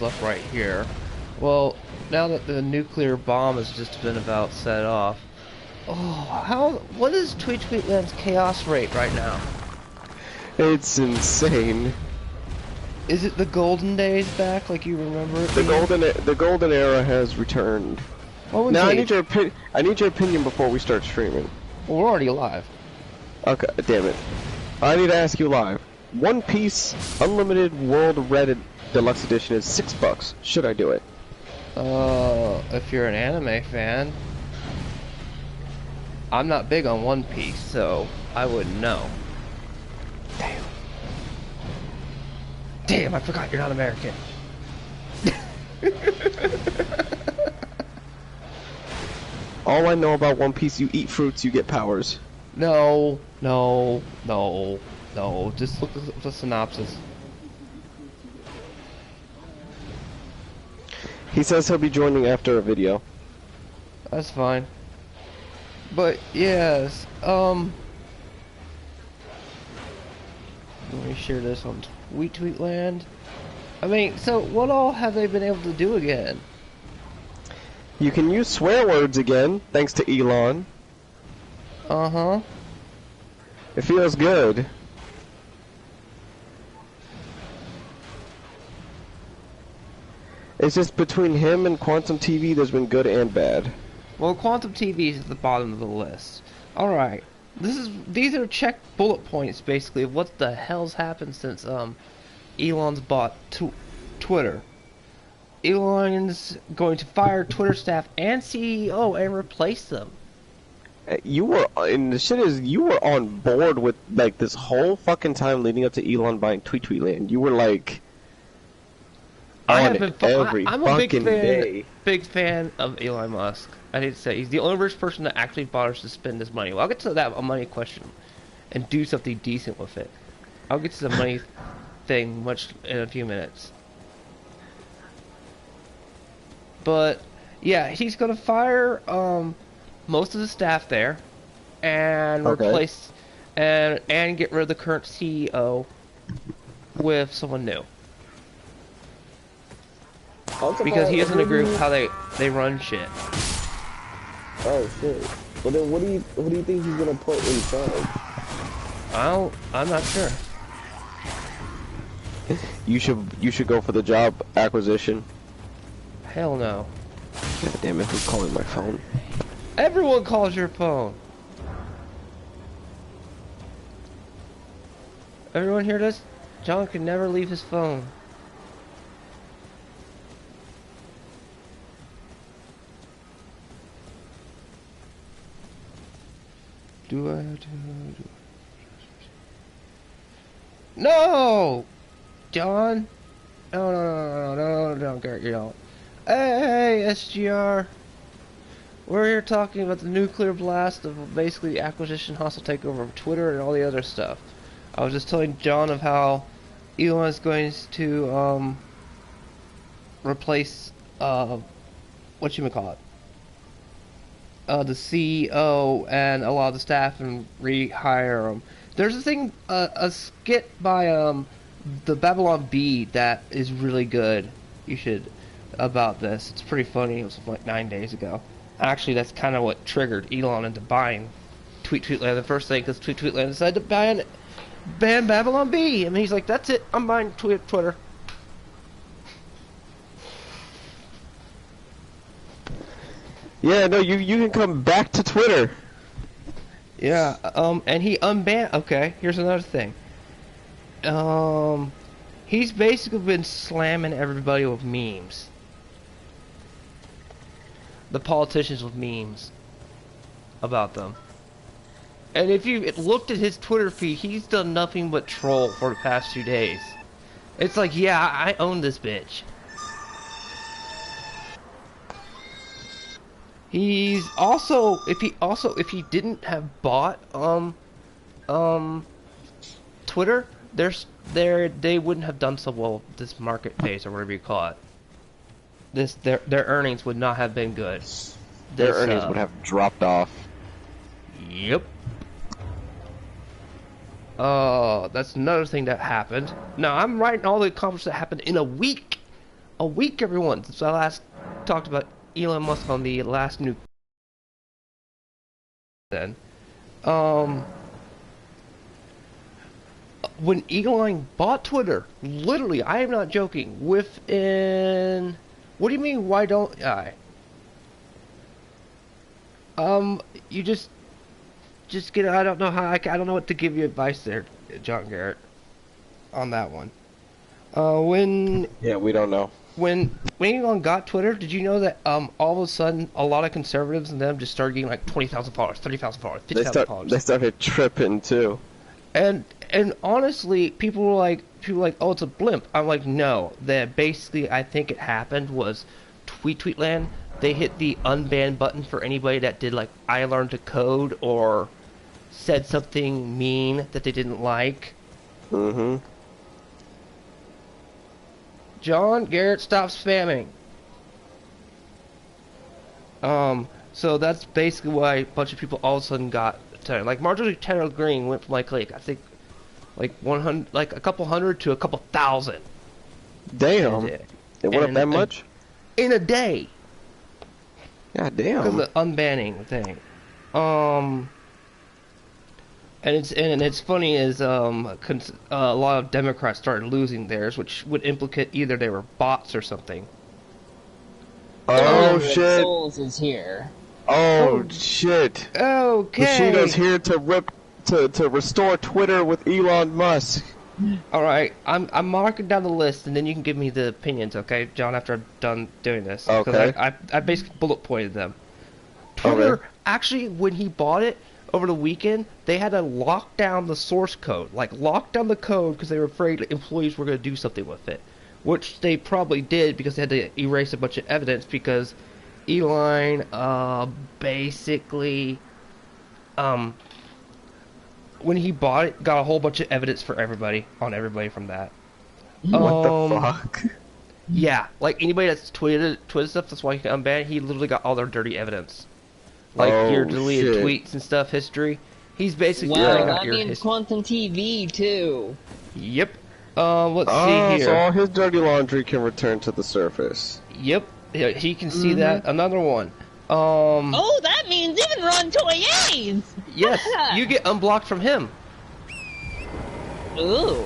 Up right here. Well, now that the nuclear bomb has just been about set off. Oh, what is Tweetland's chaos rate right now? It's insane. Is it the golden days back like you remember it being? The golden era has returned. Now I need your opinion before we start streaming. Well, we're already live. Okay, damn it. I need to ask you live. One Piece Unlimited World Reddit Deluxe Edition is $6. Should I do it? If you're an anime fan. I'm not big on One Piece, so I wouldn't know. Damn. Damn, I forgot you're not American. All I know about One Piece, you eat fruits, you get powers. No. Just look at the synopsis. He says he'll be joining after a video. That's fine. But yes, let me share this on Tweetland. I mean, so what all have they been able to do again? You can use swear words again, thanks to Elon. Uh-huh. It feels good. It's just between him and Quantum TV, there's been good and bad. Well, Quantum TV is at the bottom of the list. Alright. These are check bullet points, basically, of what the hell's happened since, Elon's bought Twitter. Elon's going to fire Twitter staff and CEO and replace them. You were, and the shit is, you were on board with, like, this whole fucking time leading up to Elon buying Tweetland. You were, like, I'm a big fan of Elon Musk. I need to say, he's the only rich person that actually bothers to spend his money. Well, I'll get to that money question and do something decent with it. I'll get to the money thing in a few minutes. But yeah, he's gonna fire most of the staff there and replace and get rid of the current CEO with someone new. Because he doesn't agree with how they run shit. Oh shit. Well then what do you think he's gonna put in charge? I'm not sure. You should go for the job acquisition. Hell no. God damn it, who's calling my phone? Everyone calls your phone. Everyone hear this? John can never leave his phone. No! John? No, don't Garrett, you don't. Hey, SGR. We're here talking about the nuclear blast of basically the acquisition, hostile takeover of Twitter and all the other stuff. I was just telling John of how Elon is going to, replace, whatchamacallit? The CEO and a lot of the staff and rehire them. There's a thing, a skit by the Babylon Bee that is really good. You should about this. It's pretty funny. It was like 9 days ago. Actually, that's kind of what triggered Elon into buying Tweetland. The first thing, because Tweetland decided to ban Babylon Bee. I mean, he's like, that's it. I'm buying Twitter. Yeah, no, you can come back to Twitter. Yeah, and he unbanned. Okay, here's another thing. He's basically been slamming everybody with memes. The politicians with memes about them. And if you looked at his Twitter feed, he's done nothing but troll for the past 2 days. It's like, yeah, I own this bitch. He's also, if he didn't have bought Twitter, they wouldn't have done so well this market phase or whatever you call it. Their earnings would not have been good. Their earnings would have dropped off. Yep. That's another thing that happened. Now I'm writing all the accomplishments that happened in a week a week, everyone, since I last talked about Elon Musk on the last Nuke. Then, um, when Elon bought Twitter, literally, I am not joking. Within, what do you mean? Why don't I? You just get. I don't know how. I don't know what to give you advice there, John Garrett, on that one. When Yeah, we don't know. when Elon got Twitter, did you know that all of a sudden a lot of conservatives and them just started getting like 20,000 followers, 30,000 followers, 50,000 followers. They started tripping too. And honestly, people were like, oh, it's a blimp. I'm like, no. That basically, I think it happened was Tweetland. They hit the unban button for anybody that did like I learned to code or said something mean that they didn't like. Mm-hmm. John Garrett, stop spamming. So that's basically why a bunch of people all of a sudden got tired. Like Marjorie Taylor Greene went from like I think like 100, like a couple hundred to a couple thousand. Damn. It went up that much? In a day. God damn. Because of the unbanning thing. And it's funny is a lot of Democrats started losing theirs, which would implicate either they were bots or something. Oh shit! Souls is here. Oh shit! Okay. Bushido's here to restore Twitter with Elon Musk. All right, I'm marking down the list, and then you can give me the opinions, okay, John? After I'm done doing this, okay. I basically bullet pointed them. Twitter actually, when he bought it over the weekend, they had to lock down the source code, like lock down the code because they were afraid employees were going to do something with it, which they probably did because they had to erase a bunch of evidence because Elon basically when he bought it, got a whole bunch of evidence for everybody from that. What the fuck? Yeah, like anybody that's tweeted stuff, that's why he can unban. He literally got all their dirty evidence, like your deleted tweets and stuff, history. He's basically that means Quantum TV too. Yep. Let's see here. So all his dirty laundry can return to the surface. Yep. Yeah, he can see that. Another one. Oh, that means even Ron Toyes! Yes, you get unblocked from him. Ooh.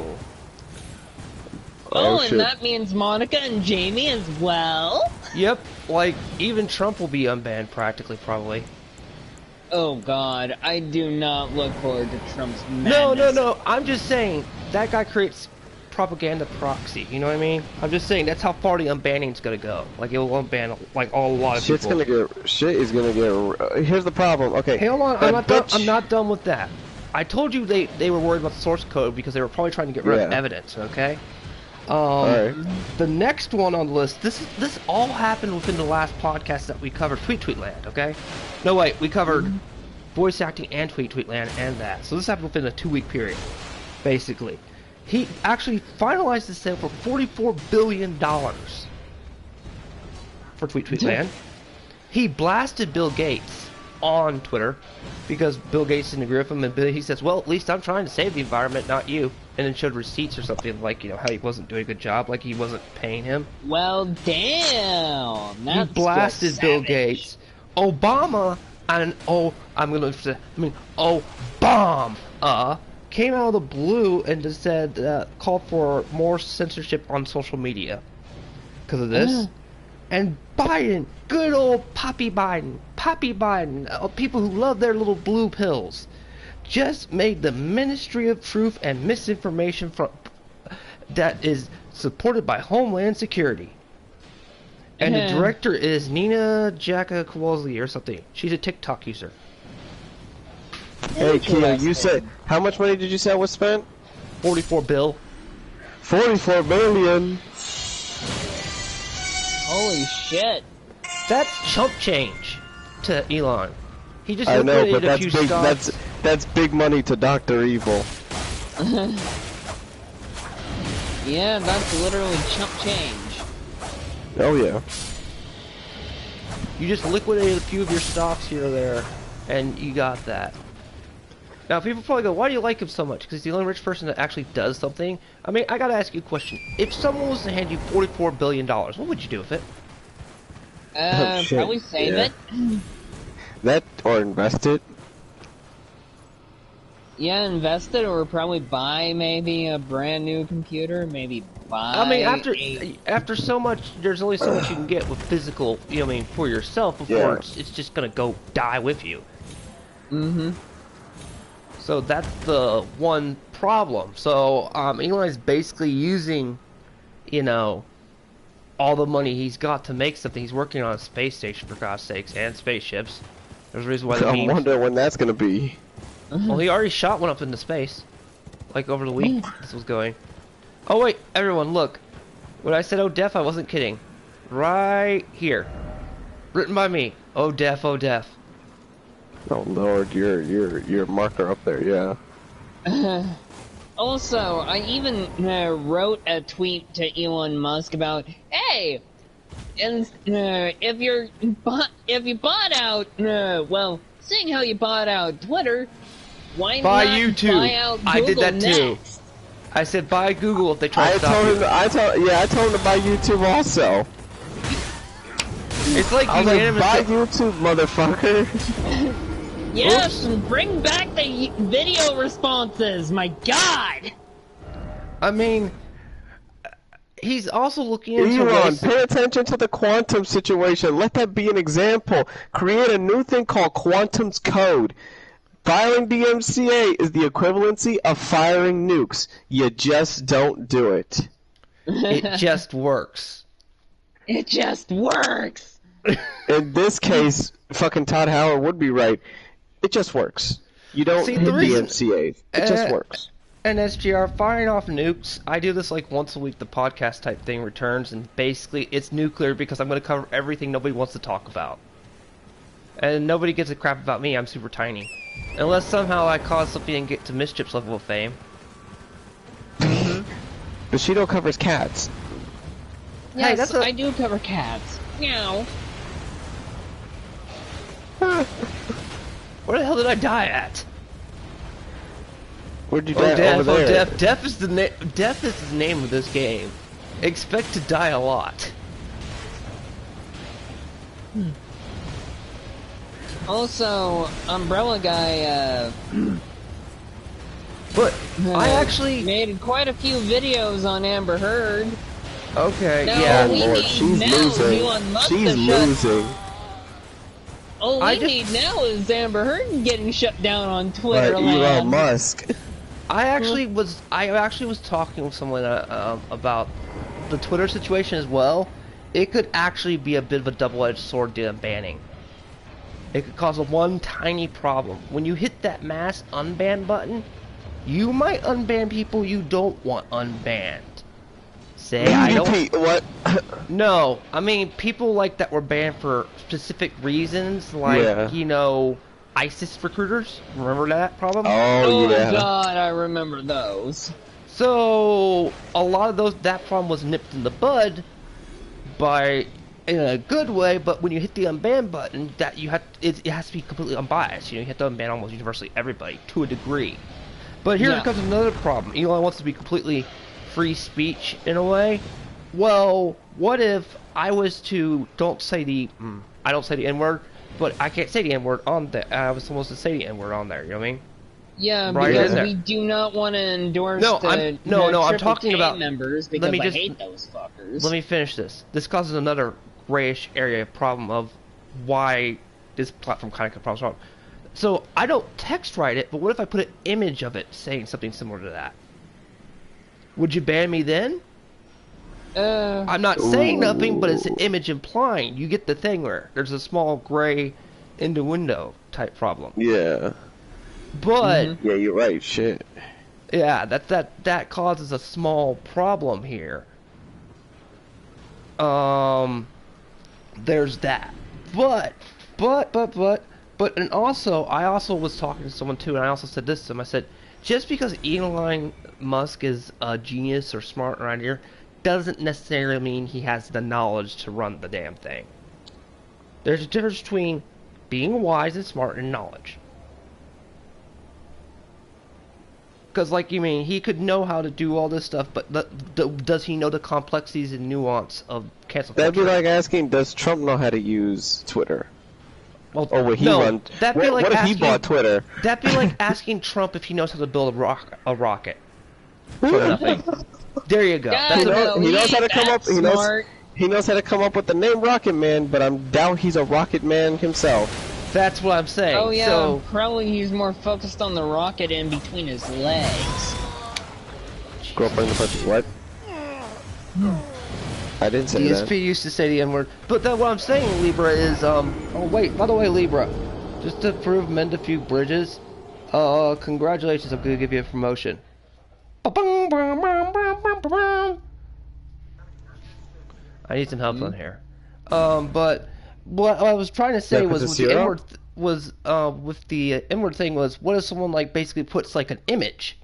Oh, and that means Monica and Jamie as well? Yep, like, even Trump will be unbanned practically, probably. Oh god, I do not look forward to Trump's madness. No, I'm just saying, that guy creates propaganda proxy, you know what I mean? I'm just saying, that's how far the unbanning's gonna go. Like, it will unban, like, a lot of people. Shit is gonna get... Here's the problem, okay. Hey, hold on, I'm not done with that. I told you they were worried about the source code because they were probably trying to get rid of evidence, okay? Alright. The next one on the list, this all happened within the last podcast that we covered, Tweetland, okay? No, wait, we covered voice acting and Tweetland and that. So this happened within a 2-week period, basically. He actually finalized the sale for $44 billion for Tweetland. He blasted Bill Gates on Twitter because Bill Gates didn't agree with him, and he says, well, at least I'm trying to save the environment, not you. And then showed receipts or something like, you know, how he wasn't doing a good job, like he wasn't paying him. Well, damn. He blasted Bill Gates. Obama, Obama came out of the blue and just said, called for more censorship on social media because of this. And Biden, good old Poppy Biden, people who love their little blue pills, just made the Ministry of Truth and Misinformation that is supported by Homeland Security. And the director is Nina Jacka Kowalski or something. She's a TikTok user. Hey, Kia, you said, how much money did you say was spent? 44 bill. 44 billion? Holy shit. That's chump change to Elon. He just liquidated a few stocks. That's big money to Dr. Evil. Yeah, that's literally chump change. Oh yeah. You just liquidated a few of your stocks here or there, and you got that. Now, people probably go, why do you like him so much? Because he's the only rich person that actually does something. I mean, I gotta ask you a question. If someone was to hand you $44 billion, what would you do with it? Oh, shit. Probably save Yeah. it. That or invest it. Yeah, invest it, or probably buy maybe a brand new computer. Maybe buy. I mean, after so much, there's only so much you can get with physical, you know, I mean, for yourself before Yeah. it's just gonna go die with you. Mm-hmm. So that's the one problem. So Elon's basically using, you know, all the money he's got to make something. He's working on a space station, for God's sakes, and spaceships. There's a reason why the I memes... wonder when that's gonna be. Well, he already shot one up into space. Like, over the week, this was going. Oh, wait, everyone, look. When I said, oh, deaf, I wasn't kidding. Right here. Written by me. Oh, deaf, oh, deaf. Oh Lord, your marker up there, yeah. Also, I even wrote a tweet to Elon Musk about, hey, and if you bought out, well, seeing how you bought out Twitter, why Buy not YouTube. buy out Google I did that too. next? I said, buy Google if they try to stop you. I told him to buy YouTube also. It's like I was like, unanimous. buy YouTube, motherfucker. Yes, and bring back the video responses. My God. I mean, he's also looking into Elon, ways... pay attention to the quantum situation. Let that be an example. Create a new thing called Quantum's Code. Filing DMCA is the equivalency of firing nukes. You just don't do it. It just works. It just works. In this case, fucking Todd Howard would be right. It just works. You don't See, hit the reason- DMCA. It just works. And SGR, firing off nukes, I do this like once a week, the podcast type thing returns, and basically it's nuclear because I'm going to cover everything nobody wants to talk about. And nobody gives a crap about me, I'm super tiny. Unless somehow I cause something and get to Mischief's level of fame. Bushido covers cats. Yes, Hey, that's a- I do cover cats. Meow. Where the hell did I die at? Where'd you Oh, die? death, Over oh, there. death. Death is the name of this game. Expect to die a lot. Also, Umbrella Guy, But I actually... made quite a few videos on Amber Heard. Okay, No, yeah. Oh we Lord, need she's now losing. Elon Musk She's to shut- losing. All I we just- need now is Amber Heard getting shut down on Twitter But land. Elon Musk. I actually was talking with someone about the Twitter situation as well. It could actually be a bit of a double-edged sword to banning. It could cause a one tiny problem. When you hit that mass unban button, you might unban people you don't want unbanned. Say I don't. Repeat, what? No, I mean people like that were banned for specific reasons, like Yeah. you know, ISIS recruiters. Remember that problem? Oh, yeah. God, I remember those. So a lot of that problem was nipped in the bud by in a good way, but when you hit the unban button, that it has to be completely unbiased. You know, you have to unban almost universally everybody to a degree. But here Yeah. comes another problem. Elon wants to be completely free speech in a way. Well, what if I was to I don't say the N-word, but I can't say the N-word on there. I was supposed to say the N-word on there. You know what I mean? Yeah, Right because in there. we do not want to endorse No, the I'm Triple talking K about members because I hate those fuckers. Let me finish this. This causes another grayish area problem of why this platform kind of could problem solve. So I don't text write it, but what if I put an image of it saying something similar to that? Would you ban me then? I'm not saying nothing, but it's an image implying. You get the thing where there's a small gray in the window type problem. Yeah. But Yeah, you're right. Shit. yeah, that causes a small problem here. There's that. But, and also, I also was talking to someone too, and I also said this to them. I said, just because Elon Musk is a genius or smart around here, doesn't necessarily mean he has the knowledge to run the damn thing. There's a difference between being wise and smart and knowledge. Because, like, you mean, he could know how to do all this stuff, but does he know the complexities and nuance of cancel culture? That'd be like asking, does Trump know how to use Twitter? Well, Or would he no, run? that'd be like what if asking, he bought Twitter? That'd be like asking Trump if he knows how to build a rocket. For nothing. There you go. God, That's He a, knows how to come up. Smart. He knows how to come up with the name Rocket Man, but I doubt he's a Rocket Man himself. that's what I'm saying. Oh yeah, So, probably he's more focused on the rocket in between his legs. Girlfriend the punches. What? I didn't say DSP that. used to say the N-word. But then what I'm saying, Libra, is, oh wait, by the way, Libra, just to prove mend a few bridges, congratulations, I'm gonna give you a promotion. I need some help on here. But what I was trying to say was with the N-word with the N-word thing was, what if someone like basically puts like an image,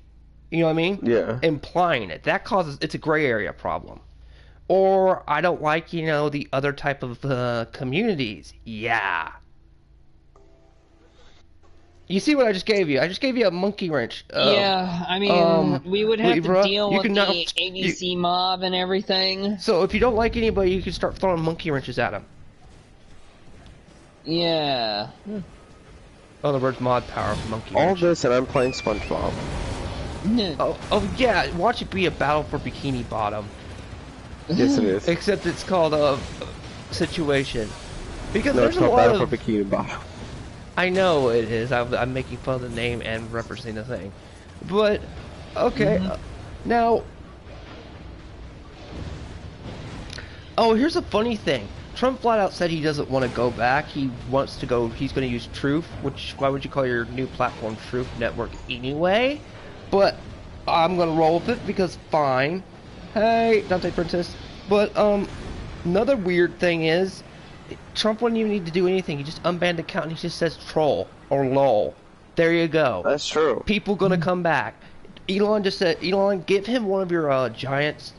you know what I mean? Yeah. Implying it. That causes, it's a gray area problem. Or I don't like, you know, the other type of communities. Yeah. You see what I just gave you? I just gave you a monkey wrench. Yeah, I mean, we would have Libra, to deal you with can the now- ABC mob and everything. So if you don't like anybody, you can start throwing monkey wrenches at them. Yeah. In other words, mod power of monkey All wrench. this, and I'm playing SpongeBob. Oh yeah, watch it be a battle for Bikini Bottom. Yes, it is. Except it's called a situation. Because No, there's it's a called lot Battle of... for Bikini Bottom. I know it is. I'm making fun of the name and referencing the thing. But, okay. Now... Oh, here's a funny thing. Trump flat out said he doesn't want to go back. He wants to go... He's going to use Truth, which... Why would you call your new platform Truth Network anyway? But I'm going to roll with it because fine. Hey, Dante Princess. But, another weird thing is... Trump wouldn't even need to do anything. He just unbanned the account and he just says troll or lol. There you go. That's true. People gonna come back. Elon just said, Elon, give him one of your giant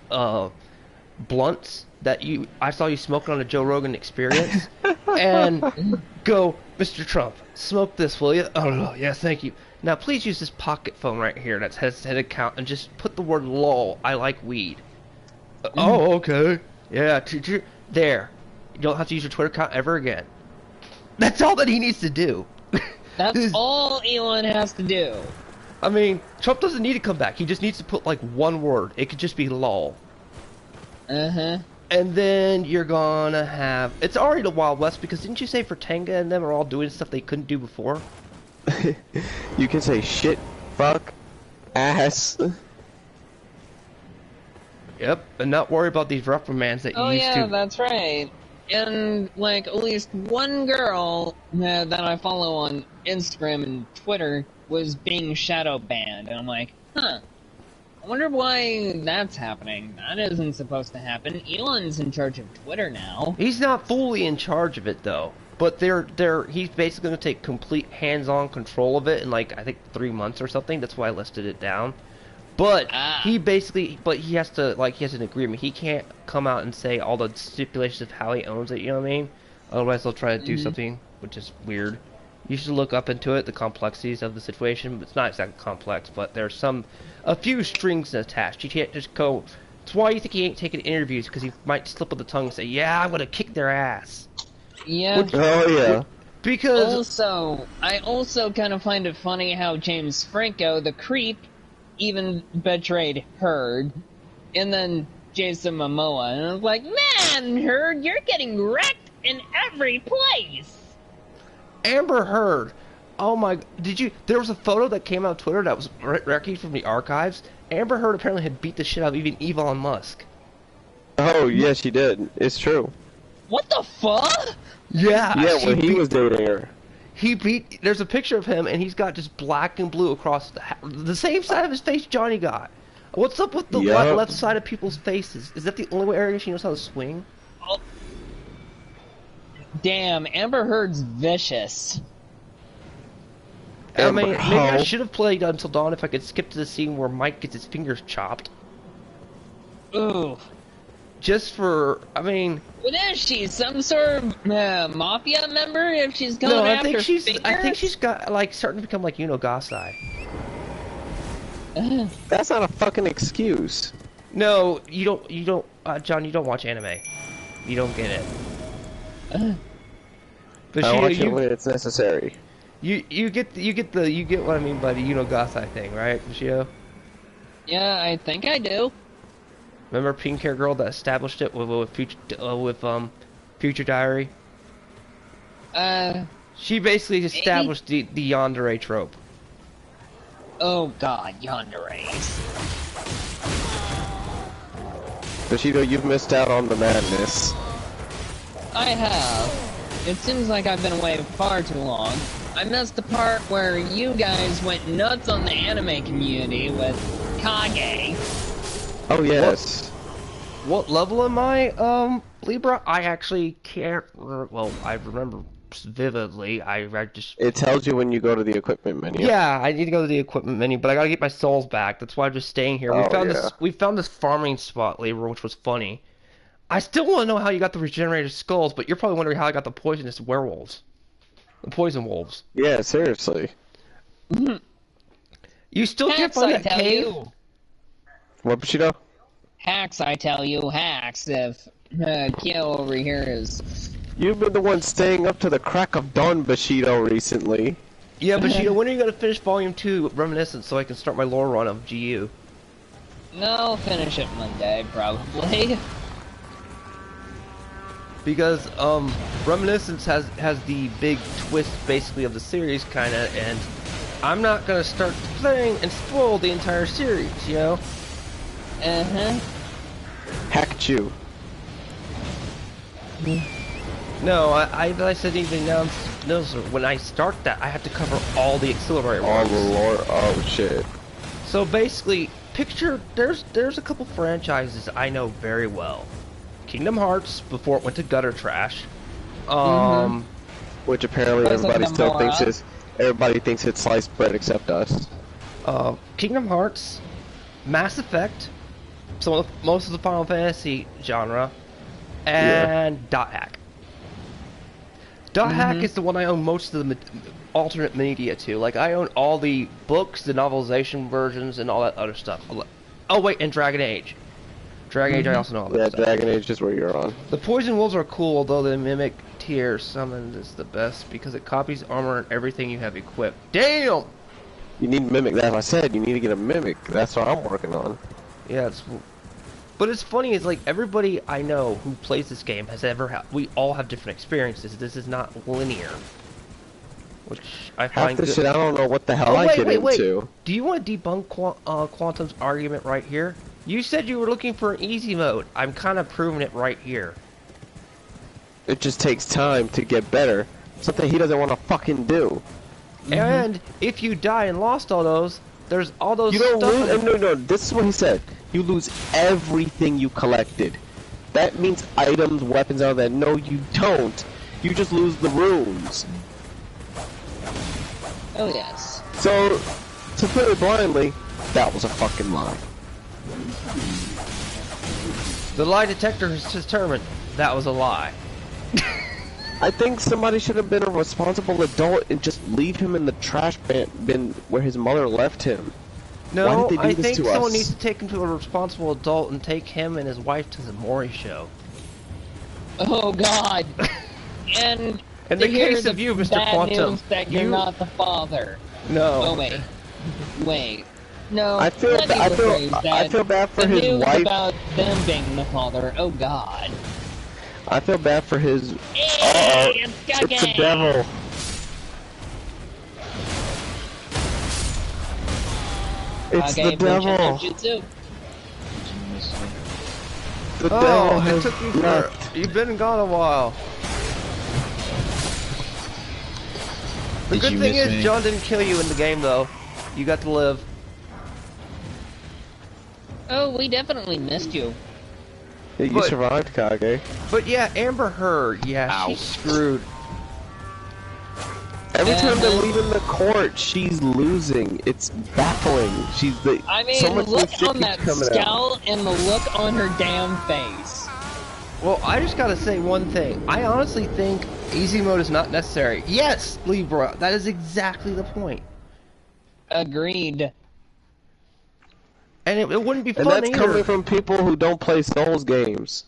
blunts that I saw you smoking on a Joe Rogan Experience, and go, Mr. Trump, smoke this, will you? Oh no, yeah, thank you. Now please use this pocket phone right here that has head account and just put the word lol. I like weed. Oh, okay. Yeah, there. You don't have to use your Twitter account ever again. That's all that he needs to do. That's all Elon has to do. I mean, Trump doesn't need to come back. He just needs to put like one word. It could just be lol. Uh-huh. And then you're gonna have... It's already the Wild West because didn't you say Fortenga and them are all doing stuff they couldn't do before? You can say shit, fuck, ass. Yep, and not worry about these reprimands that you used yeah, to... that's right. And, like, at least one girl that I follow on Instagram and Twitter was being shadow banned. And I'm like, huh. I wonder why that's happening. That isn't supposed to happen. Elon's in charge of Twitter now. He's not fully in charge of it, though. But he's basically going to take complete hands-on control of it in, like, I think 3 months or something. That's why I listed it down. But he has to, like, he has an agreement. He can't come out and say all the stipulations of how he owns it, you know what I mean? Otherwise they'll try to do something, which is weird. You should look up into it, the complexities of the situation. It's not exactly complex, but there's a few strings attached. You can't just go... That's why you think he ain't taking interviews, because he might slip of the tongue and say, yeah, I'm going to kick their ass. Yeah. Oh, yeah. Because... I also kind of find it funny how James Franco, the creep, even betrayed Heard, and then Jason Momoa, and I was like, man, Heard, you're getting wrecked in every place! Amber Heard. Oh my... There was a photo that came out on Twitter that was wrecking from the archives. Amber Heard apparently had beat the shit out of even Elon Musk. Oh, yeah, she did. It's true. What the fuck? Yeah. Yeah, when he was dating her. There's a picture of him, and he's got just black and blue across the same side of his face Johnny got. What's up with the left side of people's faces? Is that the only area she knows how to swing? Oh. Damn, Amber Heard's vicious. I mean, maybe I should have played Until Dawn if I could skip to the scene where Mike gets his fingers chopped. Ooh. Just for, I mean... What is she? Some sort of mafia member? If she's going after fingers? I think she's got, like, starting to become like Yuno Gasai. That's not a fucking excuse. No, you don't, John, you don't watch anime. You don't get it. But I watch it you, when it's necessary. you get what I mean by the Unogasai thing, right, Bushido? Yeah, I think I do. Remember pink hair girl that established it with Future Diary? She basically established the yandere trope. Oh god, yanderes. Bushido, you've missed out on the madness. I have. It seems like I've been away far too long. I missed the part where you guys went nuts on the anime community with Kage. Oh yes. What level am I, Libra? I actually can't. Well, I remember vividly. I just. It tells you when you go to the equipment menu. Yeah, I need to go to the equipment menu, but I gotta get my souls back. That's why I'm just staying here. Oh, yeah. We found this farming spot, Libra, which was funny. I still want to know how you got the regenerated skulls, but you're probably wondering how I got the poisonous werewolves, the poison wolves. Yeah, seriously. You still can't Hacks, find I that tell cave? you. What, Bushido? Hacks, I tell you, hacks. If Kyo over here is. You've been the one staying up to the crack of dawn, Bushido, recently. Yeah, Bushido, when are you gonna finish Volume 2 Reminiscence so I can start my lore run of GU? No, I'll finish it Monday, probably. Because Reminiscence has the big twist basically of the series kinda, and I'm not gonna start playing and spoil the entire series, you know? Uh-huh. Hacked you. No, I said even now, no, sir, when I start that, I have to cover all the Accelerate Oh, runs. the lord. Oh, shit. So basically, picture, there's a couple franchises I know very well. Kingdom Hearts, before it went to gutter trash. Which apparently Where's everybody the still Gamora? thinks is... Everybody thinks it's sliced bread except us. Kingdom Hearts, Mass Effect, most of the Final Fantasy genre, and Dot Hack. Dot Hack is the one I own most of the alternate media to. Like, I own all the books, the novelization versions, and all that other stuff. Oh, wait, and Dragon Age. Dragon Age, I also know all that Yeah, stuff. Dragon Age is where you're on. The Poison Wolves are cool, although the Mimic tier summon is the best because it copies armor and everything you have equipped. Damn! You need Mimic, that's what I said, you need to get a Mimic. That's what I'm working on. Yeah, but it's funny, is like everybody I know who plays this game has we all have different experiences. This is not linear, which I Half find the good. shit I don't know what the hell Oh, I wait, get wait, wait. into. Do you want to debunk Quantum's argument right here? You said you were looking for an easy mode. I'm kind of proving it right here. It just takes time to get better. Something he doesn't want to fucking do. And if you die and lost all those, there's all those You don't stuff. lose. No, this is what he said. You lose everything you collected. That means items, weapons, all that. No, you don't. You just lose the runes. Oh, yes. So, to put it blindly, that was a fucking lie. The lie detector has determined that was a lie. I think somebody should have been a responsible adult and just leave him in the trash bin where his mother left him. Why No, did they do I this think to someone us? needs to take him to a responsible adult and take him and his wife to the Maury show. Oh, God. And In to the hear case the of you, Mr. bad Quantum, news that you're you- not the father. No. Oh, wait. Wait. No, I feel let me I feel rephrase I that. feel bad for The his news wife. about them being the father. Oh, God. I feel bad for his. Hey, it's It's the Kage! devil. It's the Kage, Bunshin no devil. Jutsu. The devil Oh, it has took you left. You've been gone a while. The Did good you thing miss is me? John didn't kill you in the game, though. You got to live. Oh, we definitely missed you. Yeah, you But- survived, Kage. But yeah, Amber Heard, yeah, she's screwed. Every time they're Uh-huh. leaving the court, she's losing. It's baffling. She's the. I mean, so much look new shit on that keeps coming out. scowl and the look on her damn face. Well, I just gotta say one thing. I honestly think easy mode is not necessary. Yes, Libra, that is exactly the point. Agreed. and it wouldn't be And fun that's either. coming from people who don't play Souls games.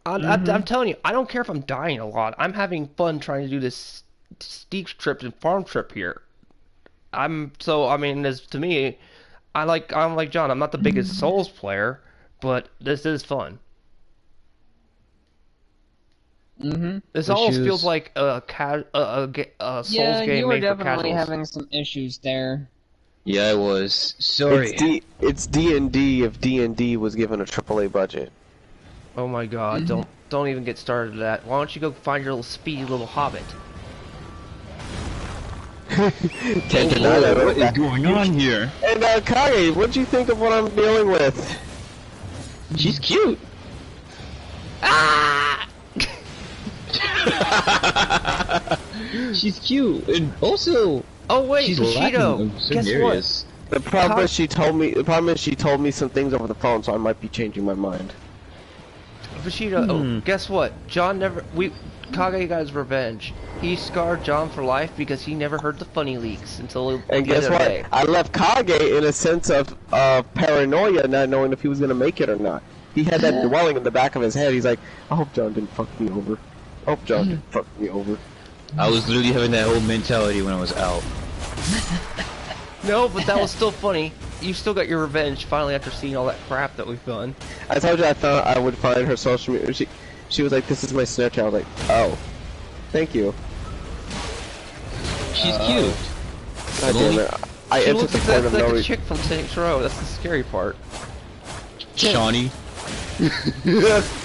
I'm telling you, I don't care if I'm dying a lot. I'm having fun trying to do this steep trip and farm trip here. I mean, as to me, I'm like John. I'm not the biggest Souls player, but this is fun. This almost feels like a Souls Yeah, game you were made for definitely casuals. having some issues there. Yeah, I was. Sorry. It's D&D if D&D was given a AAA budget. Oh my God! Don't even get started with that. Why don't you go find your little speedy little hobbit? Can't deny that. What is going on here? And Kage, what'd you think of what I'm dealing with? She's cute. Ah! She's cute, and also Oh wait, she's lacking Bushido. in certain Guess areas. The problem is she told me some things over the phone, so I might be changing my mind. what? Bushido. Oh, guess what? John never. Kage got his revenge. He scarred John for life because he never heard the funny leaks until And the guess other what? day. I left Kage in a sense of paranoia, not knowing if he was gonna make it or not. He had that dwelling in the back of his head. He's like, I hope John didn't fuck me over. I hope John didn't fuck me over. I was literally having that whole mentality when I was out. No, but that was still funny. You still got your revenge finally after seeing all that crap that we've done. I told you I thought I would find her social media. She was like, this is my Snapchat. I was like, oh, thank you. She's cute. God damn it. I She entered looks the exactly point of like no the re- chick from Saints Row. That's the scary part. Shawnee. That's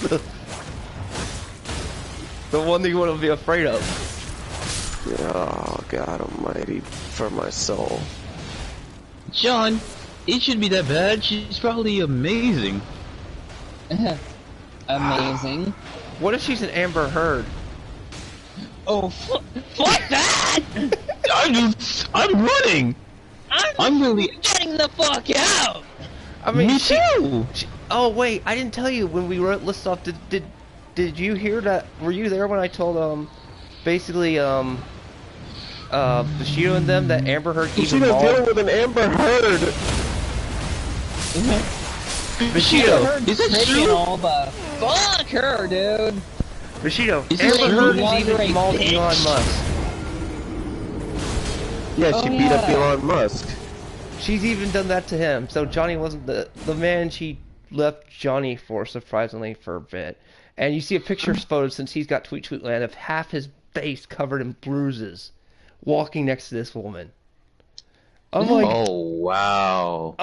the one that you want to be afraid of. Oh, God almighty, for my soul. John, it shouldn't be that bad. She's probably amazing. Amazing. What if she's an Amber Heard? Oh, fuck that! I'm running. I'm really. Getting the fuck out! I mean, Me too. oh wait, I didn't tell you when we wrote list off. Did you hear that? Were you there when I told basically Bushido and them that Amber Heard She even was dealing mauled with an Amber Heard. Bushido? Is that Pretty and true? all, but fuck her, dude. Bushido. Is Amber this Heard true? has even Wandering mauled bitch. Elon Musk. Yeah, Oh, she beat up yeah. Elon Musk. She's even done that to him. So Johnny wasn't the man she left Johnny for, surprisingly, for a bit. And you see a picture photo since he's got Tweet Land of half his face covered in bruises, walking next to this woman. I'm like, Oh wow.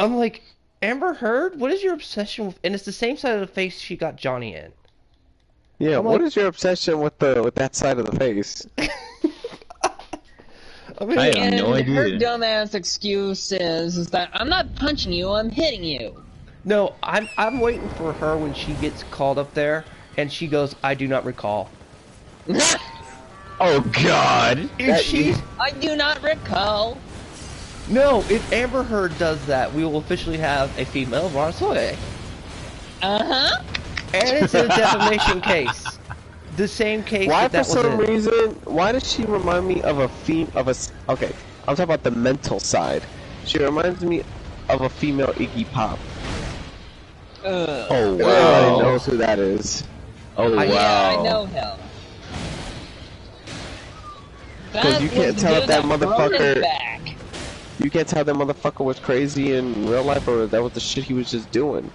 Amber Heard, what is your obsession with? And it's the same side of the face she got Johnny in. Yeah, I'm what like- is your obsession with that side of the face? I mean, I have And no idea. her dumbass excuse is that I'm not punching you, I'm hitting you. no, I'm waiting for her when she gets called up there, and she goes, "I do not recall." Oh God. If she's I do not recall. no, if Amber Heard does that, we will officially have a female Ronsoye. Uh-huh. And it's a defamation case. The same case Why, that for was some in. reason, why does she remind me of okay, I'm talking about the mental side. She reminds me of a female Iggy Pop. Ugh. Oh Everybody wow. knows who that is. Oh wow. Yeah, I know him. 'Cause you can't was tell the if that dude broke his motherfucker- back. You can't tell that motherfucker was crazy in real life or that was the shit he was just doing.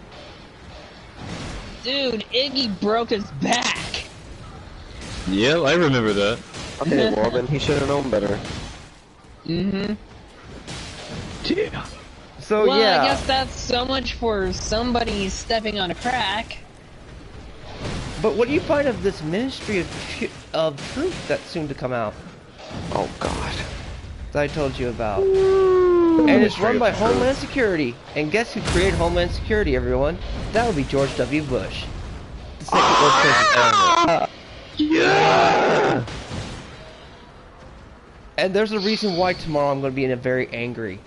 Dude, Iggy broke his back. Yeah, I remember that. Okay, well then he should have known better. Mm-hmm. Yeah. So Well, yeah, I guess that's so much for somebody stepping on a crack. but what do you find of this Ministry of Truth that's soon to come out? Oh God. That I told you about. And it's run by Homeland Security. And guess who created Homeland Security, everyone? That would be George W. Bush. The second worst president ever. Yeah. And there's a reason why tomorrow I'm going to be in a very angry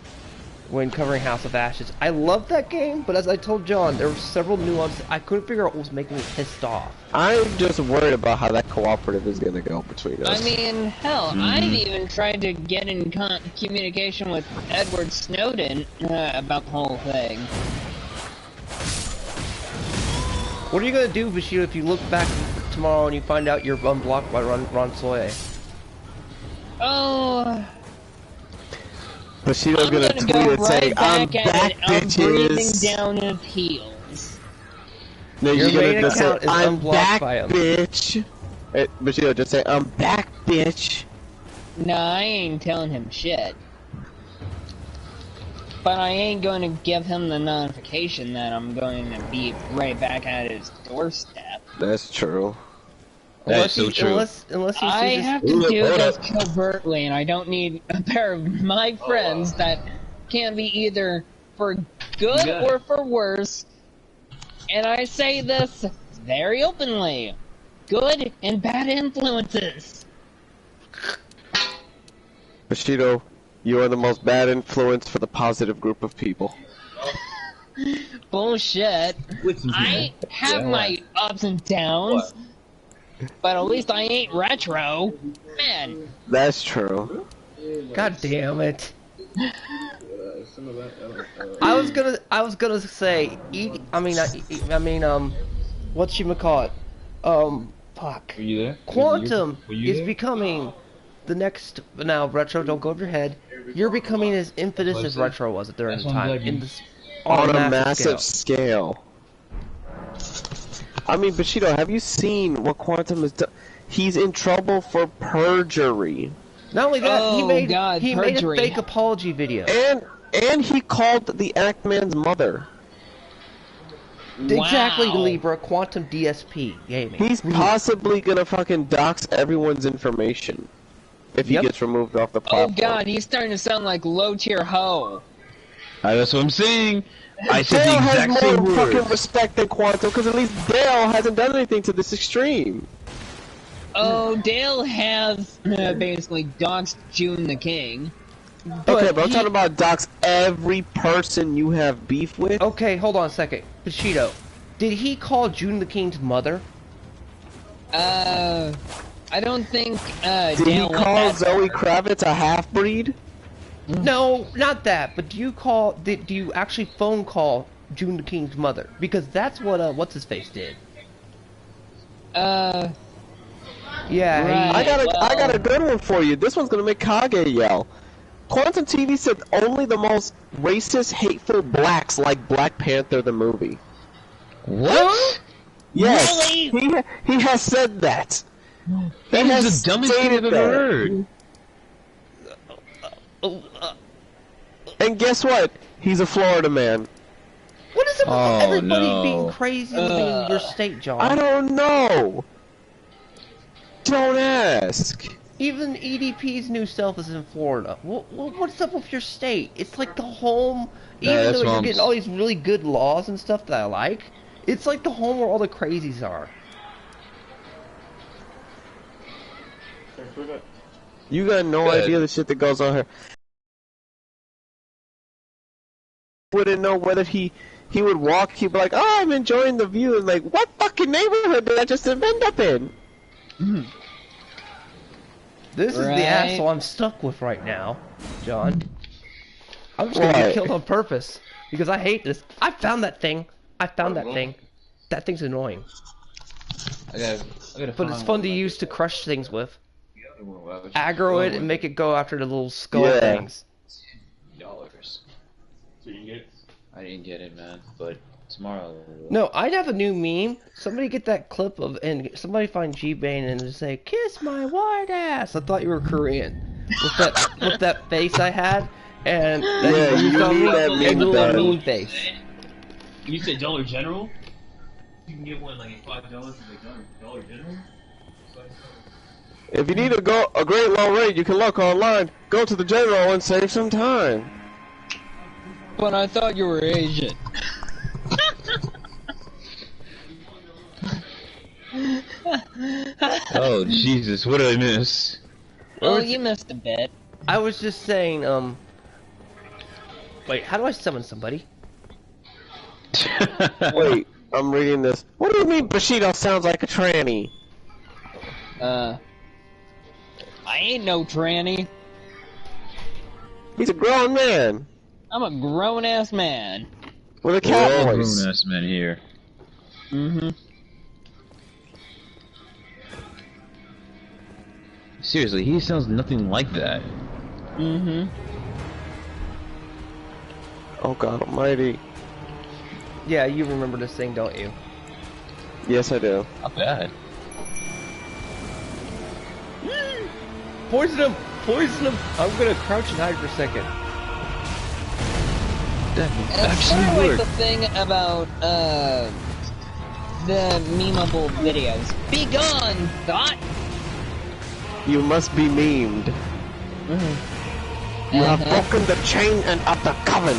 when covering House of Ashes. I love that game, but as I told John, there were several nuances. I couldn't figure out what was making me pissed off. I'm just worried about how that cooperative is gonna go between us. I mean, hell, I've even tried to get in communication with Edward Snowden about the whole thing. What are you gonna do, Bushido, if you look back tomorrow and you find out you're unblocked by Ron Soye? Oh, Bushido's I'm gonna gonna tweet go and say, right "I'm back at back, it. I'm breathing bitches." down his heels. No, Your you're main gonna just say, account is "I'm unblocked back, by him." bitch." Bushido, just say, "I'm back, bitch." Nah, I ain't telling him shit. But I ain't going to give him the notification that I'm going to be right back at his doorstep. That's true. That is so true. Unless he I sees have his... to Hold do up, hold this up. covertly, and I don't need a pair of my friends that can be either for good or for worse. And I say this very openly. Good and bad influences. Bushido, you are the most bad influence for the positive group of people. Bullshit. I have my ups and downs, but at least I ain't retro. Man, That's true. God damn it. I was gonna say, whatchamacallit? Fuck. Were you there? Quantum Were you is there? becoming the next. Now, Retro, don't go over your head. You're becoming as infamous as Retro was at during the That's why I'm time glad you- in this On a massive scale. I mean, Bushido, have you seen what Quantum has done? He's in trouble for perjury. Not only that, Oh, God, he made a perjury. fake apology video. And he called the Actman's mother. Exactly, Wow. Libra, Quantum DSP gaming. He's possibly gonna fucking dox everyone's information if he Yep. gets removed off the Oh platform. God, he's starting to sound like low tier hoe. That's what I'm saying. I said Dale the has exact same more fucking words. respect than Quantum, because at least Dale hasn't done anything to this extreme. Oh, Dale has basically doxed June the King. Okay, but I'm talking about dox every person you have beef with. Okay, hold on a second. Bushido, did he call June the King's mother? I don't think Did Dale he call went that Zoe far. Kravitz a half-breed? No, not that. But do you actually phone call June the King's mother? Because that's what what's his face did. Uh, Yeah, Right. I got a good one for you. This one's gonna make Kage yell. Quantum TV said only the most racist, hateful blacks like Black Panther the movie. What? Yes, Really? he has said that. That He is has the dumbest thing stated I've ever that. heard. And guess what? He's a Florida man. What is it with Oh, everybody no. being crazy living in your state, John? I don't know. Don't ask. Even EDP's new self is in Florida. What's up with your state? It's like the home, even that's though you're what I'm getting all these really good laws and stuff that I like, it's like the home where all the crazies are. You got no Good. idea the shit that goes on here. Wouldn't know whether he would walk. He'd be like, "Oh, I'm enjoying the view," and like, what fucking neighborhood did I just end up in? This is the Right. asshole I'm stuck with right now, John. I'm just gonna What? get killed on purpose because I hate this. I found that thing. I found that thing. That thing's annoying, I gotta but it's fun to use to crush things with. Aggro it and make it go after the little skull Yeah. things. $50. So you get it? I didn't get it, man. But tomorrow. No, I'd have a new meme. Somebody get that clip of, and somebody find G-Bane and just say, "Kiss my white ass." I thought you were Korean with that face I had, and Yeah, you saw need me that and meme the little bad. mean face. You said Dollar General? You can get one like at $5 at Dollar General? If you need a great low rate, you can look online. Go to the general and save some time. but I thought you were Asian. Oh Jesus! What did I miss? Oh, you missed a bit. I was just saying, wait, how do I summon somebody? Wait, I'm reading this. What do you mean Bushido sounds like a tranny? I ain't no tranny. He's a grown man I'm a grown ass man. with a We're all cat voice. grown-ass men here. Mm-hmm. Seriously, he sounds nothing like that. Mm-hmm. Oh God Almighty. Yeah, you remember this thing, don't you? Yes, I do. Not bad. Poison him! Poison him! I'm gonna crouch and hide for a second. That It's actually sort of like worked. the thing about, the memeable videos. Be gone, thought! You must be memed. You have broken the chain and of the coven.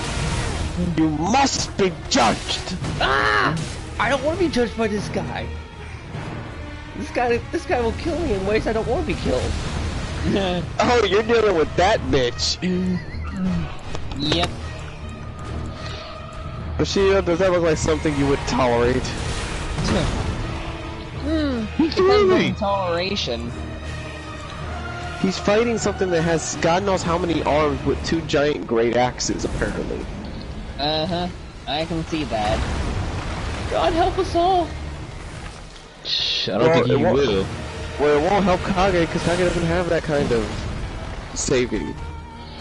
You must be judged. Ah! I don't want to be judged by this guy. This guy will kill me in ways I don't want to be killed. Oh, you're dealing with that bitch. Yep. Bushido, does that look like something you would tolerate? Depends on toleration. He's fighting something that has God knows how many arms with 2 giant great axes, apparently. Uh-huh. I can see that. God help us all. I don't think he it won't- will. Well, it won't help Kage, because Kage doesn't have that kind of saving.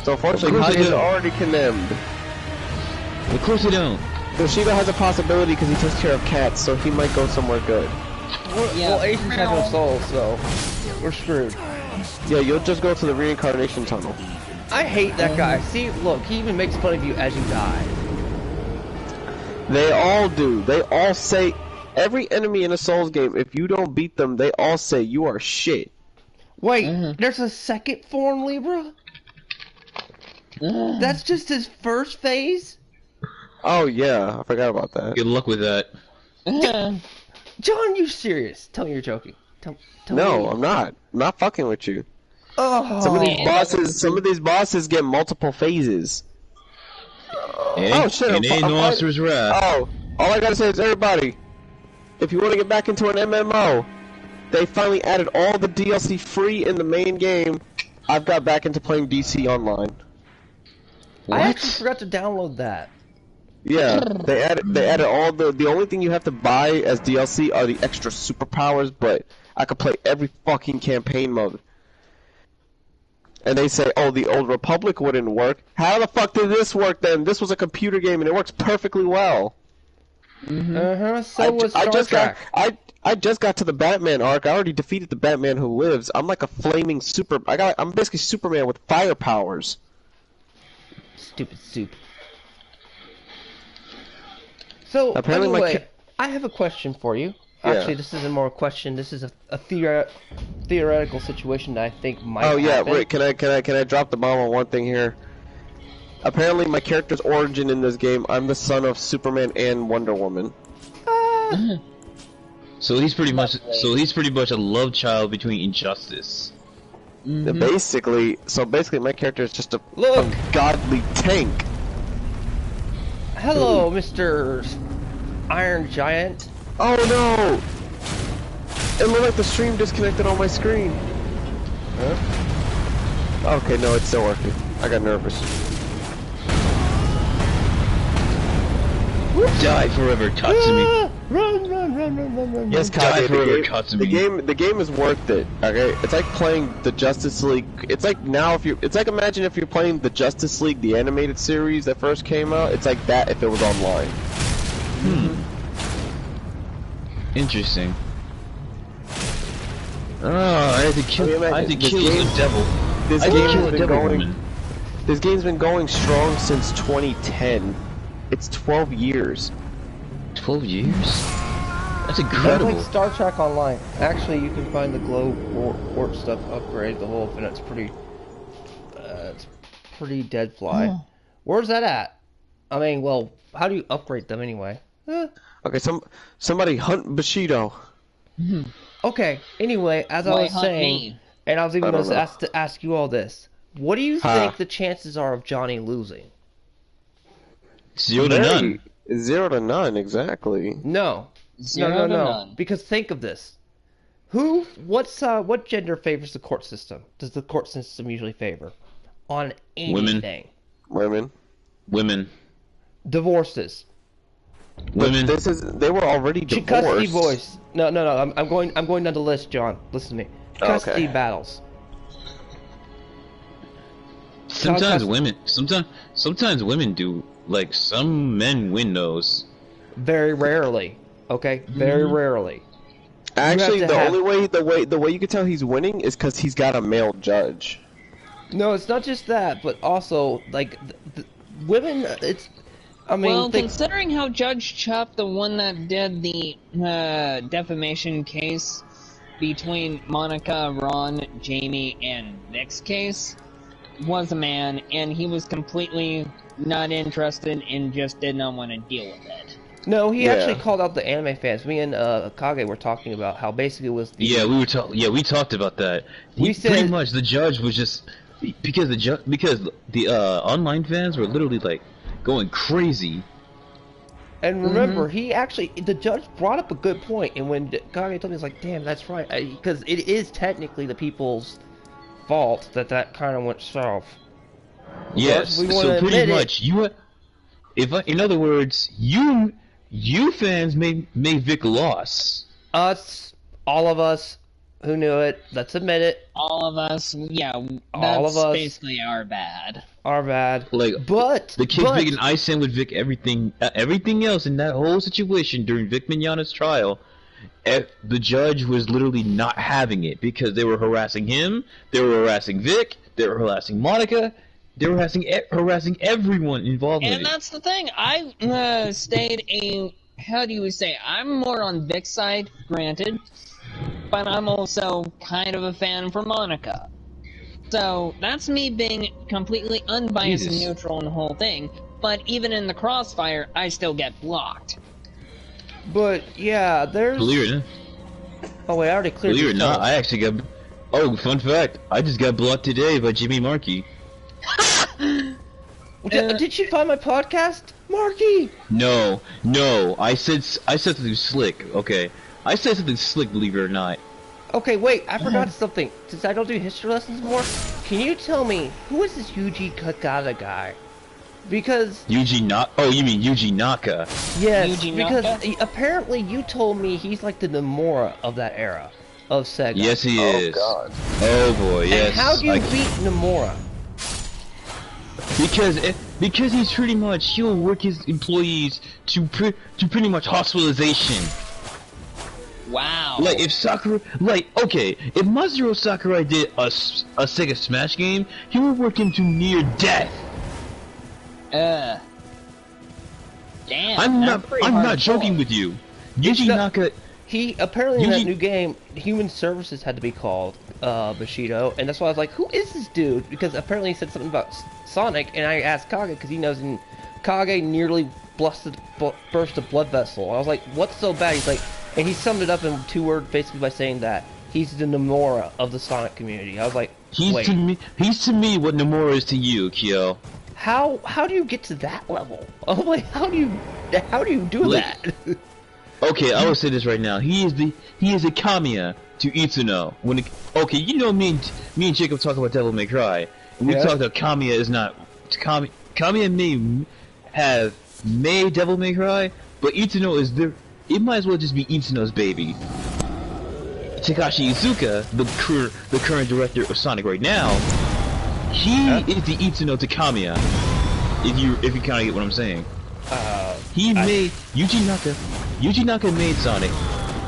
So unfortunately, Of course Kage they is don't. already condemned. Of course you don't. Bushido has a possibility because he takes care of cats, so he might go somewhere good. Well, Asians have no soul, so we're screwed. Yeah, you'll just go to the reincarnation tunnel. I hate that guy. See, look, he even makes fun of you as you die. They all do. They all say, every enemy in a Souls game, if you don't beat them, they all say you are shit. Wait, there's a second form Libra? That's just his first phase? Oh yeah, I forgot about that. Good luck with that. John, you serious? Tell me you're joking. Tell No, me. I'm not. I'm not fucking with you. Oh. Some of these bosses get multiple phases. Oh shit! It ain't I'm no fighting- monster's wrath. Oh, all I gotta say is, everybody, if you want to get back into an MMO, they finally added all the DLC free in the main game. I've got back into playing DC Online. I actually forgot to download that. Yeah, they added all the only thing you have to buy as DLC are the extra superpowers, but I could play every fucking campaign mode. And they say, oh, the Old Republic wouldn't work. How the fuck did this work then? This was a computer game and it works perfectly well. So was Star Trek. I just got to the Batman arc. I already defeated the Batman Who Lives. I'm like a flaming I'm basically Superman with fire powers. Stupid soup. So, Apparently my anyway, I have a question for you. Yeah. Actually, this isn't more a question. This is a theoretical situation that I think might Oh yeah, happen. wait, can I drop the bomb on one thing here? Apparently my character's origin in this game, I'm the son of Superman and Wonder Woman. So he's pretty much a love child between Injustice. Basically my character is just a Look. godly tank. Hello, Mr. Iron Giant. Oh no! It looked like the stream disconnected on my screen. Huh? Okay, no, it's still working. I got nervous. Die forever, Katsumi. Ah, run. Yes, Die Kage, forever, Katsumi. the game is worth it. Okay, it's like playing the Justice League. It's like imagine if you're playing the Justice League, the animated series that first came out. It's like that if it was online. Interesting. Oh, I had to kill I mean, the this game- devil. This I game had to kill has a been devil going. woman. This game's been going strong since 2010. It's 12 years. 12 years? That's I incredible. like Star Trek Online. Actually, you can find the glow warp stuff upgrade the whole, and it's pretty dead fly. Where's that at? I mean, well, how do you upgrade them anyway? Okay, somebody hunt Bushido. Okay. Anyway, as I Why was hunt saying, me? and I was even I don't going know. to ask you all this. What do you Huh. think the chances are of Johnny losing? 0 to none. 0 to none, exactly. No. Zero no. to none. Because think of this. What gender favors the court system? Does the court system usually favor? On anything. Women. Women. Divorces. Women. But they were already divorced. Custody voice. No. I'm going down the list, John. Listen to me. Oh, Custody okay. battles. Sometimes women do. Like, some men win those. Very rarely. Okay, very rarely. Actually, You have to the way you can tell he's winning is because he's got a male judge. No, it's not just that, but also like women. It's. I mean, Well, considering how Judge Chup, the one that did the defamation case between Monica, Ron, Jamie, and Vic's case, was a man, and he was completely not interested and just did not want to deal with it. No, he actually called out the anime fans. Me and Kage were talking about how basically it was the... Yeah, we talked about that. We said pretty much the judge was just because the online fans were literally like going crazy. And remember, the judge brought up a good point, and when Kage told me, I was like, damn, that's right, because it is technically the people's fault that kind of went south. Yes, so pretty much in other words, you fans made Vic loss. Us, all of us who knew it, let's admit it. All of us, yeah, all of us basically our bad. Our bad. Like, but the kids making ice sandwich Vic everything else in that whole situation during Vic Mignogna's trial. The judge was literally not having it because they were harassing him, they were harassing Vic, they were harassing Monica, they were harassing everyone involved in it. And that's the thing. I stayed how do you say? I'm more on Vic's side, granted, but I'm also kind of a fan for Monica. So that's me being completely unbiased and neutral in the whole thing. But even in the crossfire, I still get blocked. But yeah, there's. Believe it or not. Oh wait, I already cleared. Believe it or not, I actually got. Oh, fun fact! I just got blocked today by Jimmy Markey. Did you find my podcast, Marky? No. I said something slick. Okay, I said something slick. Believe it or not. Okay, wait, I forgot something. Since I don't do history lessons more, can you tell me who is this Yuji Kakata guy? Because Oh, you mean Yuji Naka? Yes, Yuji because Naka? Apparently you told me he's like the Nomura of that era of Sega. Yes, he is. God. Oh boy, yes. And how do you beat Nomura? Because he's pretty much he'll work his employees to pretty much hospitalization. Wow. Like if Mazuro Sakurai did a Sega Smash game, he would work him to near death. Damn. I'm not joking with you. Yuji Naka. He apparently in that new game, human services had to be called Bushido, and that's why I was like, who is this dude? Because apparently he said something about Sonic, and I asked Kage because he knows, and Kage nearly burst a blood vessel. I was like, what's so bad? He's like, and he summed it up in 2 words basically by saying that he's the Nomura of the Sonic community. I was like, wait. He's to me what Nomura is to you, Kyo. How do you get to that level? I'm like, how do you do that? Okay, I will say this right now. He is a Kamiya to Itsuno. You know me and Jacob talk about Devil May Cry. And we talked about Kamiya is not Kamiya may have made Devil May Cry, but Itsuno is there. It might as well just be Itsuno's baby. Takashi Iizuka, the current director of Sonic right now, he is the Itsuno to Kamiya. If you kind of get what I'm saying. Made Yuji Naka made Sonic.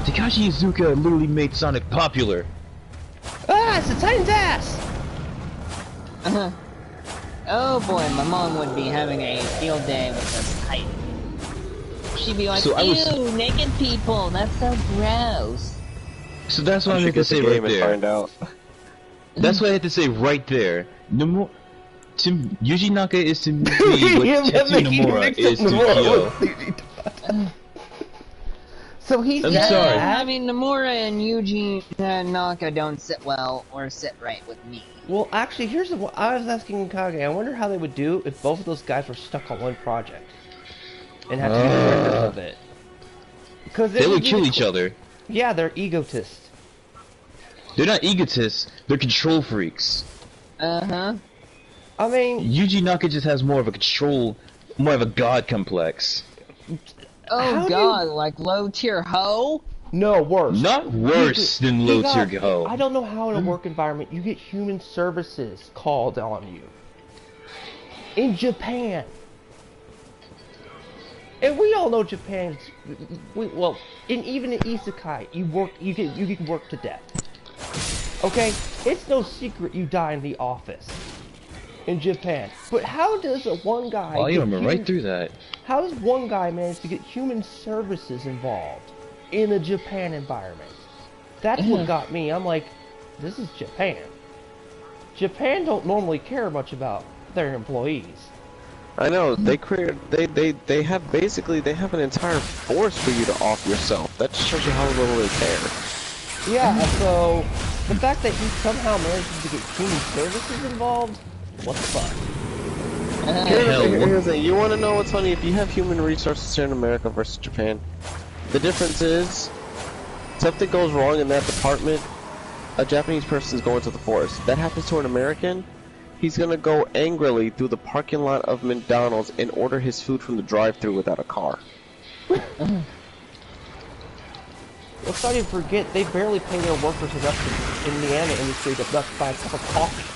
Takashi Iizuka literally made Sonic popular. Ah, it's a Titan's ass! Oh boy, my mom would be having a field day with this Titan. She'd be like, ew, naked people, that's so gross. So that's what I have to say right there. That's what I had to say right there. Yuji Naka is to me what Tetsu Nomura is to Kyo. So he's I'm sorry. I mean, Nomura and Yuji Naka don't sit well or sit right with me. Well, actually, here's what I was asking Kage. I wonder how they would do if both of those guys were stuck on one project and had to be directors of it. Because they would kill each other. Yeah, they're egotists. They're not egotists. They're control freaks. Uh-huh. I mean, Yuji Naka just has more of a god complex. Oh god, like low tier hoe? No, worse. Not worse than low tier hoe. I don't know how in a work environment you get human services called on you. in Japan. And we all know Japan's well, even in isekai, you can work to death. Okay, it's no secret you die in the office in Japan. But how does one guy? Oh, you went right through that. How does one guy manage to get human services involved in a Japan environment? That's what got me. I'm like, this is Japan. Japan don't normally care much about their employees. I know, they have an entire force for you to off yourself. That just shows you how little they care. Yeah, so the fact that he somehow manages to get human services involved, what the fuck? Here's the thing, you want to know what's funny? If you have human resources here in America versus Japan, the difference is, something goes wrong in that department, a Japanese person is going to the forest. That happens to an American, he's gonna go angrily through the parking lot of McDonald's and order his food from the drive-thru without a car. Let's not even forget, they barely pay their workers enough in the anime industry to buy a cup of coffee.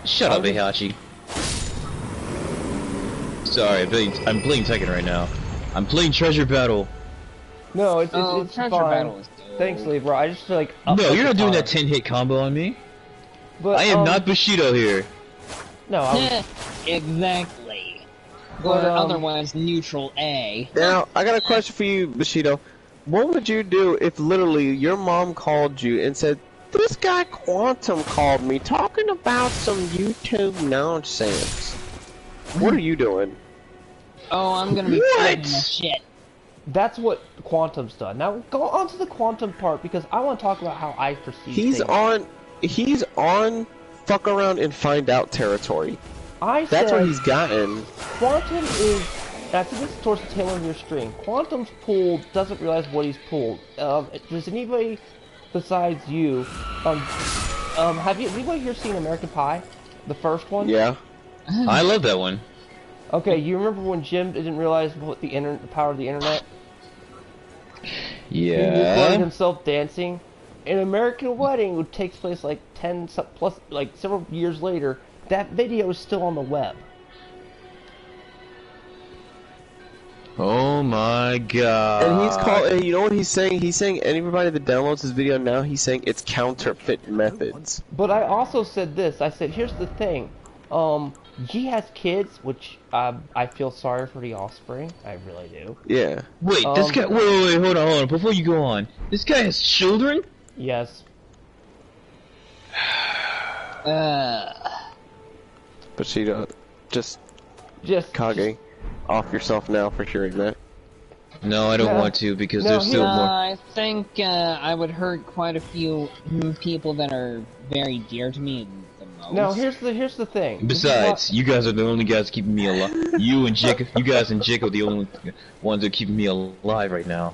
Shut up, Heihachi. Sorry, I'm playing Tekken right now. I'm playing Treasure Battle. No, it's Treasure fine. Battle is good. Thanks, Libra. I just feel like No, you're not doing that 10-hit combo on me. But, I am not Bushido here. No, exactly. But, Or otherwise neutral A. Now, I got a question for you, Bushido. What would you do if literally your mom called you and said, "This guy Quantum called me talking about some YouTube nonsense"? What are you doing? Oh, I'm gonna be flipping the shit. That's what Quantum's done. Now go on to the Quantum part because I want to talk about how I perceive things. He's on fuck around and find out territory. That's what he's gotten. Quantum is, that's this towards the tail of your string. Quantum's pulled, doesn't realize what he's pulled. Does anybody besides you, have anybody here seen American Pie? The first one? Yeah. I love that one. Okay, you remember when Jim didn't realize what the power of the internet? He recorded himself dancing. An American Wedding, which takes place like several years later, that video is still on the web. Oh my god. And you know what he's saying? He's saying everybody that downloads his video now, he's saying it's counterfeit methods. But I also said this, I said, here's the thing. He has kids, which I feel sorry for the offspring. I really do. Yeah. Wait, this guy. Wait, hold on. Before you go on, this guy has children? Yes. Bushido, just Kage, off yourself now for hearing that. No, I don't want to because there's still more. I think I would hurt quite a few people that are very dear to me the most. No, here's the thing. Besides, you guys are the only guys keeping me alive. You guys and Jake are the only ones that are keeping me alive right now.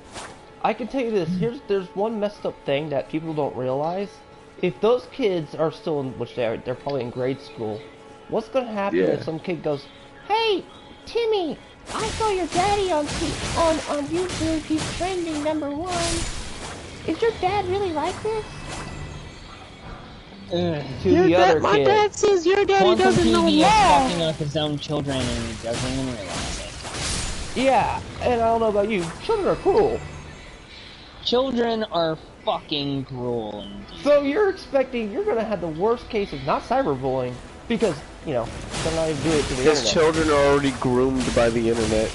I can tell you this. There's one messed up thing that people don't realize. If those kids are still in, which they're probably in grade school, what's gonna happen if some kid goes, "Hey, Timmy, I saw your daddy on YouTube. He's trending #1. Is your dad really like this?" To the other my kid, dad says your daddy doesn't know TV is law. fucking up his own children and he doesn't even realize it. yeah, and I don't know about you, children are cruel. Children are fucking cruel. So you're gonna have the worst case of not cyberbullying because they're not even doing it to the Because internet. children are already groomed by the internet.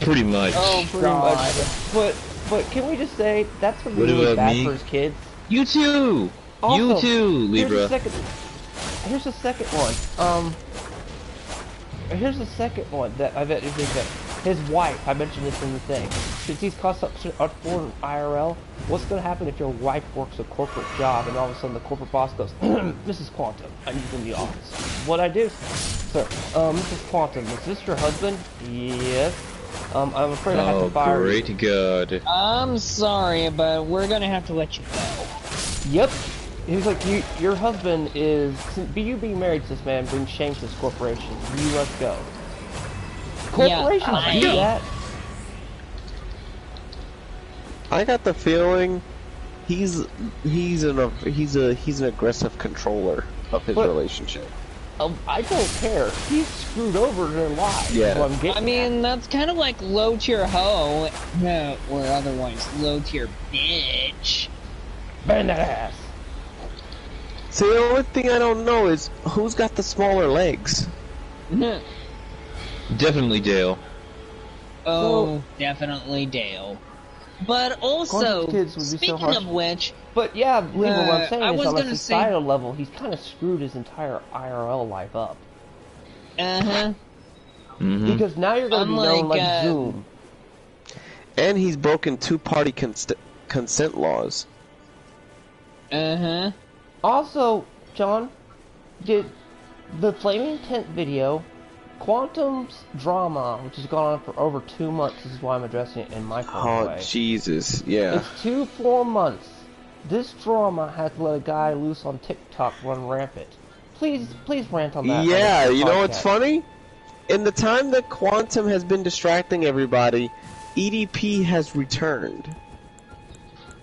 Pretty much. Oh, Pretty much. But can we just say that's What really about bad me? for his kids? You too. Also, You too, Libra. Here's the second one. Here's the second one that I bet his wife. I mentioned this in the thing. Since he's cost up for IRL, what's gonna happen if your wife works a corporate job and all of a sudden the corporate boss goes, "Mrs. Quantum, I need you in the office." What I do, sir? Mrs. Quantum, is this your husband? Yes. I'm afraid I have to fire you. Oh, great God. I'm sorry, but we're gonna have to let you go. Yep. He's like, your husband is, you being married to this man brings shame to this corporation. You must go. Corporations do that. I got the feeling he's an aggressive controller of his relationship. I don't care. He's screwed over in their lives. Yeah. What I'm getting I mean, that's kind of like low tier hoe, or otherwise low tier bitch. Bend that ass. See, the only thing I don't know is who's got the smaller legs. Definitely Dale. Oh, definitely Dale. But also, kids would be so speaking harsh. of which, But yeah, what I'm saying I is was on a gonna say- societal level, he's kind of screwed his entire IRL life up. Because now you're going to be known like Zoom. And he's broken two-party consent laws. Also, John, did the Flaming Tent video, Quantum's drama, which has gone on for over 2 months, this is why I'm addressing it in my way. Oh, Jesus, yeah. It's 4 months. This drama has let a guy loose on TikTok run rampant. Please rant on that. Yeah, on you know what's podcast. funny? In the time that Quantum has been distracting everybody, EDP has returned.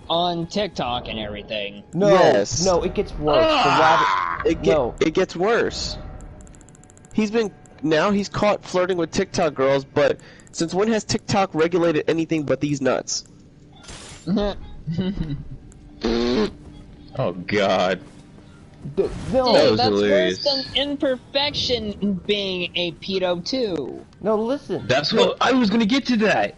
on TikTok and everything. No, Yes. no, it gets worse. The rabbit, It gets worse. He's caught flirting with TikTok girls, but since when has TikTok regulated anything but these nuts? Oh God. no, That was that's hilarious. worse than imperfection being a pedo too. no, listen. That's what I was gonna get to that.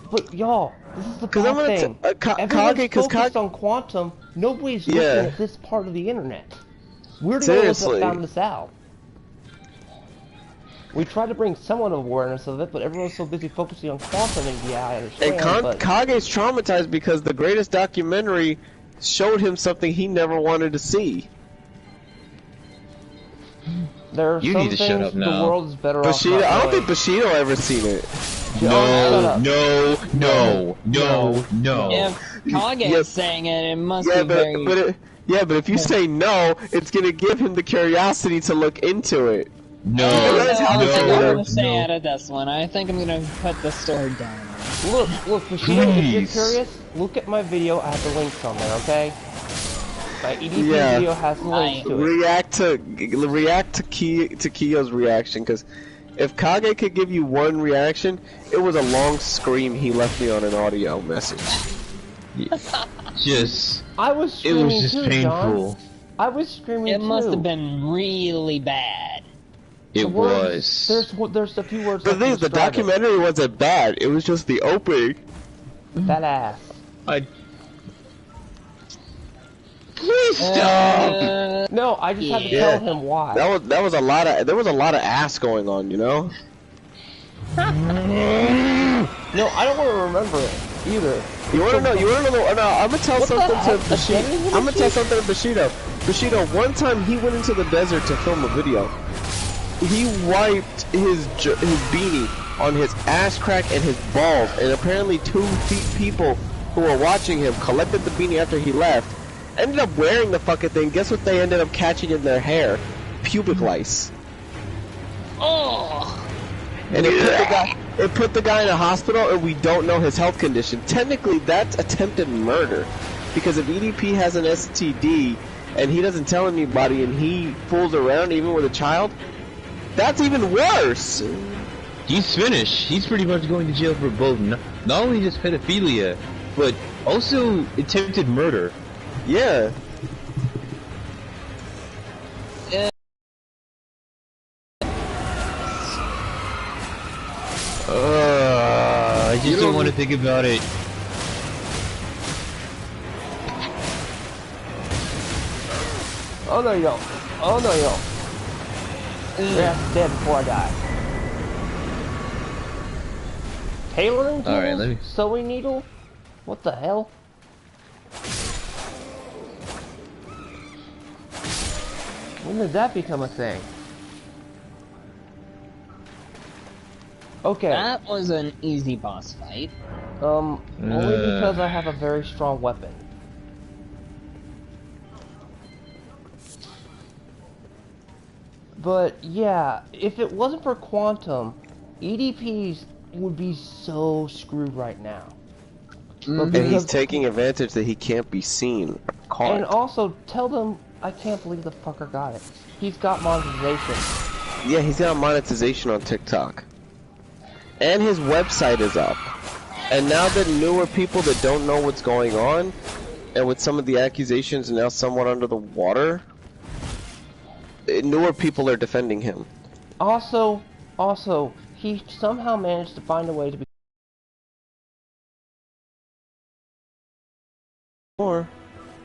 But y'all, this is the 'Cause I'm bad gonna thing. Everyone's Kage- 'cause focused Kage- on Quantum. Nobody's Yeah. looking at this part of the internet. We're the only ones that Seriously. found this out. We tried to bring somewhat of awareness of it, but everyone's so busy focusing on Quantum, and yeah, I understand, And but... Kage's traumatized because the greatest documentary showed him something he never wanted to see. There are You some need to shut things up now. the world is better off Bushido, not I don't knowing. think Bushido ever seen it. Shut up. No. If Kage Yes. is saying it, it must Yeah, be but very... but if you say no, it's gonna give him the curiosity to look into it. No. That's how I this think I'm gonna works. stay out of this one. I think I'm gonna put the sword down. Look, Bushido, if you're Please. curious, look at my video. I have the links on there, okay? My EDP Yeah. video has the links to it. React to Kiyo's reaction, because if Kage could give you one reaction, it was a long scream he left me on an audio message. Just I was it screaming was just too, painful. John. I was screaming It too. must have been really bad. It The words- was. There's a few words. But I can the describe it. documentary wasn't bad. It was just the opening. That ass. Please stop. No, I just had to Yeah. tell him why. There was a lot of ass going on, you know. No, I don't want to remember it either. You wanna know? No, I'm gonna tell What the something to heck? Bushido. Again, I'm gonna tell something to Bushido. Bushido, one time he went into the desert to film a video. He wiped his beanie on his ass crack and his balls, and apparently 2 people who were watching him collected the beanie after he left, ended up wearing the fucking thing. Guess what they ended up catching in their hair? Pubic lice. Oh! And it put the guy in a hospital, and we don't know his health condition. Technically, that's attempted murder, because if EDP has an STD and he doesn't tell anybody, and he fools around even with a child, that's even worse. He's finished. He's pretty much going to jail for both not only just pedophilia, but also attempted murder. Yeah. I just don't want to think about it. Oh no, you don't. Oh no, you don't. Your ass is dead before I die. Tailoring tools? Alright, let me- Sewing needle? What the hell? When did that become a thing? Okay, That was an easy boss fight. only because I have a very strong weapon. But yeah, if it wasn't for Quantum, EDPs would be so screwed right now. But And he's because- taking advantage that he can't be seen or caught. And also, tell them, I can't believe the fucker got it. He's got monetization. Yeah, he's got monetization on TikTok. And his website is up. And now that newer people that don't know what's going on, and with some of the accusations now somewhat under the water, newer people are defending him. Also, he somehow managed to find a way to be Or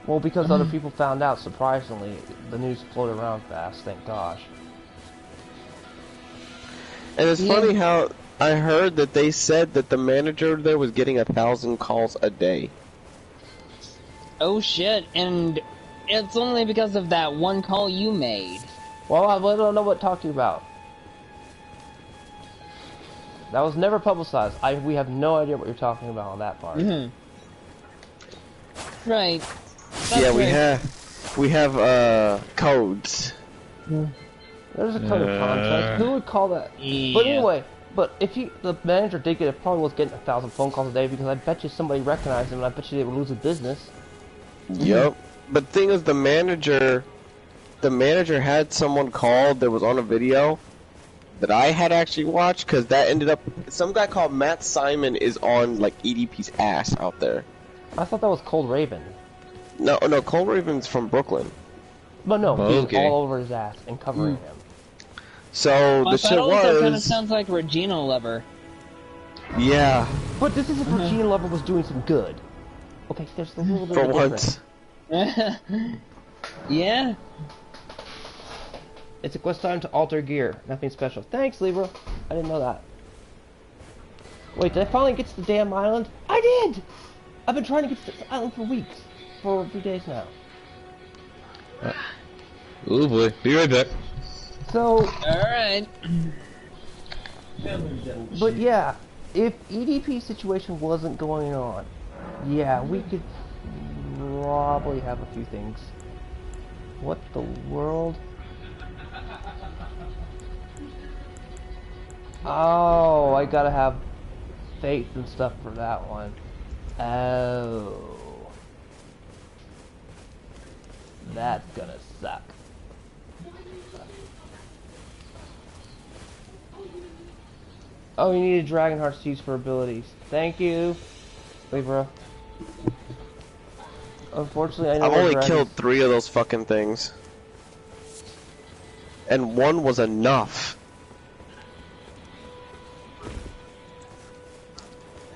well, because other people found out, surprisingly. The news floated around fast, thank gosh. and it's Yeah. funny how I heard that they said that the manager there was getting 1,000 calls a day. Oh shit, and it's only because of that one call you made. Well, I don't know what to talk to you about. That was never publicized. We have no idea what you're talking about on that part. Right. Yeah, That's we have codes. There's a code of contact. Who would call that? Yeah. But anyway, if the manager did get it, probably was getting 1,000 phone calls a day, because I bet you somebody recognized him, and I bet you they would lose a business. Yep. But the thing is, the manager had someone called that was on a video that I had actually watched, because that ended up, some guy called Matt Simon is on like EDP's ass out there. I thought that was Cold Raven. No, Cole Raven's from Brooklyn. But no, he's Okay. all over his ass and covering him. So the that shit also kind of was, sounds like Regina Lover. yeah, But this is if Regina Lover was doing some good. Okay, there's a little bit for of a difference. once. Yeah. It's a quest time to alter gear. Nothing special. Thanks, Libra. I didn't know that. Wait, did I finally get to the damn island? I did! I've been trying to get to this island for weeks. For a few days now. Oh boy, be right back. So, Alright. but yeah, if EDP situation wasn't going on, yeah, we could probably have a few things. What the world? Oh, I gotta have faith and stuff for that one. Oh. That's gonna suck. Oh, you need a Dragon Hearts to use for abilities. Thank you, Libra. Unfortunately, I know I've where only dragons- killed 3 of those fucking things. And 1 was enough.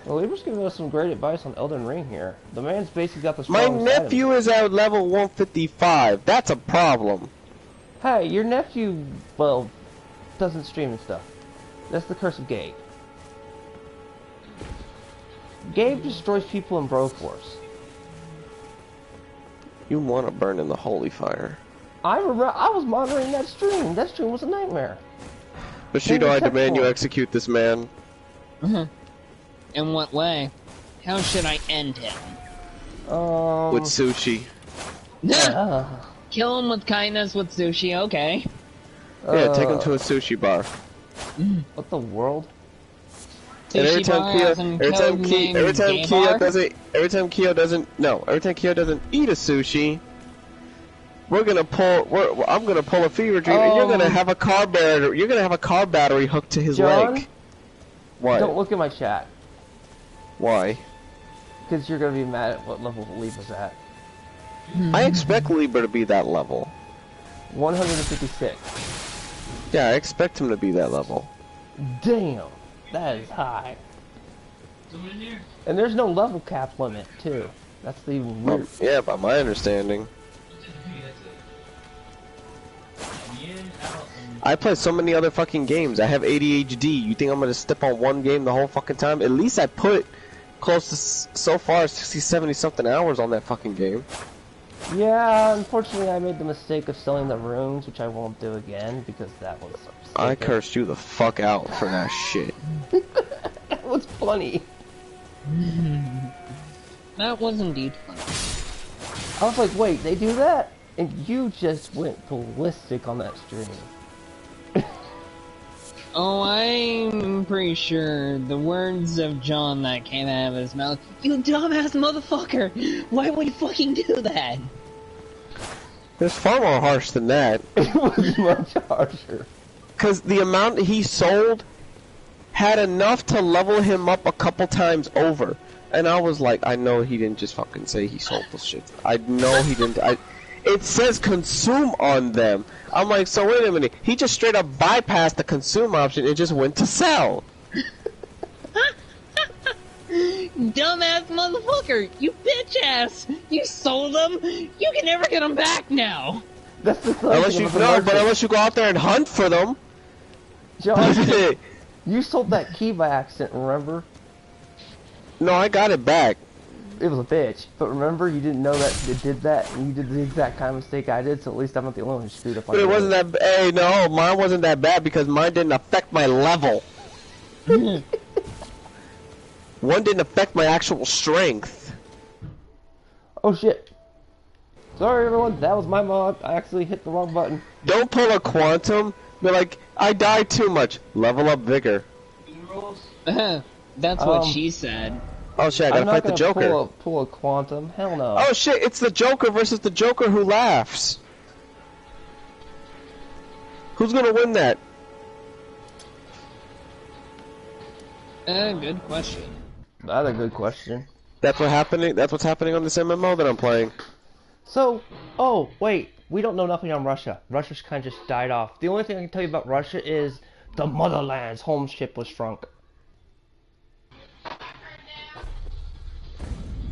Well, Libra's giving us some great advice on Elden Ring here. The man's basically got the My strongest nephew is at level 155. That's a problem. item. Hey, your nephew, well, doesn't stream and stuff. That's the curse of Gabe. Gabe destroys people in Broforce. You want to burn in the holy fire. I remember I was monitoring that stream. That stream was a nightmare. Bushido, I except demand you for- execute this man. In what way? How should I end him? With sushi. Kill him with kindness with sushi, okay. Yeah, take him to a sushi bar. What the world? And every Sushi time bar Kyo, as in code name every time gay Kyo bar? doesn't, every time Kyo doesn't eat a sushi, I'm gonna pull a fever dream, and you're gonna have a car battery. You're gonna have a car battery hooked to his John? leg. What? Don't look at my chat, Why? because you're gonna be mad at what level Libra's at. I expect Libra to be that level. 156. Yeah, I expect him to be that level. Damn, that is high. Someone in here? And there's no level cap limit, too. That's the even weird. Yeah, by my understanding. I play so many other fucking games. I have ADHD. You think I'm gonna step on one game the whole fucking time? At least I put close to, so far, 60, 70 something hours on that fucking game. Yeah, unfortunately I made the mistake of selling the runes, which I won't do again, because that was I stupid. cursed you the fuck out for that shit. That was funny. That was indeed fun. I was like, wait, they do that? And you just went ballistic on that stream. Oh, I'm I'm pretty sure the words of John that came out of his mouth, "You dumbass motherfucker! Why would you fucking do that?" It's far more harsh than that. It was much harsher. Because the amount he sold had enough to level him up a couple times over. And I was like, I know he didn't just fucking say he sold this shit. I know he didn't. It says consume on them. I'm like, so wait a minute. He just straight up bypassed the consume option and just went to sell. Dumbass motherfucker! You bitch ass! You sold them! You can never get them back now! That's the thing. Unless you but unless you go out there and hunt for them. John, you sold that key by accident, remember? No, I got it back. It was a bitch. But remember, you didn't know that it did that, and you did the exact kind of mistake I did, so at least I'm not the only one who screwed up on But it wasn't that. Hey, no, mine wasn't that bad because mine didn't affect my level. One didn't affect my actual strength. Oh shit. Sorry everyone, that was my mod. I actually hit the wrong button. Don't pull a quantum. Be like, I died too much. Level up vigor. That's what she said. Oh shit, I gotta fight the Joker. Pull a quantum. Hell no. Oh shit, it's the Joker versus the Joker who laughs. Who's gonna win that? Good question. That's a good question. That's what's happening on this MMO that I'm playing. So, oh, wait. We don't know nothing on Russia. Russia's kind of just died off. The only thing I can tell you about Russia is the motherland's home ship was shrunk.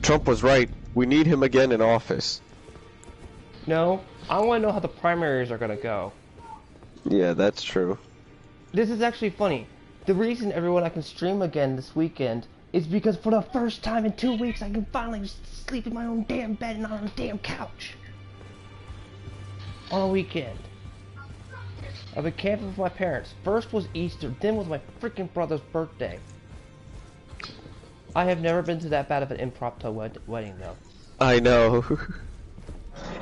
Trump was right. We need him again in office. No, I want to know how the primaries are going to go. Yeah, that's true. This is actually funny. The reason everyone I can stream again this weekend is because for the first time in 2 weeks I can finally sleep in my own damn bed and not on a damn couch. On a weekend. I've been camping with my parents. First was Easter, then was my freaking brother's birthday. I have never been to that bad of an impromptu wedding though. I know.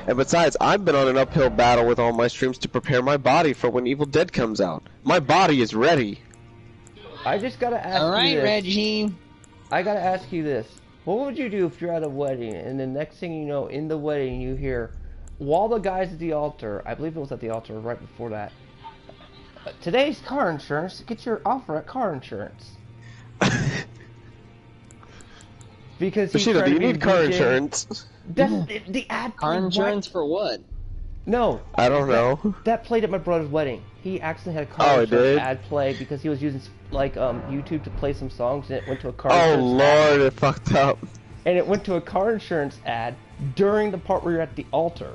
And besides, I've been on an uphill battle with all my streams to prepare my body for when Evil Dead comes out. My body is ready. I just gotta ask you this. Alright, Reggie. I gotta ask you this. What would you do if you're at a wedding and the next thing you know, in the wedding you hear, while the guy's at the altar, I believe it was at the altar right before that, today's car insurance, get your offer at car insurance. Because Machina, do you need car insurance? That's the ad. Car insurance for what? No. I don't know. That played at my brother's wedding. He accidentally had a car insurance ad play because he was using like YouTube to play some songs and it went to a car insurance Lord, ad. it fucked up. And it went to a car insurance ad during the part where you're at the altar.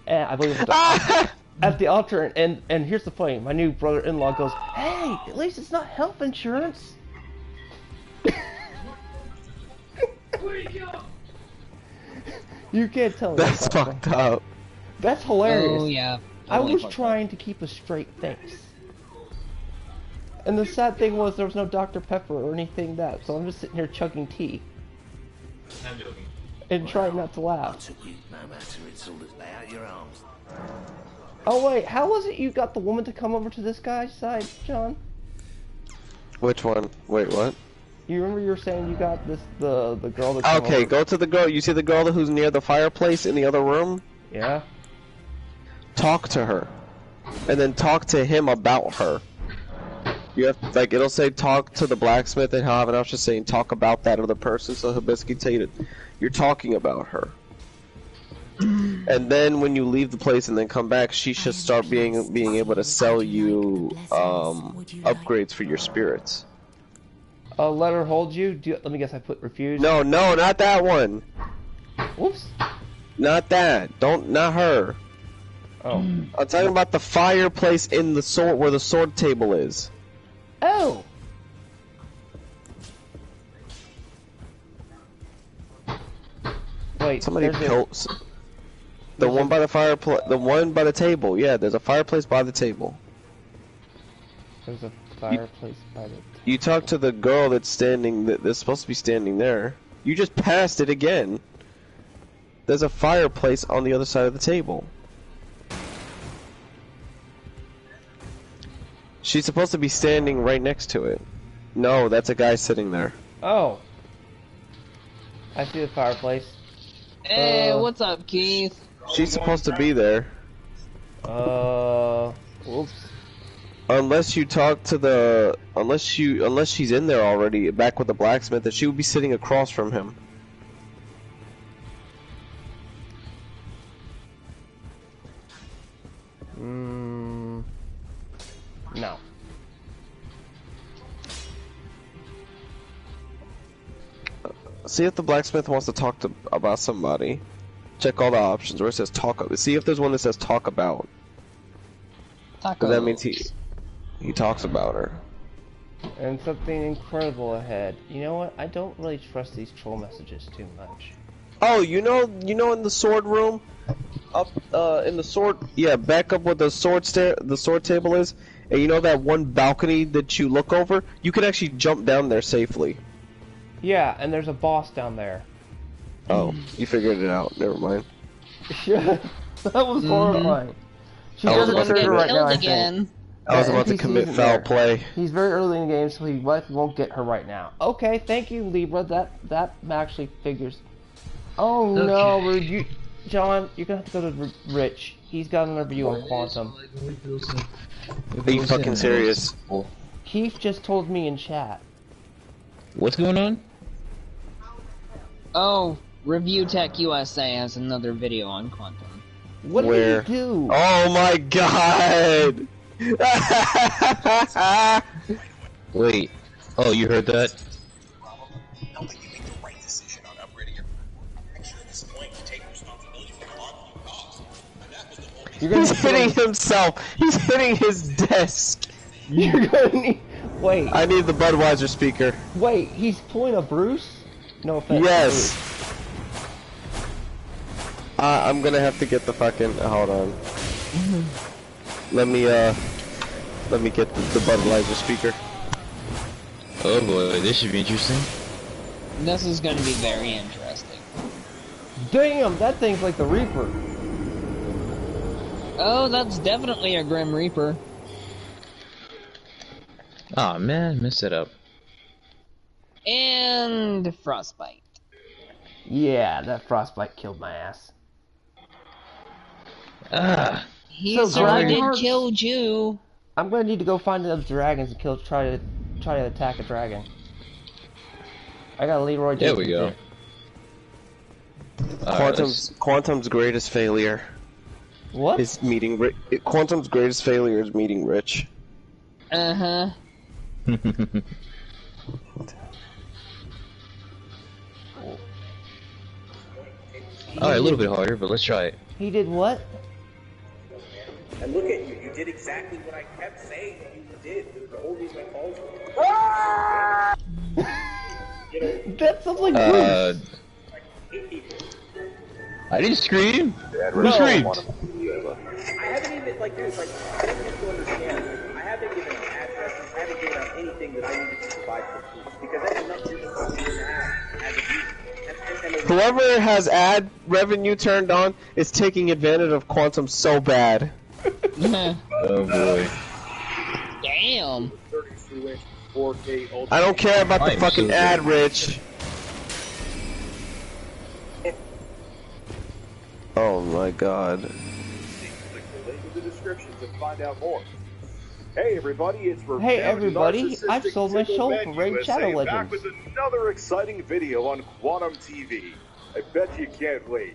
And I believe it was at the altar and here's the funny, my new brother-in-law goes, "Hey, at least it's not health insurance." You can't tell me. That's fucked up. That's hilarious. Oh, yeah. I Totally was fucked trying to keep a straight face. And the sad thing was there was no Dr. Pepper or anything that, so I'm just sitting here chugging tea. I'm joking. And trying not to laugh. No matter, it's all out your arms. Oh wait, how was it you got the woman to come over to this guy's side, John? Which one? Wait, what? You remember you were saying you got the girl that came Okay, over? go to the girl. You see the girl who's near the fireplace in the other room? Yeah? Talk to her. And then talk to him about her. You have, like, it'll say talk to the blacksmith and he'll have an option saying talk about that other person, so he'll basically tell you that you're talking about her. And then when you leave the place and then come back, she should start being able to sell you upgrades for your spirits. Let her hold you? Let me guess, I put refuse? No, not that one. Whoops. Not that. Not her. Oh. I'm talking about the fireplace in the sword, where the sword table is. Oh! Wait, Somebody there's killed. The one by the fireplace. The one by the table. Yeah, there's a fireplace by the table. There's a fireplace by the... You talk to the girl that's standing. That's supposed to be standing there. You just passed it again. There's a fireplace on the other side of the table. She's supposed to be standing right next to it. No, that's a guy sitting there. Oh. I see the fireplace. Hey, what's up, Keith? She's supposed to be there. Whoops. Unless you talk to the... Unless she's in there already, back with the blacksmith, that she would be sitting across from him. No. See if the blacksmith wants to talk about somebody. Check all the options where it says talk. See if there's one that says talk about. Taco. That means he talks about her. And something incredible ahead. You know what? I don't really trust these troll messages too much. Oh, you know in the sword room, up in the sword, yeah, back up where the sword table is, and you know that one balcony that you look over, you can actually jump down there safely. Yeah, and there's a boss down there. Oh, you figured it out. Never mind. That was horrifying. She I was doesn't about to trigger commit- right now, I again. think. I was about to NPC commit isn't foul there. play. He's very early in the game, so he likely won't get her right now. Okay, thank you, Libra. That actually figures. Oh no, John, you're gonna have to go to Rich. He's got another review on Quantum. Are you fucking serious? Keith just told me in chat. What's going on? Oh, Review Tech USA has another video on Quantum. What Where? did he do? Oh my god! Wait. Oh, you heard that? He's hitting himself. He's hitting his desk. You're gonna need. Wait. I need the Budweiser speaker. Wait. He's pulling a Bruce? No offense. Yes. I'm gonna have to get the fucking. Hold on. Let me get the Budweiser speaker. Oh boy, this should be interesting. This is going to be very interesting. Damn, that thing's like the Reaper. Oh, that's definitely a Grim Reaper. Aw, man, messed it up. And Frostbite. Yeah, that frostbite killed my ass. Ah, He So certainly Dragonhearts- did kill you. I'm gonna need to go find the dragons and try to attack a dragon. I got a Leroy. there we Jenkins go. here. Quantum's greatest failure What? is meeting. Quantum's greatest failure is meeting Rich. Uh-huh. Alright, a little bit harder, but let's try it. He did what? And look at you, you did exactly what I kept saying that you did. The whole reason I called you. That sounds like Bruce. I didn't scream. Who No. screamed? I haven't even, like, dude, like, I don't have to understand. I haven't given addresses, I haven't given out anything that I needed to provide for food. Because that's enough to have as a user. And Whoever has ad revenue turned on is taking advantage of Quantum so bad. Oh boy. Damn. 32-inch 4K ultra. I don't care about the I'm fucking so ad, good. Rich. Oh my god. Click the link in the description to find out more. Hey everybody, it's Revenge Hey, everybody, Narcissistic I've sold my Single soul Man for Raid USA, Shadow back Legends. with another exciting video on Quantum TV. I bet you can't wait.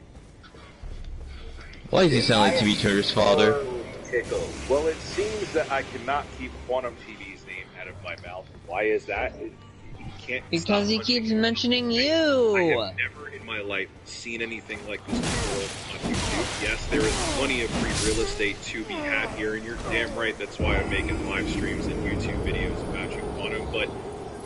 Why does he sound like TV Turner's father? Tickle. Well, it seems that I cannot keep Quantum TV's name out of my mouth. Why is that? He can't. Because stop he punching keeps me. mentioning I you. have never in my life seen anything like this before on YouTube. Yes, there is plenty of free real estate to be had here, and you're damn right. That's why I'm making live streams and YouTube videos about you, Quantum. But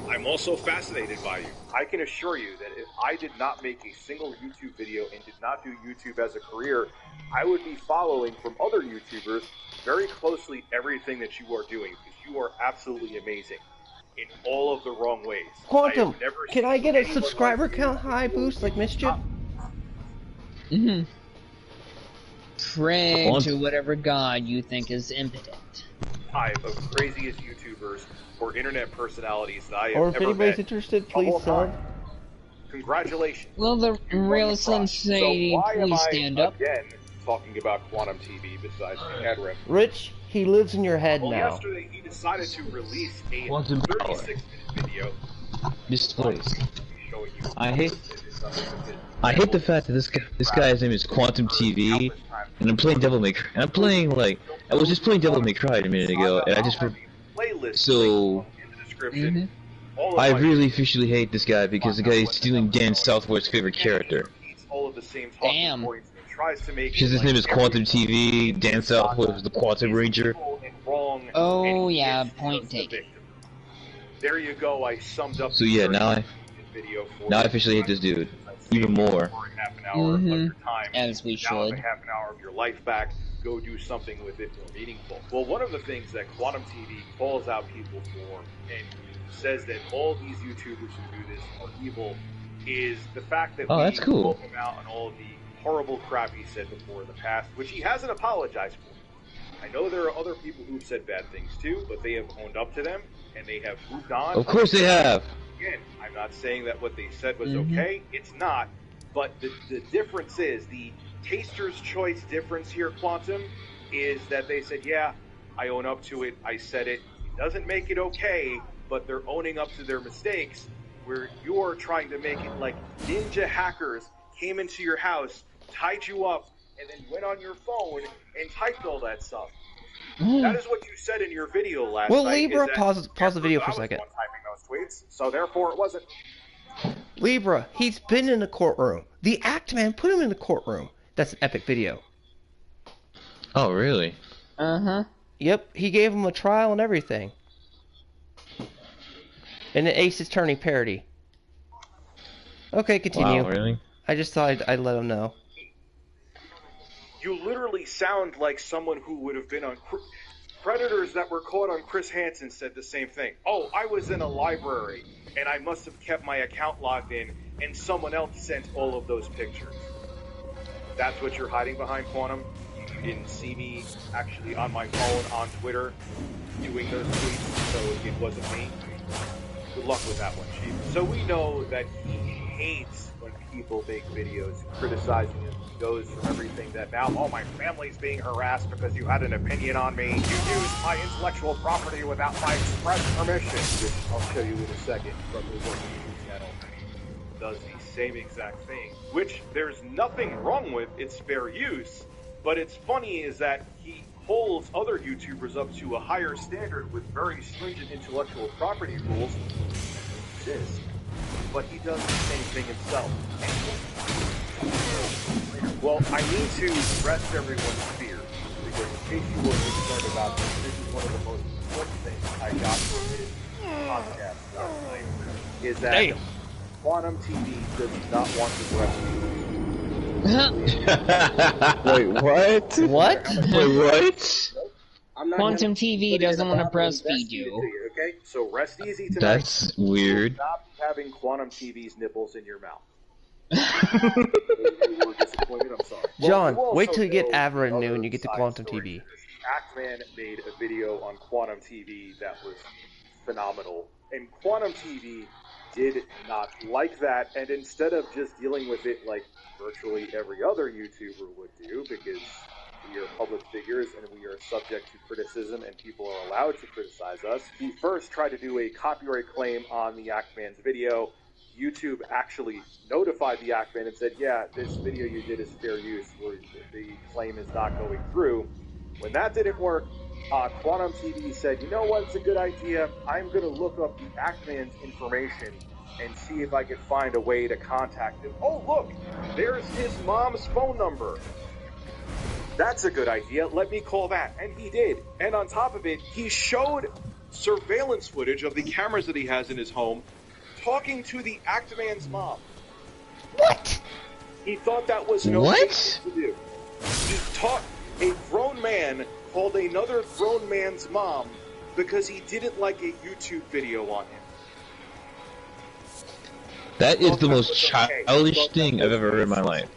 I'm also fascinated by you. I can assure you that if I did not make a single YouTube video and did not do YouTube as a career, I would be following from other YouTubers very closely everything that you are doing, because you are absolutely amazing in all of the wrong ways. Quantum, I have never can I seen get a anyone subscriber like you. count high boost like Mischief? Pray Quantum. to whatever god you think is impotent. 5 of craziest YouTubers or internet personalities that I have Or if ever anybody's met. interested, The please whole sub. time. Congratulations. Will the You won real the Slim prize. Shady So why am please I stand up? again talking about Quantum TV besides the ad rep? Rich, he lives in your head Well, now. yesterday he decided to release a Quantum power. 36-minute video Misplaced. showing you. I hate the fact that this guy's name is Quantum TV, and I'm playing Devil May Cry. And I'm playing like I was just playing Devil May Cry a minute ago, and I just so in the description. I really officially hate this guy because the guy is stealing Dan Southworth's favorite character. All of the same Damn. points and tries to make Because his name is Quantum TV, Dan Southworth is the Quantum Ranger. Oh yeah, point taken. There you go. I summed up. So yeah, now I officially hate this dude even more. As we Now should. have a half an hour of your life back. Go do something with it more meaningful. Well, one of the things that Quantum TV calls out people for and says that all these YouTubers who do this are evil is the fact that that's cool. call him out on all of the horrible crap he said before in the past, which he hasn't apologized for. I know there are other people who've said bad things too, but they have owned up to them and they have moved on. Of course they have. Again, I'm not saying that what they said was okay. It's not. But the difference is, the taster's choice difference here, Quantum, is that they said, yeah, I own up to it, I said it. It doesn't make it okay, but they're owning up to their mistakes, where you're trying to make it like ninja hackers came into your house, tied you up, and then went on your phone and typed all that stuff. That is what you said in your video last Well, night. Libra, pause the video for a second. I was the one typing those tweets, so therefore it wasn't. Libra, he's been in the courtroom. The Act Man put him in the courtroom. That's an epic video. Oh really? Uh-huh. Yep, he gave him a trial and everything. And the Ace Attorney parody. Okay, continue. Wow, really? I just thought I'd let him know. You literally sound like someone who would have been on... Predators that were caught on Chris Hansen said the same thing. Oh, I was in a library, and I must have kept my account logged in, and someone else sent all of those pictures. That's what you're hiding behind, Quantum? You didn't see me actually on my phone, on Twitter, doing those tweets, so it wasn't me? Good luck with that one, Chief. So we know that he hates when people make videos criticizing him. He goes from everything that now, oh, my family's being harassed because you had an opinion on me. You used my intellectual property without my express permission, which I'll show you in a second from his own YouTube channel. Does the same exact thing, which there's nothing wrong with. It's fair use. But it's funny is that he holds other YouTubers up to a higher standard with very stringent intellectual property rules. But he does the same thing himself. Well, I need to rest everyone's fear, because in case you were concerned about this is one of the most important things I got from his podcast last night, is that Quantum TV does not want to breastfeed. Wait, what? What? Wait, what? Quantum TV doesn't want to breastfeed you. Okay, so rest easy tonight. That's weird. Stop having Quantum TV's nipples in your mouth. You were disappointed, I'm sorry. John, Well, wait till you get know Average another new and you get to side Quantum story. TV. Actman made a video on Quantum TV that was phenomenal, and Quantum TV did not like that, and instead of just dealing with it like virtually every other YouTuber would do, because we are public figures and we are subject to criticism and people are allowed to criticize us, he first tried to do a copyright claim on the Actman's video. YouTube actually notified the Actman and said, yeah, this video you did is fair use, where the claim is not going through. When that didn't work, Quantum TV said, you know what, it's a good idea. I'm going to look up the Actman's information and see if I can find a way to contact him. Oh, look, there's his mom's phone number. That's a good idea. Let me call that. And he did. And on top of it, he showed surveillance footage of the cameras that he has in his home talking to the Actman's mom. What? He thought that was an okay thing to do. He taught a grown man called another grown man's mom because he didn't like a YouTube video on him. That is the most childish thing I've ever heard in my life.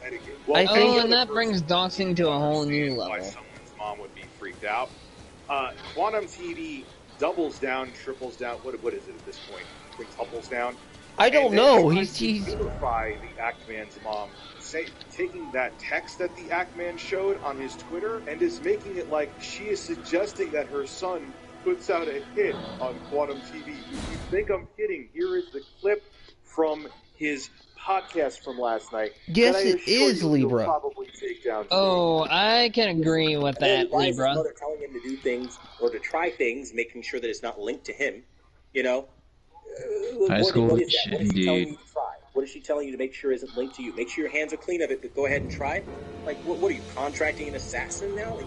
I think, and that brings doxing to a whole new Why level. someone's mom would be freaked out. Quantum TV doubles down, triples down. What is it at this point? Quintuples down. I don't And know. then He's notify the Act-Man's mom, taking that text that the Act-Man showed on his Twitter and is making it like she is suggesting that her son puts out a hit on Quantum TV. If you think I'm kidding, here is the clip from his podcast from last night. Yes, that I it assure is, you he'll Libra. Probably take down Oh, I can agree with that, Why is his Libra. mother telling him to do things or to try things, making sure that it's not linked to him? You know? High What school is that? What is she telling indeed. you to try? What is she telling you to make sure isn't linked to you? Make sure your hands are clean of it, but go ahead and try it? Like, what are you, contracting an assassin now? Like,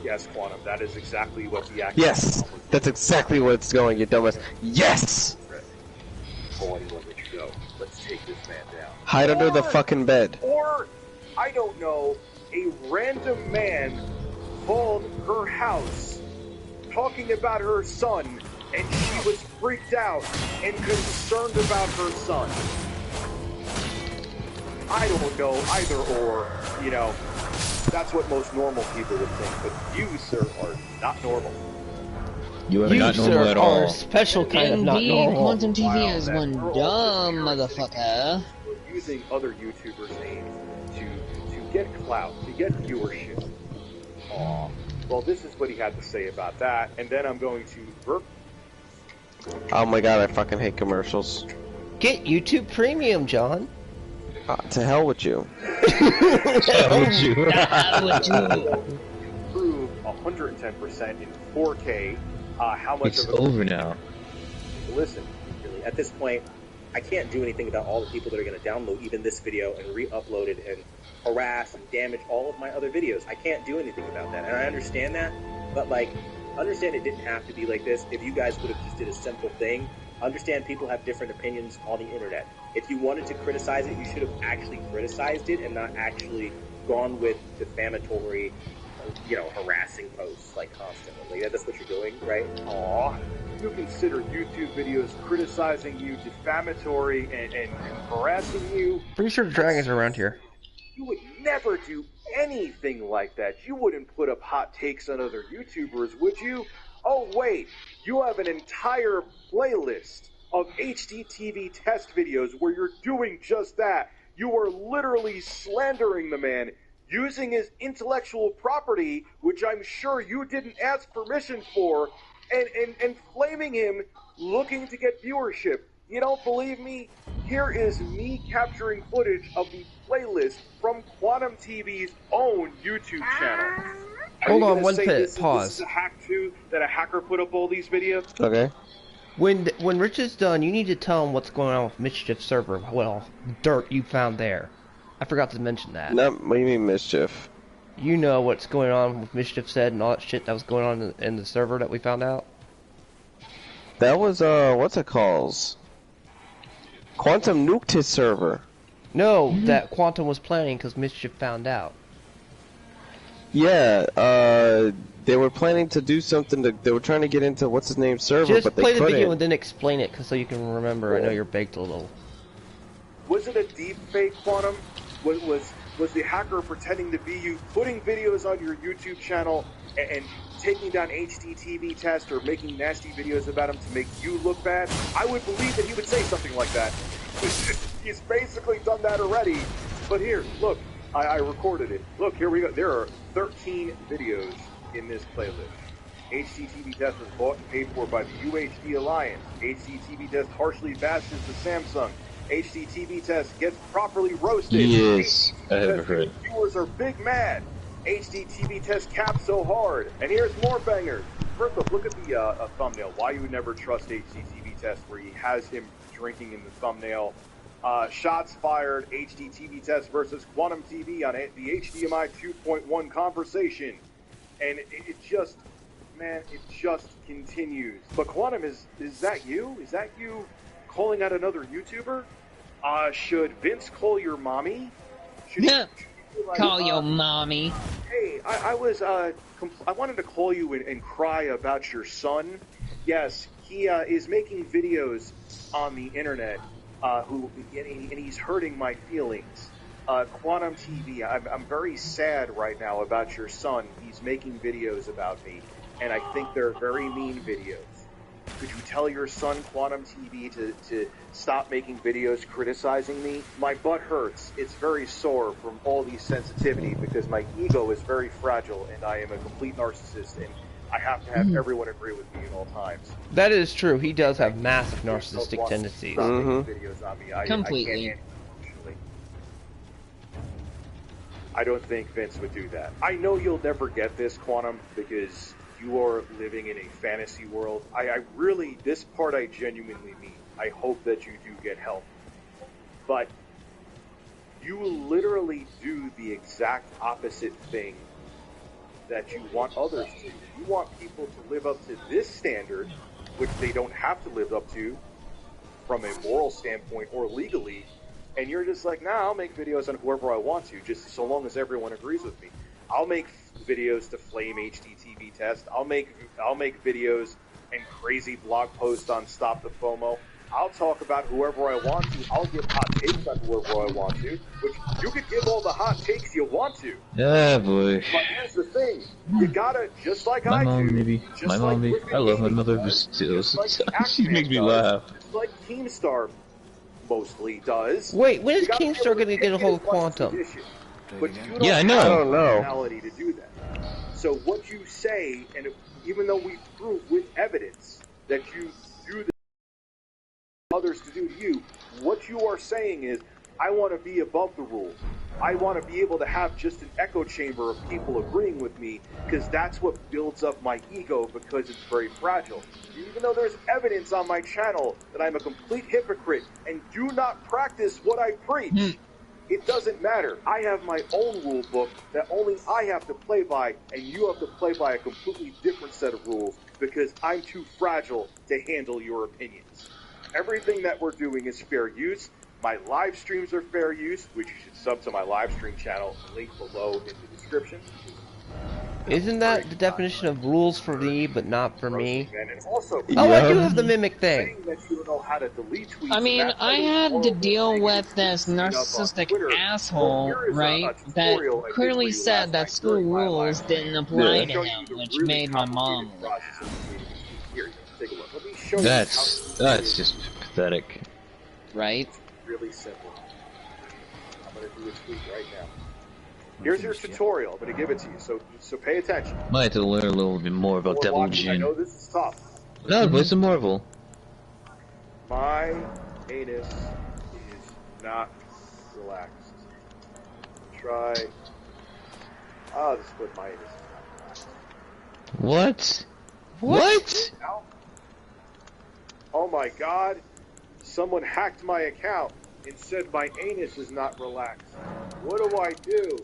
Yes, Quantum. That is exactly what the Act. Yes, that's exactly where it's going, you dumbass. Yes! Before anyone let you go, let's take this man down. Hide under the fucking bed. Or, I don't know, a random man called her house talking about her son, and she was freaked out and concerned about her son. I don't know, either or, you know, that's what most normal people would think, but you, sir, are not normal. You are You, not normal sir, at are all. a special kind of not Indeed, normal. Quantum TV Wow, is that one girl dumb is motherfucker. Using other YouTubers' names to get clout, to get viewership. Aw. Well, this is what he had to say about that, and then I'm going to... Oh my god, I fucking hate commercials. Get YouTube Premium, John. To hell with you. That would do. Prove 110% in 4K how much It's of a... over now. listen, really, at this point, I can't do anything about all the people that are going to download even this video and re-upload it and harass and damage all of my other videos. I can't do anything about that, and I understand that, but like, understand it didn't have to be like this. If you guys would have just did a simple thing, understand people have different opinions on the internet. If you wanted to criticize it, you should have actually criticized it and not actually gone with defamatory, you know, harassing posts like constantly. That's what you're doing, right? Aw. You consider YouTube videos criticizing you defamatory and harassing you? Pretty sure the dragons are around here. You would never do anything like that. You wouldn't put up hot takes on other YouTubers, would you? Oh, wait. You have an entire playlist of HDTV test videos where you're doing just that. You are literally slandering the man, using his intellectual property, which I'm sure you didn't ask permission for, and flaming him, looking to get viewership. You don't believe me? Here is me capturing footage of the playlist from Quantum TV's own YouTube channel. Hold on, one This minute, pause. is a hack too, that a hacker put up all these videos? Okay. When Rich is done, you need to tell him what's going on with Mischief server. Well, dirt you found there. I forgot to mention that. No, what do you mean mischief? You know what's going on with Mischief said and all that shit that was going on in the server that we found out? That was, what's it calls? Quantum nuked his server. No, that Quantum was planning because Mischief found out. Yeah, they were planning to do something they were trying to get into what's his name server, Just but they play the couldn't. video and then explain it so you can remember. I know you're baked a little. Was it a deep fake, Quantum? Was the hacker pretending to be you, putting videos on your YouTube channel and taking down HDTV tests or making nasty videos about him to make you look bad? I would believe that he would say something like that. He's basically done that already. But here, look, I recorded it. Look, here we go. There are 13 videos in this playlist. HDTV test was bought and paid for by the UHD Alliance. HDTV test harshly bashes the Samsung. HDTV test gets properly roasted. Yes, I have heard. Viewers are big mad. HDTV test capped so hard. And here's more bangers. First off, look at the thumbnail. Why you would never trust HDTV test, where he has him drinking in the thumbnail. Shots fired. HDTV test versus Quantum TV on the HDMI 2.1 conversation. And it just, man, it just continues. But Quantum, is that you? Is that you calling out another YouTuber? Should Vince call your mommy? Should Yeah. like, Call your mommy. Hey, I wanted to call you and cry about your son. Yes, he is making videos on the internet, and he's hurting my feelings. Quantum TV, I'm very sad right now about your son. He's making videos about me. and I think they're very mean videos. Could you tell your son, Quantum TV, to stop making videos criticizing me? My butt hurts. It's very sore from all these sensitivity because my ego is very fragile and I am a complete narcissist and I have to have everyone agree with me at all times. That is true. He does have massive narcissistic tendencies. Stop making videos on me. Completely. I can't handle it, actually. I don't think Vince would do that. I know you'll never get this, Quantum, because you are living in a fantasy world. I really, this part I genuinely mean. I hope that you do get help. But you literally do the exact opposite thing that you want others to. You want people to live up to this standard, which they don't have to live up to from a moral standpoint or legally, and you're just like, nah, I'll make videos on whoever I want to, just so long as everyone agrees with me. I'll make videos to flame HDTV test. I'll make videos and crazy blog posts on Stop the FOMO. I'll talk about whoever I want to. I'll give hot takes on whoever I want to, which you could give all the hot takes you want to. Yeah, boy. But here's the thing. You gotta, just like My I mom, do. maybe. Just My like mom, maybe. Griffin I love my Gaming mother, does, but still, just like she Action makes me does, laugh. just like Keemstar mostly does. Wait, when is You gotta be Keemstar able going to get a take hold it of as much as Quantum? you dish it. But you don't Yeah, I know. have I don't the know. personality to do that. So what you say, and even though we prove with evidence that you do the others to do to you, what you are saying is, I want to be above the rules. I want to be able to have just an echo chamber of people agreeing with me, because that's what builds up my ego, because it's very fragile. Even though there's evidence on my channel that I'm a complete hypocrite and do not practice what I preach, it doesn't matter. I have my own rule book that only I have to play by, and you have to play by a completely different set of rules, because I'm too fragile to handle your opinions. Everything that we're doing is fair use. My live streams are fair use, which you should sub to my live stream channel, link below in the description. Isn't that the definition of rules for me, but not for me? And also, Oh, I do Yeah. have the mimic thing. saying that you don't know how to delete tweets. I mean, and that I is had to horrible deal thing with to this tweet up on narcissistic Twitter. asshole, Here is a right? tutorial That I did clearly for you said last that night school during my live rules stream. didn't apply Yeah. to Show you him, the which really made my mom complicated live. process of creating a tweet. Here, take a look. Let me show you That's just pathetic. Right? It's really simple. I'm going to do a tweet right now. Here's your tutorial. I'm going to give it to you, so pay attention. Might have to learn a little bit more about We're Devil watching. I Jin. know this is tough. No, play some Marvel. My anus is not relaxed. Try. I'll just put my anus is not relaxed. What? What? Now? Oh my god. Someone hacked my account and said my anus is not relaxed. What do I do?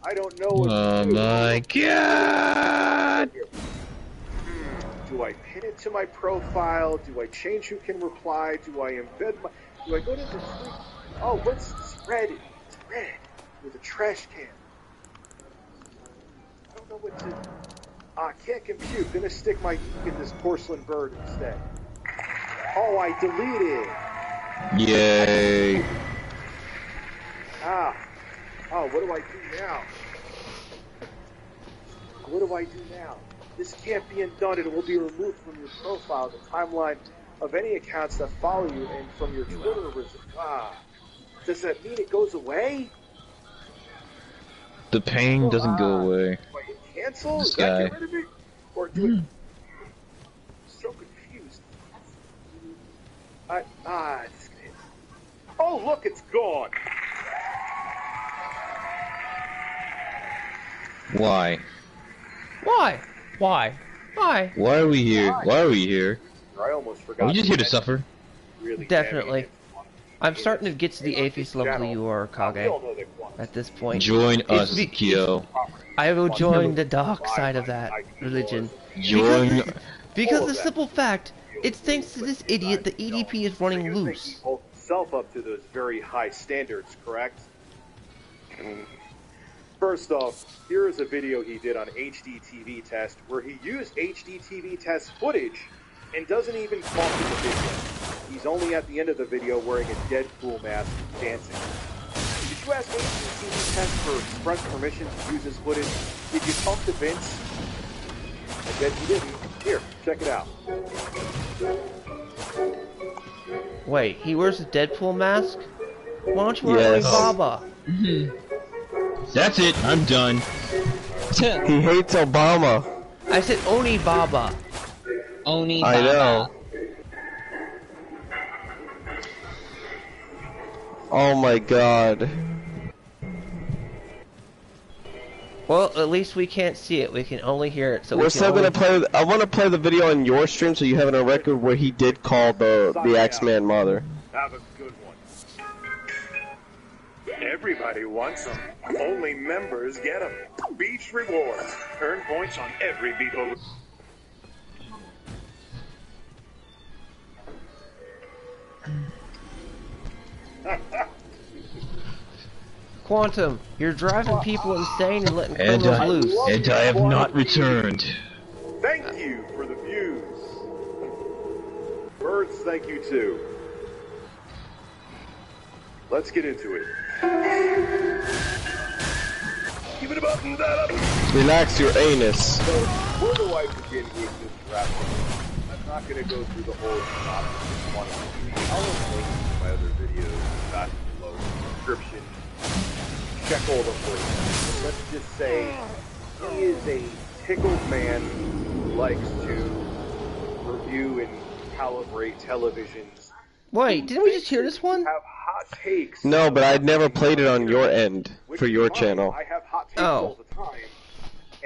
I don't know what Oh to do. my god! Do I pin it to my profile? Do I change who can reply? Do I embed my... Do I go to the tweet? Oh, what's spread? It's red with a trash can. I don't know what to... I can't compute. Gonna stick my in this porcelain bird instead. Oh, I deleted. Yay! Oh, what do I do now? What do I do now? This can't be undone. It will be removed from your profile, the timeline of any accounts that follow you, and from your Twitter. Does that mean it goes away? The pain doesn't go away. Do I hit cancel? This Does that guy. get rid of it? Or do it? I'm so confused. Oh, look, it's gone. Why? Why? Why? Why? Why are we here? Why are we here? I almost forgot. Are we just here to mention suffer? really Definitely. damning I'm starting to get to the atheist level channel. you are, We all Kage, know that Quantum at this point. Join us, be- Kyo. I will join the dark side of that religion. Join. Because the simple fact, it's thanks to this idiot the EDP is running You're thinking loose. he holds himself up to those very high standards, correct? First off, here is a video he did on HDTV test where he used HDTV test footage and doesn't even talk in the video. He's only at the end of the video wearing a Deadpool mask and dancing. Did you ask HDTV test for express permission to use his footage? Did you talk to Vince? I bet you didn't. Here, check it out. Wait, he wears a Deadpool mask? Why don't you wear Yes. Alibaba? That's it. I'm done. He hates Obama. I said Onibaba. Oni I know. Oh my god. Well, at least we can't see it. We can only hear it. So We're we can still only... gonna play. I want to play the video on your stream so you have it on record where he did call the X-Man mother. Have a good one. Everybody wants them. Only members get them. Beach rewards. Earn points on every beat over. Quantum, you're driving people insane and letting criminals loose. And I have not returned. Thank you for the views. Birds, thank you too. Let's get into it. Give it a button, that up. Relax your anus. So, where do I begin with this rap? I'm not going to go through the whole synopsis. I'll link to my other videos back below in the description. Check all the links. Let's just say he is a tickled man who likes to review and calibrate televisions. Wait, didn't we just hear this one? Have hot takes. No, but I'd never played it on your end for your channel. I have hot takes all the time,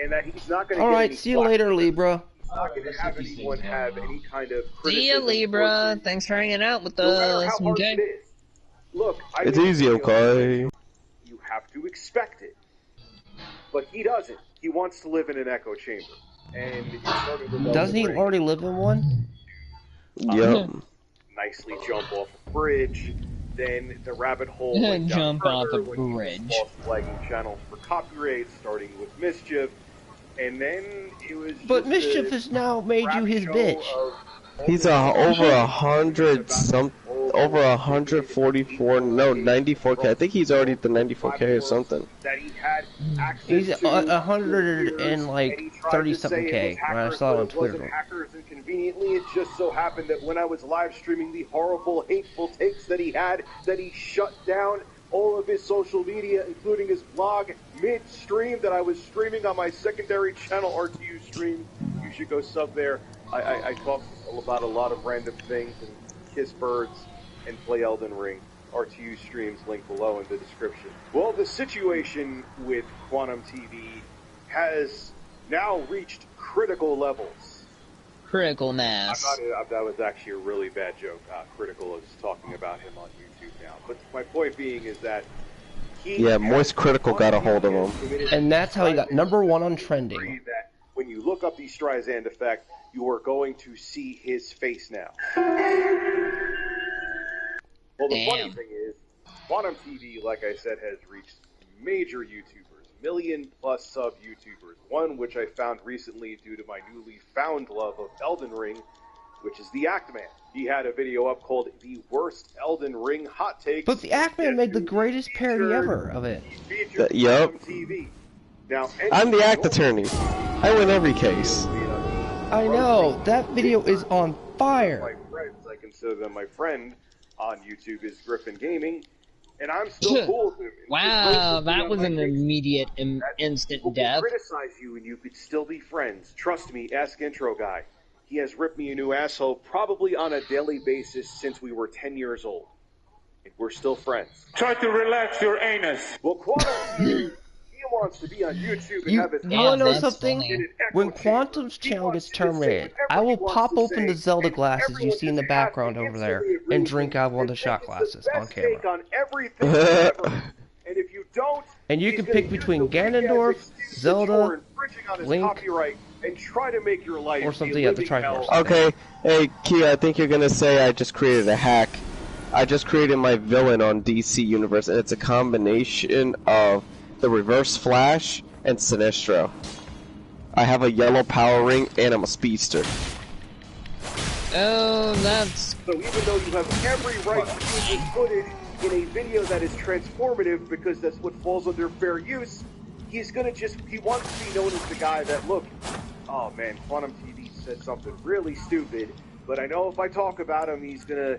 and that he's not going to. All right, see you later, Libra. He's not going to have anyone have any kind of criticism. See ya, Libra. Thanks for hanging out with us. Okay. Look, It's easy, okay? You have to expect it, but he doesn't. He wants to live in an echo chamber, and you're starting with Doesn't he already live in one? Yep. Nicely jump off a bridge. Then the rabbit hole went down Jump off further a when he was bridge. flagging channels for copyright, starting with Mischief, and then it was. But just Mischief a has now made you his show bitch. of He's over 144, no, 94K. I think he's already at the 94K or something. that he had access He's to 100 and he like tried 30 to something say it K was when I hackers, saw it but on it wasn't Twitter. hackers, and conveniently, it just so happened that when I was live streaming the horrible, hateful takes that he had, that he shut down all of his social media, including his blog, mid-stream that I was streaming on my secondary channel, RTU Stream. You should go sub there. I talk about a lot of random things and kiss birds and play Elden Ring. RTU Streams link below in the description. Well, the situation with Quantum TV has now reached critical levels. Critical mass. That was actually a really bad joke. Critical is talking about him on YouTube now. But my point being is that Moist Critical got a hold of him. And that's how he got #1 on trending. That when you look up the Streisand effect, you are going to see his face now. Well, the funny thing is, Quantum TV, like I said, has reached major YouTubers, million-plus sub YouTubers. One which I found recently due to my newly found love of Elden Ring, which is the Actman. He had a video up called "The Worst Elden Ring Hot Takes." But the Actman made the greatest parody ever of it. Yup. Now, I'm the act attorney. I win every case. I know, that video is on fire. My friends, I consider them my friend on YouTube, is Griffin Gaming, and I'm still cool with him. Wow, that was an immediate, instant People death. criticize you and you could still be friends. Trust me, ask Intro Guy. He has ripped me a new asshole probably on a daily basis since we were 10 years old. And we're still friends. Try to relax your anus. Well, Quantum, he wants to be on YouTube and have his You wanna know that's something? funny. When Quantum's channel gets terminated, I will pop open the Zelda glasses you see in the background over there and drink out of one of the shot glasses on camera. On everything ever. And if you don't, And you can pick between Ganondorf, Zelda, Link, copyright and try to make your life or something at the Triforce. Okay, hey, Kia, I think you're gonna say I just created a hack. I just created my villain on DC Universe, and it's a combination of the Reverse Flash and Sinestro. I have a yellow power ring, and I'm a speedster. Oh, that's... So even though you have every right to be included in a video that is transformative, because that's what falls under fair use, he wants to be known as the guy that, look, oh man, Quantum TV said something really stupid, but I know if I talk about him, he's gonna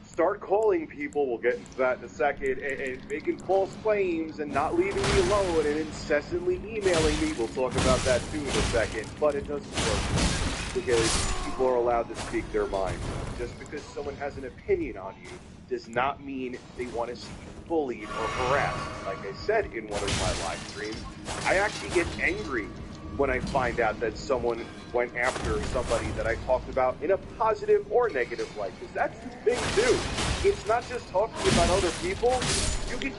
start calling people, we'll get into that in a second, and making false claims and not leaving me alone and incessantly emailing me. We'll talk about that too in a second, but it doesn't work because people are allowed to speak their mind. Just because someone has an opinion on you does not mean they want to see you bullied or harassed. Like I said in one of my live streams, I actually get angry when I find out that someone went after somebody that I talked about in a positive or negative light. Because that's the thing, too. It's not just talking about other people. You can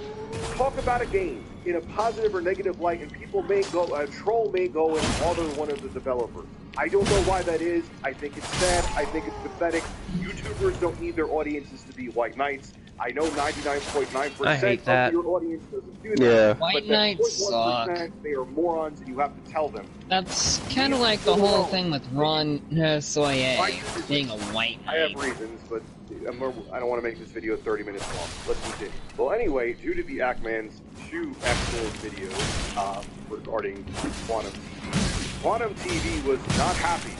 talk about a game in a positive or negative light, and people may go, a troll may go and bother one of the developers. I don't know why that is. I think it's sad. I think it's pathetic. YouTubers don't need their audiences to be white knights. I know 99.9% of your audience doesn't do that. Yeah. White knights suck. They are morons, and you have to tell them. That's kind of like the whole thing with Ron Soye being a white knight. I have reasons, but I don't want to make this video 30 minutes long. Let's continue. Well, anyway, due to the Ackman's two excellent videos regarding Quantum TV, Quantum TV was not happy.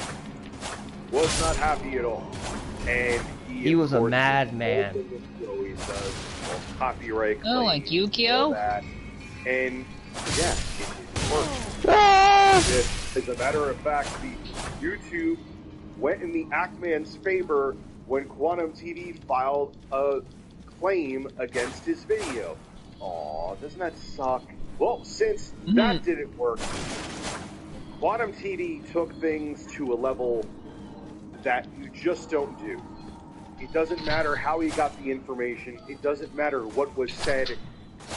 Was not happy at all. And he was a madman. Copyright claims, Oh, like Yukio? And yeah, it worked. As a matter of fact, the YouTube went in the Ackman's favor when Quantum TV filed a claim against his video. Aw, doesn't that suck? Well, since that didn't work, Quantum TV took things to a level that you just don't do. It doesn't matter how he got the information. It doesn't matter what was said.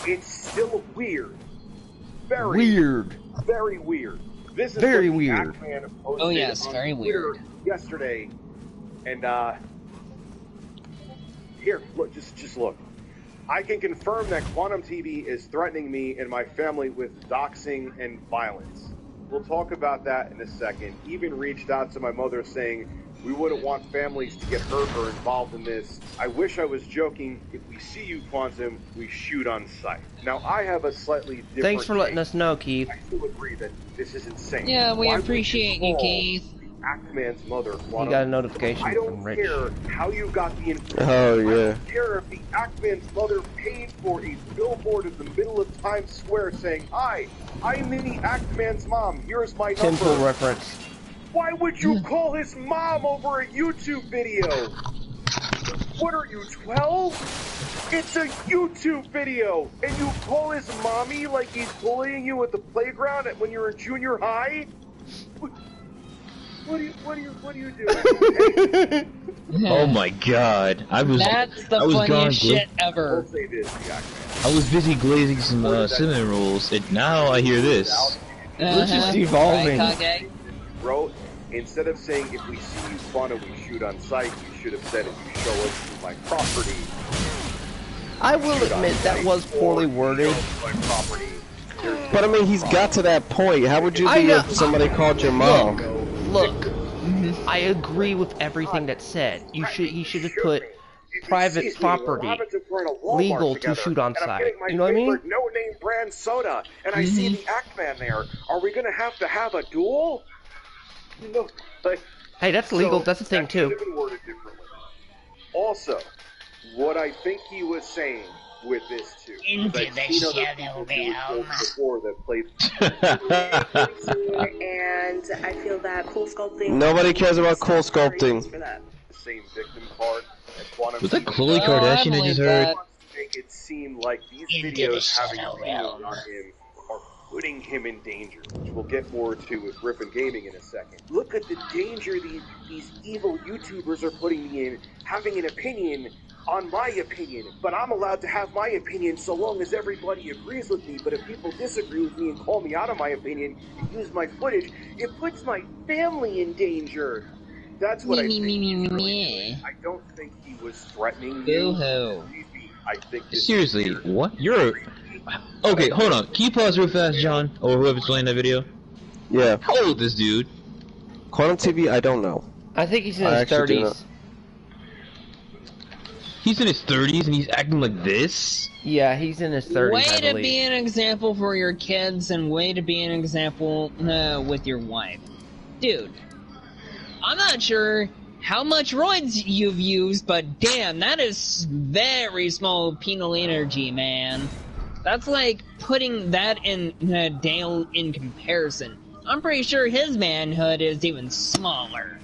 It's still weird. Very weird. Very weird. This is very what weird. Oh yes, very weird. Yesterday, and here, look, just look. I can confirm that Quantum TV is threatening me and my family with doxing and violence. We'll talk about that in a second. Even reached out to my mother saying, we wouldn't want families to get hurt or involved in this. I wish I was joking. If we see you, Quantum, we shoot on sight. Now, I have a slightly different... Thanks for letting us know, Keith. I still agree that this is insane. Yeah, we appreciate you, Keith. Ackman's mother, Quantum. You got a notification from Rich. I don't care how you got the information. Oh, yeah. I don't care if the Ackman's mother paid for a billboard in the middle of Times Square saying, hi, I'm the Ackman's mom. Here's my number. Simple reference. Why would you call his mom over a YouTube video? What are you, 12? It's a YouTube video, and you call his mommy like he's bullying you at the playground when you're in junior high? What are you doing? Oh my god. That's the funniest shit ever. I'll say this, I was busy glazing some cinnamon rolls, and now I hear this. This is evolving. Right, wrote, instead of saying, if we see you Quantum, we shoot on sight, you should have said, if you show us my property. I will admit that was poorly worded. But I mean, he's got to that point. How would you be if somebody called your mom? Look, I agree with everything that's said. He should have put private property legal to shoot on sight. You know what I mean? No-name brand soda, and I see the Ackman there. Are we gonna have to have a duel? No, like, hey, that's legal. That's a thing too. Also, what I think he was saying with this too. Into the shadow realm. Before that played. And I feel that cool sculpting. Nobody cares about cool sculpting. For that. Same victim card. Was that Khloe Kardashian I just heard? Make it seem like these videos having a video on him are putting him in danger, which we'll get more to with Griffin Gaming in a second. Look at the danger these evil YouTubers are putting me in, having an opinion on my opinion, but I'm allowed to have my opinion so long as everybody agrees with me. But if people disagree with me and call me out of my opinion and use my footage, it puts my family in danger. That's what I think he's really doing. I don't think he was threatening you. I think seriously, what? You're okay, hold on. Can you pause real fast, John? Or whoever's playing that video? Yeah. How old is this dude? Quantum TV, I don't know. I think he's in his 30s. He's in his 30s and he's acting like this? Yeah, he's in his 30s. Way to be an example for your kids and way to be an example with your wife. Dude, I'm not sure how much roids you've used, but damn, that is very small penal energy, man. That's like putting that in Dale in comparison. I'm pretty sure his manhood is even smaller.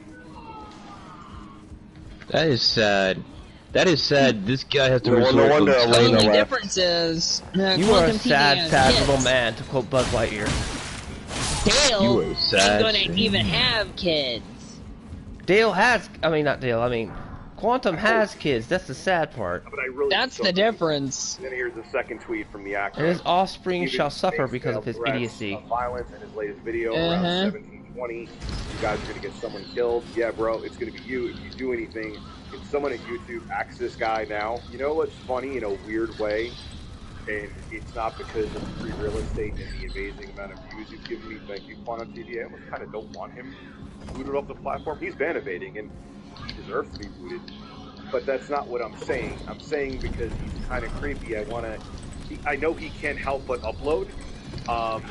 That is sad. That is sad. This guy has to resort no wonder to Elena The only left. difference is You are a sad, sad little man, to quote Buzz Lightyear. Dale You are a sad ain't gonna even have kids. Dale has, not Dale, Quantum has kids, that's the sad part. But I really That's don't the think- difference. Then here's the second tweet from the actor. And his offspring Even shall suffer makes because of his threats idiocy. of violence in his latest video around 1720. You guys are gonna get someone killed. Yeah, bro, it's gonna be you if you do anything. If someone at YouTube acts this guy now, you know what's funny in a weird way? And it's not because of free real estate and the amazing amount of views you've given me. Thank you, Quantum TV. I almost kind of don't want him booted off the platform. He's ban evading and he deserves to be booted. But that's not what I'm saying. I'm saying because he's kind of creepy. I know he can't help but upload. Oh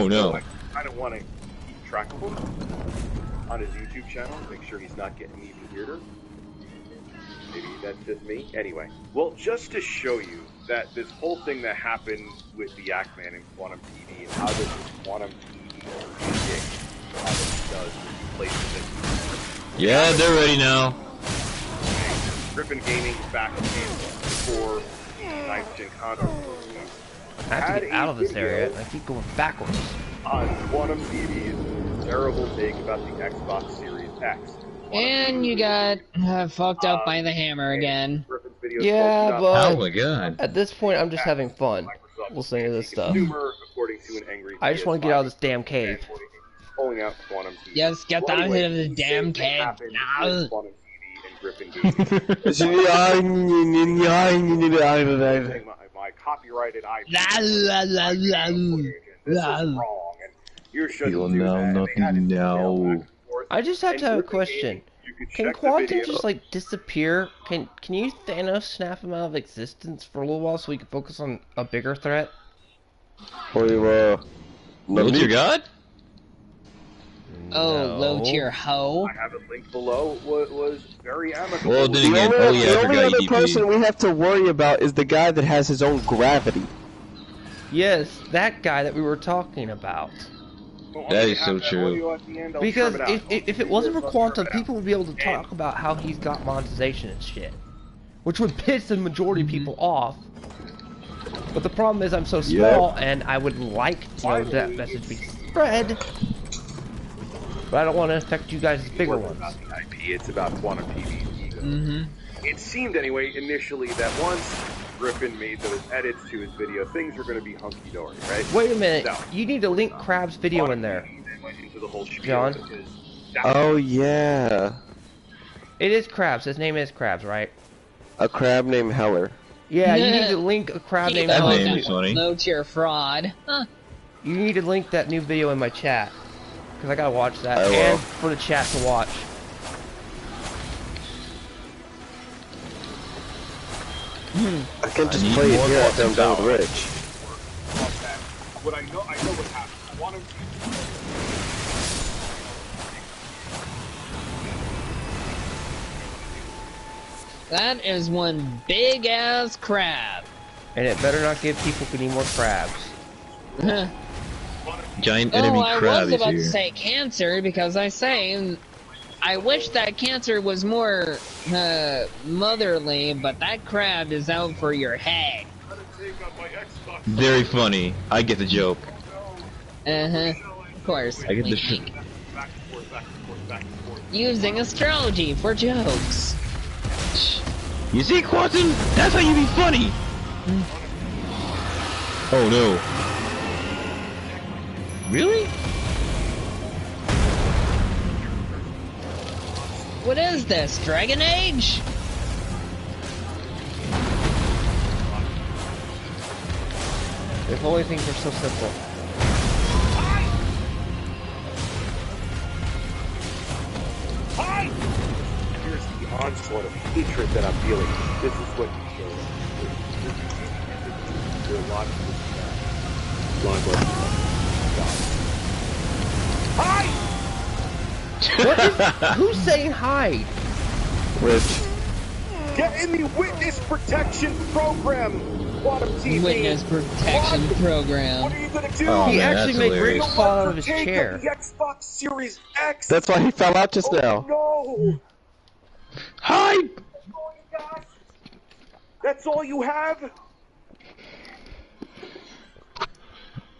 no. I don't want to keep track of him on his YouTube channel. Make sure he's not getting even weirder. Maybe that's just me. Anyway, well, just to show you that this whole thing that happened with the Yak Man and Quantum TV and how this Quantum TV predict how this does with places it. Yeah, they're ready now. Griffin Gaming is back in for 9th Gen console. I have to get out of this area, I keep going backwards. On Quantum TV's terrible take about the Xbox Series X. And you got fucked up by the hammer again. Yeah, but Oh my god. at this point I'm just having fun listening to this stuff. I just want to get out of this damn cave. Pulling out Quantum TV. Yes, get Well, out anyway, of the damn same thing cave happened now. with Quantum TV and Griffin Gaming. Saying my copyrighted IP. La, la, la, la, This is la. wrong, and you shouldn't You'll do know that. And they had nothing to now. email back and forth. I just have And to have a Griffin question. Gaming, you could Can check the Quantum video. just like disappear? Can you Thanos snap him out of existence for a little while so we can focus on a bigger threat? What's your god? Oh, No. low tier hoe. I have a link below. Was very amicable. Well, then again, The oh only, yeah, I the only forgot other EDP. person we have to worry about is the guy that has his own gravity. Yes, that guy that we were talking about. That is so true. Because if it wasn't for Quantum, people would be able to talk about how he's got monetization and shit. Which would piss the majority of people off. But the problem is I'm so small and I would like that message be spread. But I don't want to affect you guys' bigger ones. About the IP, it's about Quantum TV's ego. It seemed anyway initially that once Griffin made those edits to his video, things were going to be hunky-dory, right? Wait a minute, No. you need to link Crab's video in there. Then went into the whole spiel John? because that's Oh yeah, It is Crabs, his name is Crabs, right? a crab named Heller. Yeah, you need to link a crab named That Helen. name is funny. Low tier fraud. Huh. You need to link that new video in my chat. Because I gotta watch that. I will. And for the chat to watch. I can just need play it more here after I'm Quantum done with Rich. what I know what happened. Quantum That is one big ass crab. And it better not give people any more crabs. Giant Oh, enemy I crab was is about to here. say cancer because I wish that cancer was more motherly, but that crab is out for your head. Very funny. I get the joke. Of course. I get the Using astrology for jokes. You see, Quantum? That's how you be funny! Oh no. Really? What is this, Dragon Age? If only things were so simple. Here's the onslaught of hatred that I'm feeling. This is what you show. You're launching this launch. Hi! What is, who's saying hi? Rich. Get in the witness protection program, Quantum TV. Witness protection program. What are you gonna do? Oh, He man, actually that's made hilarious. Rich fall out of his Take chair. the Xbox Series X. That's why he fell out just now. No. Hi! That's all you have?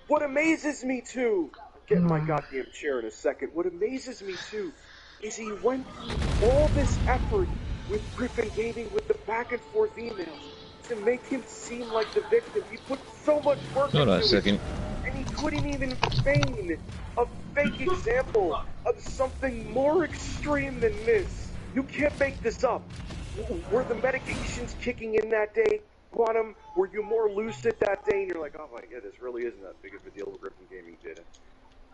What amazes me too, get in my goddamn chair in a second, what amazes me too is he went through all this effort with Griffin Gaming with the back and forth emails to make him seem like the victim. He put so much work Hold into on a second. it, and he couldn't even feign a fake example of something more extreme than this. You can't make this up. Were the medications kicking in that day? Quantum, were you more lucid that day and you're like, oh my god, this really isn't that big of a deal what Griffin Gaming did.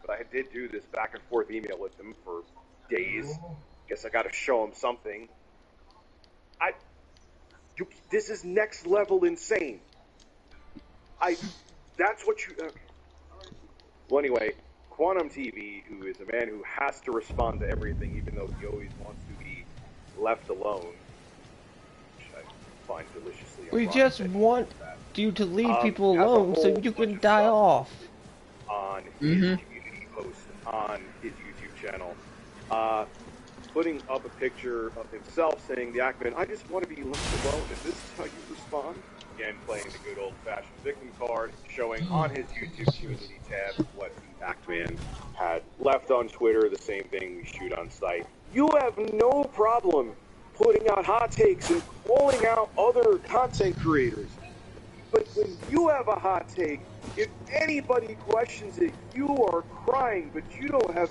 But I did do this back and forth email with them for days. Guess I gotta show him something. This is next level insane. That's what you... Okay. Well anyway, Quantum TV, who is a man who has to respond to everything even though he always wants to be left alone, which I find deliciously We ironic just that he want does that. you to leave people As a alone so whole you bunch can of die stuff off. On his community post on his YouTube channel, putting up a picture of himself saying, the Ackman, I just want to be left alone, and this is how you respond? Again, playing the good old-fashioned victim card, showing on his YouTube community tab what the Ackman had left on Twitter, the same thing we shoot on site. You have no problem putting out hot takes and calling out other content creators. But when you have a hot take, if anybody questions it, you are crying, but you don't have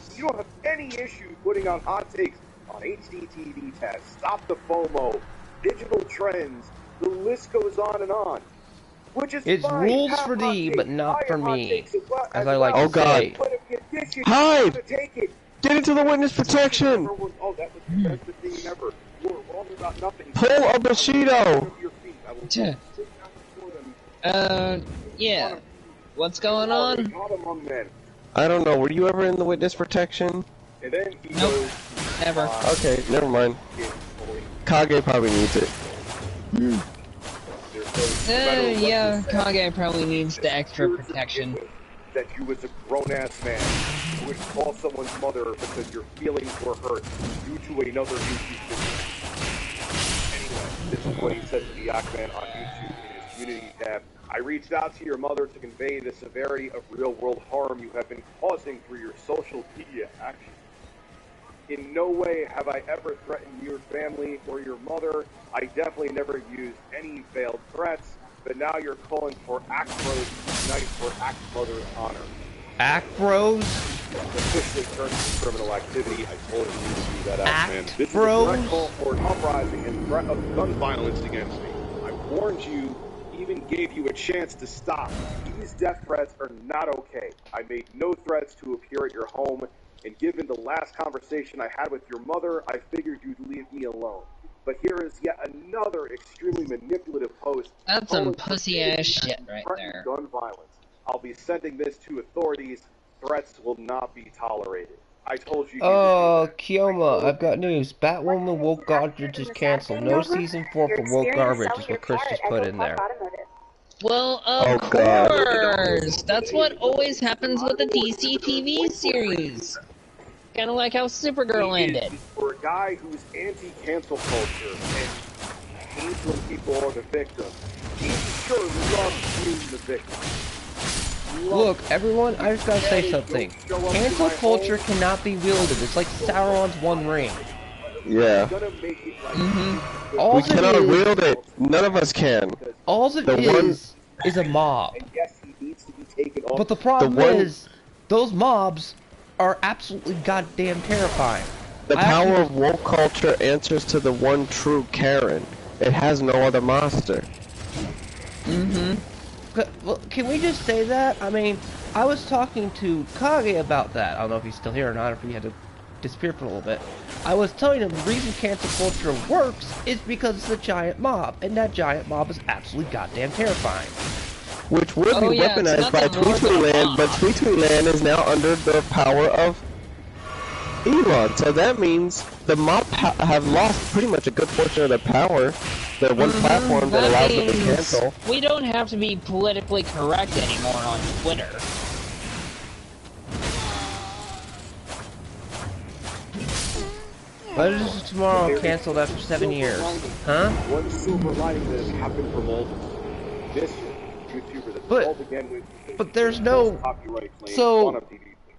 any issue putting out hot takes on HDTV tests, Stop the FOMO, digital trends, the list goes on and on. Which is It's fine. rules Have for hot thee, takes. but not I for have hot me, takes as I like Oh, to God. say. But if you dish it, Hide! you gotta take it. Get into the witness protection! Oh, that was the best thing ever. You were wrong about nothing. Pull a Bushido! Yeah. What's going on? I don't know, were you ever in the witness protection? And then he Nope. goes, Never. Okay, never mind. Kage probably needs it. Yeah, Kage probably needs the extra protection. That you was a grown-ass man who would call someone's mother because your feelings were hurt due to another YouTube video. Anyway, this is what he said to the Ackman on YouTube in his community tab. I reached out to your mother to convey the severity of real-world harm you have been causing through your social media actions. In no way have I ever threatened your family or your mother. I definitely never used any veiled threats, but now you're calling for Act Bros to unite for Act Mother's honor. Act Bros? Officially turned to criminal activity. I told you to do that out, Act man. This Bros? is a direct call for an uprising and threat of gun violence against me. I warned you, even gave you a chance to stop. These death threats are not okay. I made no threats to appear at your home, and given the last conversation I had with your mother, I figured you'd leave me alone. But here is yet another extremely manipulative post. That's some pussy-ass shit right there. Gun violence. I'll be sending this to authorities. Threats will not be tolerated. I told you. Oh, Kioma, I've got news. Batwoman Woke Garbage is canceled. No season 4 for Woke Garbage is what Chris just put in there. Well, of course! That's what always happens with the DC TV series. Kind of like how Supergirl ended. For a guy who's anti-cancel culture and hates when people are the victim, he's sure loves being the victim. Look, everyone, I just gotta say something. Cancel culture cannot be wielded. It's like Sauron's One Ring. Yeah. All We cannot wield it. None of us can. All it is a mob. But the problem is, those mobs are absolutely goddamn terrifying. The power of woke culture answers to the one true Karen. It has no other monster. Well, can we just say that? I mean, I was talking to Kage about that. I don't know if he's still here or not, if he had to disappear for a little bit. I was telling him the reason cancel culture works is because it's a giant mob, and that giant mob is absolutely goddamn terrifying. Which would be weaponized by Tweetland, but Tweetland is now under the power of Elon. So that means the mob have lost pretty much a good portion of their power. Their one platform that allows them to cancel. We don't have to be politically correct anymore on Twitter. Why is tomorrow canceled after 7 years? Huh? One silver lining that has happened for multiple. This YouTuber that But- called again with but there's no- copyright claim, so, one of the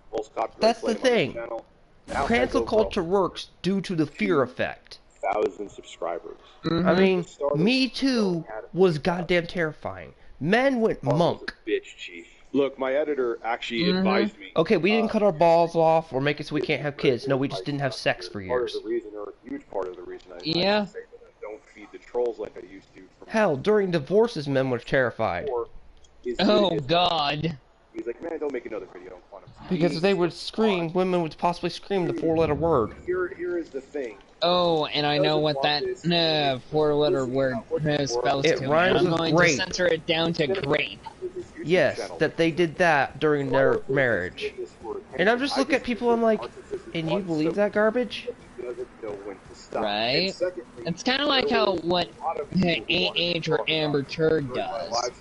false copyright that's the claim on his thing. channel. Now Cancel has over culture works due to the fear effect. 1,000 subscribers. I mean, Me Too was goddamn terrifying. Men went monk. Bitch, chief. Look, my editor actually advised me. Okay, we didn't cut our balls off or make it so we can't have kids. No, we just didn't have sex for Part years. of the reason, or a huge part of the reason, I Yeah. say that I don't feed the trolls like I used to. From Hell, during divorces, men were terrified. before is Oh God. He's like, man, don't make another video on quantum. Because if they would scream, women would possibly scream the four-letter word. Here is the thing. Oh, and I know what that four-letter word spells It to. rhymes I'm with going grape. to censor it down to grape. Yes, that they did that during their marriage. And I'm just looking at people, I'm like, and you believe that garbage? Right? It's kind of like how what AH or Amber Turd does.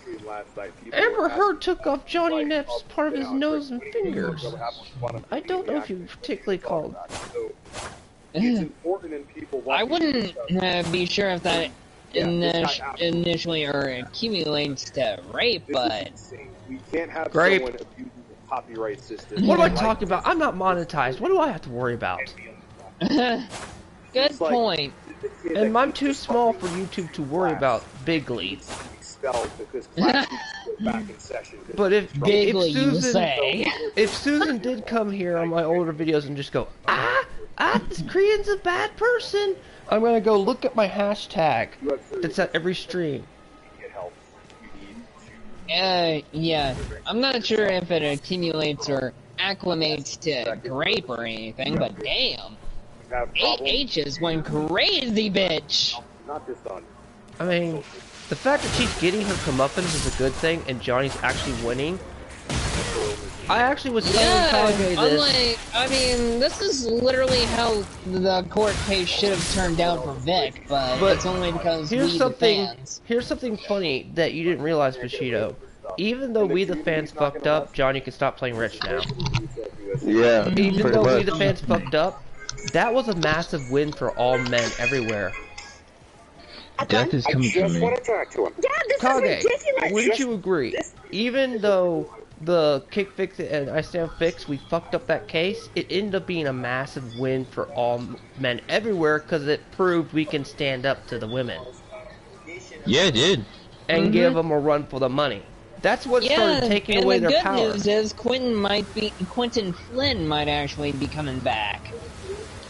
Amber Heard took off Johnny Depp's part of his nose and fingers. I don't know if you particularly called. I wouldn't be sure if that initially or accumulates to rape, but we can't have Grape. someone abusing the copyright system. What am I talking about? I'm not monetized. What do I have to worry about? good point. And I'm too small for YouTube to worry about bigly. But if Bigly, you say. Susan did come here on my older videos and just go, this Korean's a bad person, I'm gonna go look at my hashtag that's at every stream. Yeah. I'm not sure if it accumulates or acclimates to grape or anything, but damn. AH's went crazy, bitch! Not just on. I mean, the fact that she's getting her comeuppance is a good thing, and Johnny's actually winning. I actually was telling Kage I'm this. like, I mean, this is literally how the court case should have turned out for Vic, but it's only because here's we something. the fans. Here's something funny that you didn't realize, Bushido. Even though we the fans fucked up, Johnny can stop playing rich now. Yeah, Even pretty though we much. the fans fucked up, that was a massive win for all men everywhere. Death is coming for me. Kage, wouldn't you agree? Even though the kick fix and I stand fix, we fucked up that case, it ended up being a massive win for all men everywhere because it proved we can stand up to the women. Yeah, it did. And give them a run for the money. That's what started taking away their power. And the good news is Quentin Flynn might actually be coming back.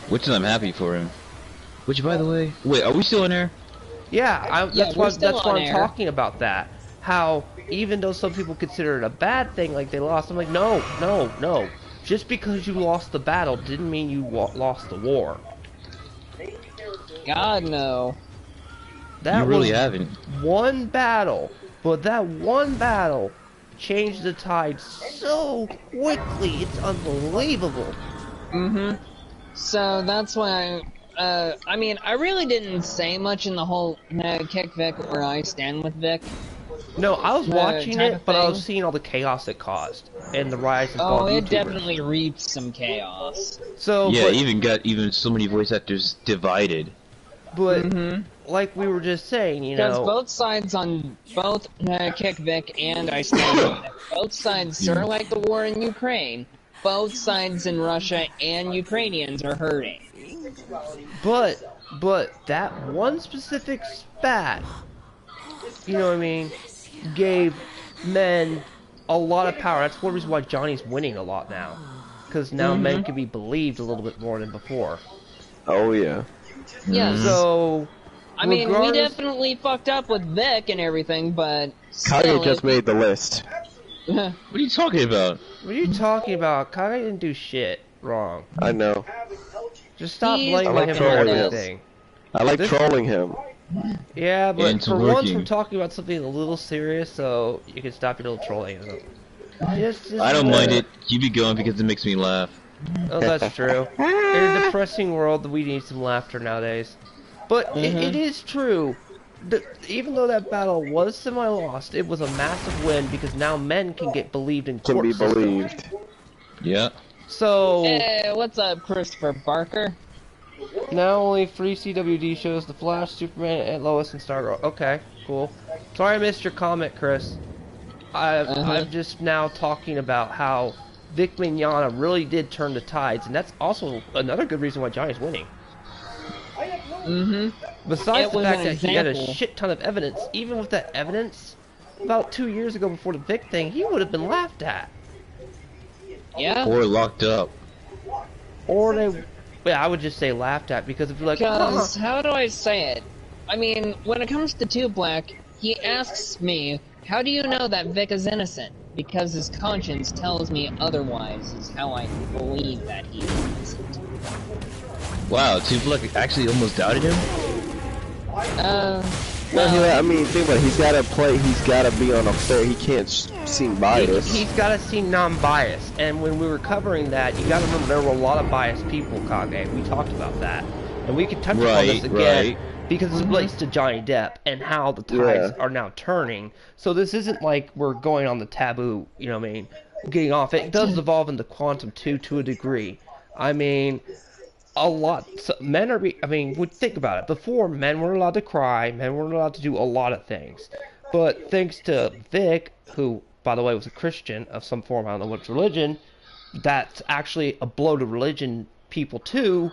Which I'm happy for him. Which, by the way, wait, are we still in there? Yeah, that's we're why still on I'm air. talking about that. How even though some people consider it a bad thing, like they lost, I'm like, no. Just because you lost the battle didn't mean you lost the war. God no. That You really was haven't. one battle, but that one battle changed the tide so quickly. It's unbelievable. So that's why I mean, I really didn't say much in the whole kick Vic where I stand with Vic. No, I was watching type it, of but I thing. was seeing all the chaos it caused and the rise of Oh, all it YouTubers. definitely reaped some chaos. So, Yeah, but, even so many voice actors divided. but like we were just saying, you Because know, both sides on both Kick Vic and I stand with Vic, both sides sort of like the war in Ukraine. Both sides in Russia and Ukrainians are hurting. but that one specific spat, you know what I mean, gave men a lot of power. That's one reason why Johnny's winning a lot now, because now men can be believed a little bit more than before. Oh yeah. Yes. So, I mean, we regardless- definitely fucked up with Vic and everything, but still, Kage just made the list. What are you talking about? What are you talking about? Kage didn't do shit wrong. I know. Just stop He's blaming like him for trolling him. everything. I like This- trolling him. Yeah, And but it's for once working. we're talking about something a little serious, so you can stop your little trolling. I don't mind it. Keep it going because it makes me laugh. Oh, that's true. In a depressing world, we need some laughter nowadays. But it is true. Even though that battle was semi-lost, it was a massive win because now men can get believed in Can court be systems. believed. Yeah. So Hey, what's up, Christopher Barker? now only free CWD shows The Flash, Superman, and Lois and Stargirl. Okay, cool. Sorry I missed your comment, Chris. I'm just now talking about how Vic Mignogna really did turn the tides, and that's also another good reason why Johnny's winning. Besides the fact that he had a shit ton of evidence, even with that evidence, about 2 years ago before the Vic thing, he would have been laughed at. Yeah. Or locked up. Or I would just say laughed at, because if you're like, Because, how do I say it? I mean, when it comes to Two Black, he asks me, how do you know that Vic is innocent? Because his conscience tells me otherwise, is how I believe that he is innocent. Wow, Two Black actually almost doubted him? I mean, think about it. He's gotta play. He's gotta be on a fair. He can't seem biased. He's gotta seem non-biased. And when we were covering that, you gotta remember there were a lot of biased people, Kage. We talked about that. And we can touch on this again, because it relates to Johnny Depp and how the tides are now turning. So this isn't like we're going on the taboo, you know what I mean, getting off. It does evolve into Quantum 2 to a degree. I mean, a lot. So men are, think about it. Before, men weren't allowed to cry, men weren't allowed to do a lot of things. But thanks to Vic, who, by the way, was a Christian of some form, I don't know which religion, that's actually a blow to religion people too.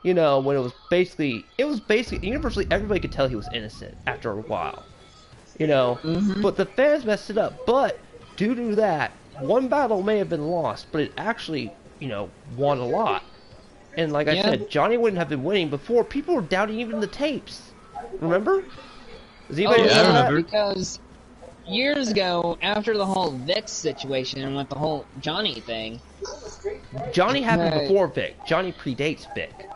You know, when it was basically universally everybody could tell he was innocent after a while. You know, but the fans messed it up. But due to that, one battle may have been lost, but it actually, you know, won a lot. And like I said, Johnny wouldn't have been winning before. People were doubting even the tapes. Remember? Because years ago, after the whole Vic situation and with the whole Johnny thing, Johnny happened before Vic. Johnny predates Vic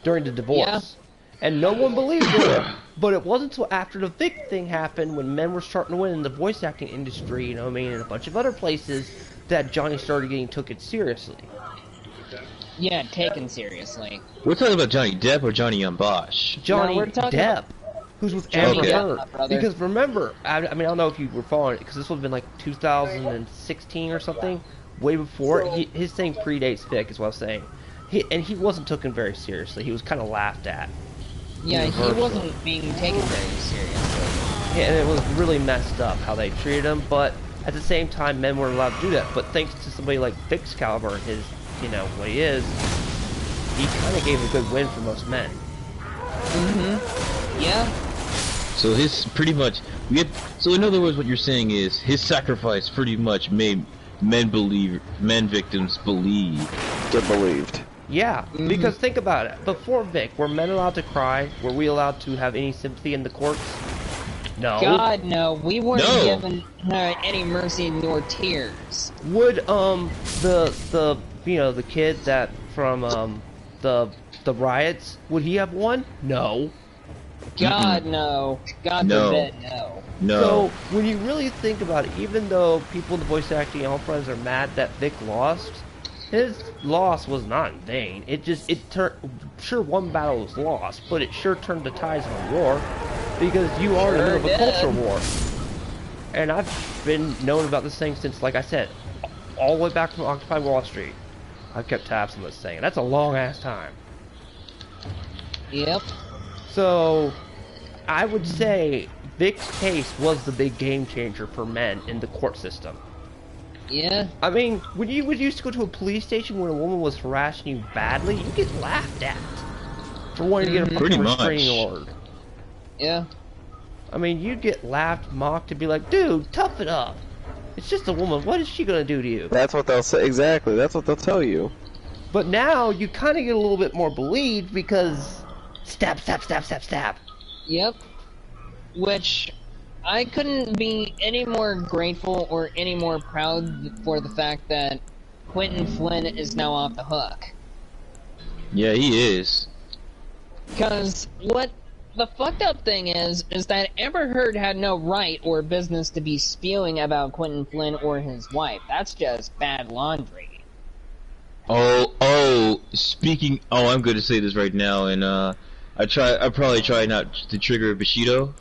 during the divorce. And no one believed it. But it wasn't until after the Vic thing happened, when men were starting to win in the voice acting industry, you know what I mean, and a bunch of other places, that Johnny started getting took it seriously. Yeah, taken seriously. We're talking about Johnny Depp or Johnny Bosch? Johnny Depp, who's with Amber Heard. Because remember, I mean, I don't know if you were following it, because this would have been like 2016 or something, way before. His thing predates Vic, is what I was saying. He wasn't taken very seriously. He was kind of laughed at. Yeah, he wasn't being taken very seriously. Yeah, and it was really messed up how they treated him, but at the same time, men weren't allowed to do that. But thanks to somebody like Vic's caliber and his, you know, what he is, he kind of gave a good win for most men. Yeah. So his pretty much, so in other words, what you're saying is, his sacrifice pretty much made men victims believe. Get believed. Yeah, because think about it. Before Vic, were men allowed to cry? Were we allowed to have any sympathy in the courts? No. God, no. We weren't given any mercy nor tears. Would the you know, the kid that from the riots, would he have won? No. God, no. God forbid, no. No. So when you really think about it, even though people in the voice acting all friends are mad that Vic lost, his loss was not in vain. It turned, sure, one battle was lost, but it sure turned the tides of a war, because you are in the middle of a culture war. And I've been known about this thing since, like I said, all the way back from Occupy Wall Street. I've kept tabs on this thing, and that's a long ass time. Yep. So, I would say Vic's case was the big game changer for men in the court system. Yeah. I mean, when you used to go to a police station when a woman was harassing you badly, you get laughed at for wanting to get a fucking restraining order. Yeah. I mean, you'd get laughed, mocked, and be like, dude, tough it up. It's just a woman. What is she gonna do to you? That's what they'll say. Exactly. That's what they'll tell you. But now, you kind of get a little bit more believed because stab, stab, stab, stab, stab. Yep. Which, I couldn't be any more grateful or any more proud for the fact that Quentin Flynn is now off the hook. Yeah, he is. Because what the fucked up thing is that Amber Heard had no right or business to be spewing about Quentin Flynn or his wife. That's just bad laundry. Speaking. Oh, I'm going to say this right now, and I probably try not to trigger Bushido.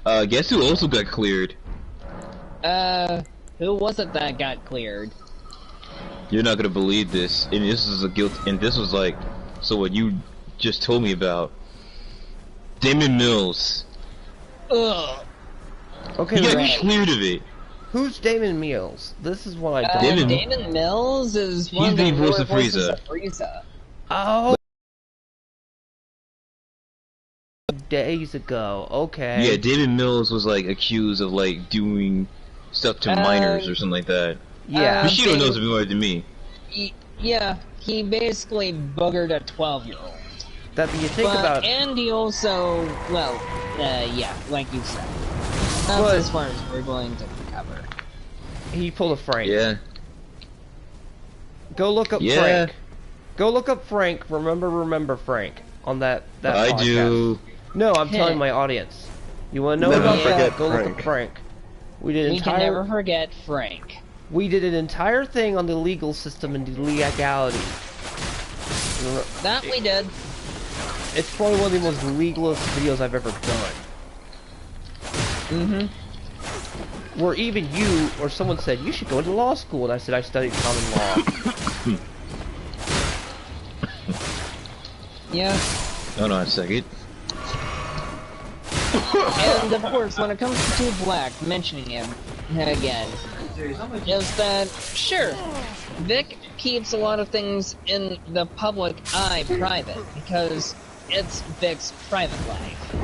Guess who also got cleared? Who was it that got cleared? You're not gonna believe this, and this is a guilt. And this was like, so what you just told me about? Damon Mills. Ugh. Okay, He got right. cleared of it. Who's Damon Mills? This is what I don't know. Damon Mills is He's one of the the voice of voices Frieza. of Frieza. Oh, days ago. Okay. Yeah, Damon Mills was like accused of like doing stuff to minors or something like that. Yeah. Bushido knows a bit more than me. Yeah, he basically boogered a 12-year-old. That you think about. And he also, well, yeah, like you said. That's But- as far as we're going to cover. He pulled a Frank. Yeah. Go look up Yeah. Frank. Go look up Frank. Remember Frank on that I podcast. do. No, I'm telling my audience. You want to know Never about forget that? Go look Frank. up Frank. We did We can entire. never forget Frank. We did an entire thing on the legal system and the legality. That we did. It's probably one of the most legalist videos I've ever done. Where even you or someone said you should go into law school, and I said I studied common law. Yeah. Hold on a second. And of course, when it comes to Two Black, mentioning him again, is that, sure, Vic keeps a lot of things in the public eye private, because it's Vic's private life.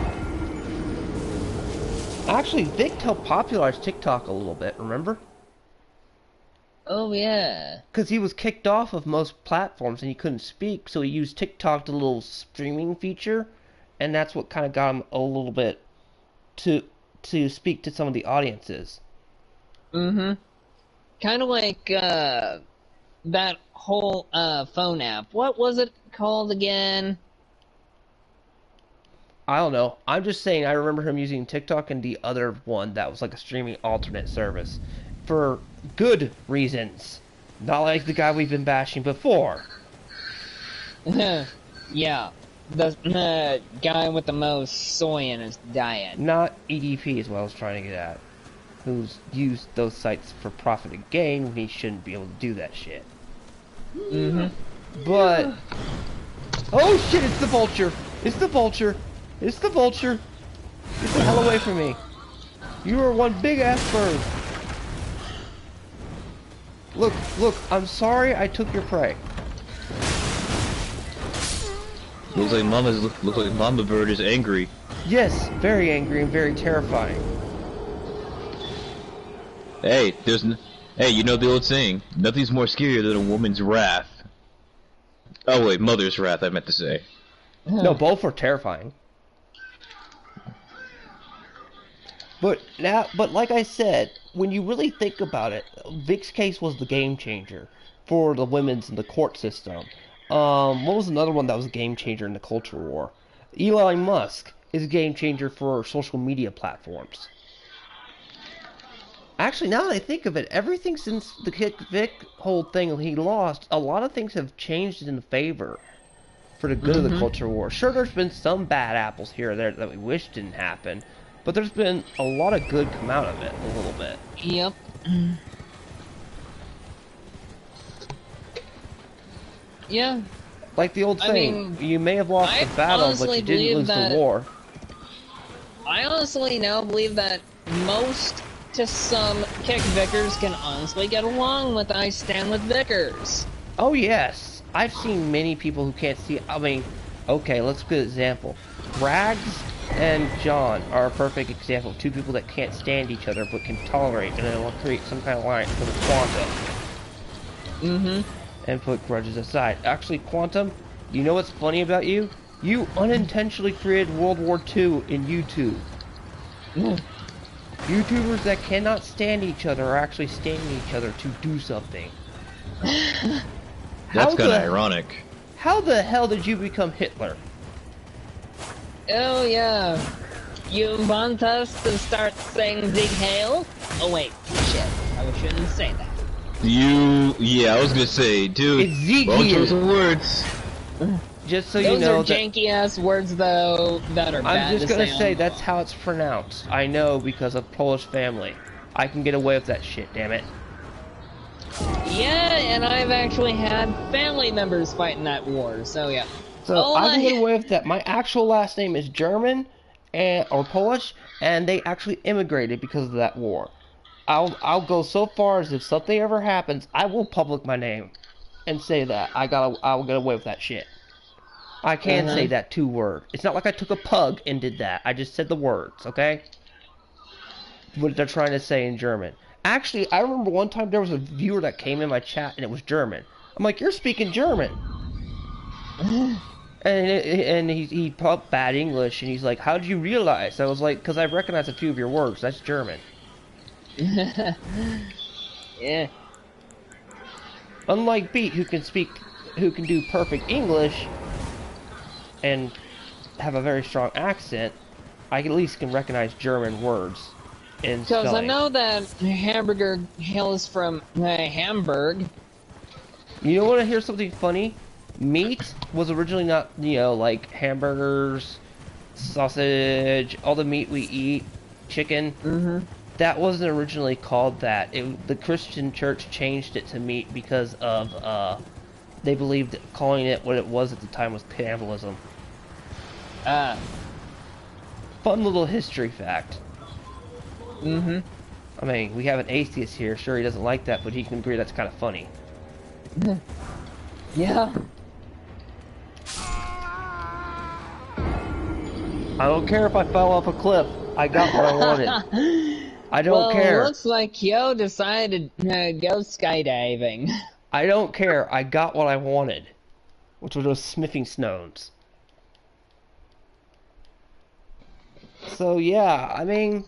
Actually, Vic helped popularize TikTok a little bit, remember? Oh, yeah. Because he was kicked off of most platforms and he couldn't speak, so he used TikTok, the little streaming feature, and that's what kind of got him a little bit to speak to some of the audiences. Kind of like, that whole, phone app. What was it called again? I don't know. I'm just saying I remember him using TikTok and the other one that was like a streaming alternate service for good reasons. Not like the guy we've been bashing before. Yeah. The guy with the most soy in his diet. Not EDP is what I was trying to get at. Who's used those sites for profit and gain when he shouldn't be able to do that shit. But... Oh shit, it's the vulture! It's the vulture! It's the vulture! Get the hell away from me! You are one big ass bird! Look, I'm sorry I took your prey. Looks like Mama Bird is angry. Yes, very angry and very terrifying. Hey, hey, you know the old saying, nothing's more scarier than a woman's wrath. Oh wait, mother's wrath, I meant to say. No, both are terrifying. But like I said, when you really think about it, Vic's case was the game changer for the women's in the court system. What was another one that was a game changer in the culture war? Elon Musk is a game changer for social media platforms. Actually, now that I think of it, everything since the Vic whole thing he lost, a lot of things have changed in favor for the good of the culture war. Sure, there's been some bad apples here or there that we wish didn't happen, but there's been a lot of good come out of it, a little bit. Yep. Yeah. Like the old saying, you may have lost the battle, but you didn't lose the war. I honestly now believe that most to some Kick Vickers can honestly get along with I Stand With Vickers. Oh yes, I've seen many people who can't see. I mean, okay, let's get an example. Rags and John are a perfect example of two people that can't stand each other but can tolerate, and it'll create some kind of alliance for the Quantum. And put grudges aside. Actually, Quantum, you know what's funny about you? You unintentionally created World War II in YouTube. YouTubers that cannot stand each other are actually standing each other to do something. That's kind of ironic. How the hell did you become Hitler? Oh yeah. You want us to start saying Big Hail? Oh wait, shit. I shouldn't say that. Yeah, I was gonna say, dude. It's Zeke Don't here. choose some words. Just so you know Those are janky ass words though that are bad I'm just to gonna say say on- that's how it's pronounced. I know because of Polish family. I can get away with that shit, damn it. Yeah, and I've actually had family members fight in that war, so yeah. So Oh I can my- get away with that. My actual last name is German or Polish, and they actually immigrated because of that war. I'll go so far as if something ever happens, I will public my name and say that I'll get away with that shit. I can say that 2 word. It's not like I took a pug and did that. I just said the words, okay? What they're trying to say in German. Actually, I remember one time there was a viewer that came in my chat and it was German. I'm like, you're speaking German. And he talked bad English, and he's like, "How did you realize?" I was like, "Because I recognize a few of your words. That's German." Yeah. Unlike Beat, who can do perfect English, and have a very strong accent, I at least can recognize German words in Because I spelling. know that hamburger hails from Hamburg. You want to hear something funny? Meat was originally not, like hamburgers, sausage, all the meat we eat, chicken. Mm-hmm. That wasn't originally called that. The Christian church changed it to meat because of, they believed calling it what it was at the time was cannibalism. Fun little history fact. Mm-hmm. I mean, we have an atheist here. Sure, he doesn't like that, but he can agree that's kind of funny. Yeah. I don't care if I fell off a cliff. I got what I wanted. I don't care. Looks like Yo decided to go skydiving. I don't care. I got what I wanted, which was those smithing stones. So yeah, I mean,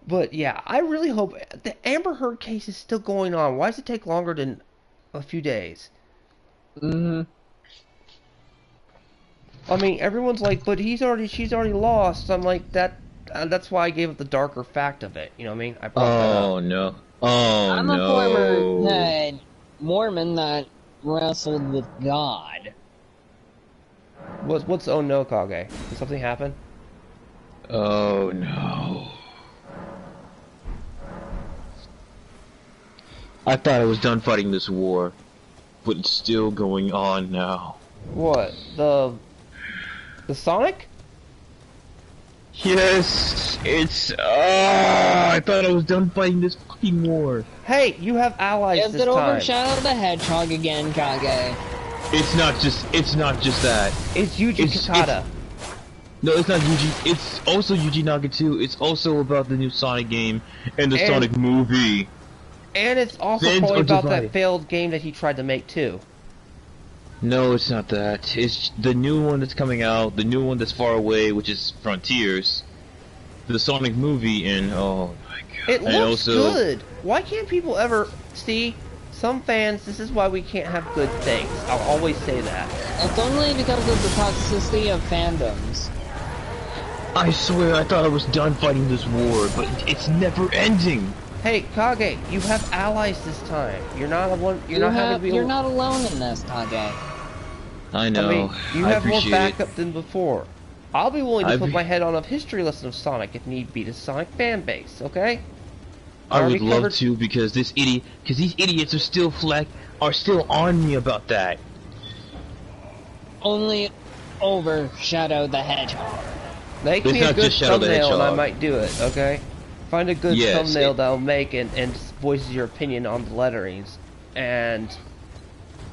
but yeah, I really hope the Amber Heard case is still going on. Why does it take longer than a few days? Mm-hmm. I mean, everyone's like, but she's already lost. I'm like, that's why I gave it the darker fact of it. You know what I mean? I brought that up. Oh no. Oh I'm no. a former Mormon that wrestled with God. What's oh no, Kage? Did something happen? Oh no. I thought I was done fighting this war, but it's still going on now. What? The Sonic? Yes, it's I thought I was done fighting this fucking war. Hey, you have allies Is this it time. overshadow the hedgehog again, Kage? It's not just that. It's Yuji Takada. No, it's not Yuji. It's also Yuji Nagatu. It's also about the new Sonic game and the Sonic movie. And it's also Fans probably are about that divided. failed game that he tried to make too. No, it's not that. It's the new one that's coming out, the new one that's far away, which is Frontiers, the Sonic movie, and oh my god. It And looks also, good. Why can't people ever see? Some fans, this is why we can't have good things. I'll always say that. It's only because of the toxicity of fandoms. I swear I thought I was done fighting this war, but it's never ending. Hey, Kage, you have allies this time. You're not alone. You're not alone in this, Kage. I know. I mean, you I have more appreciate backup than before. I'll be willing to I've- put my head on a history lesson of Sonic if need be to Sonic fan base. Okay? I already would love covered- to because these idiots are still on me about that. Only overshadow the hedgehog. Make It's me a not good just Shadow the thumbnail and I Hedgehog. might do it, okay? Find a good Yes, thumbnail it- that'll make and voices your opinion on the letterings. And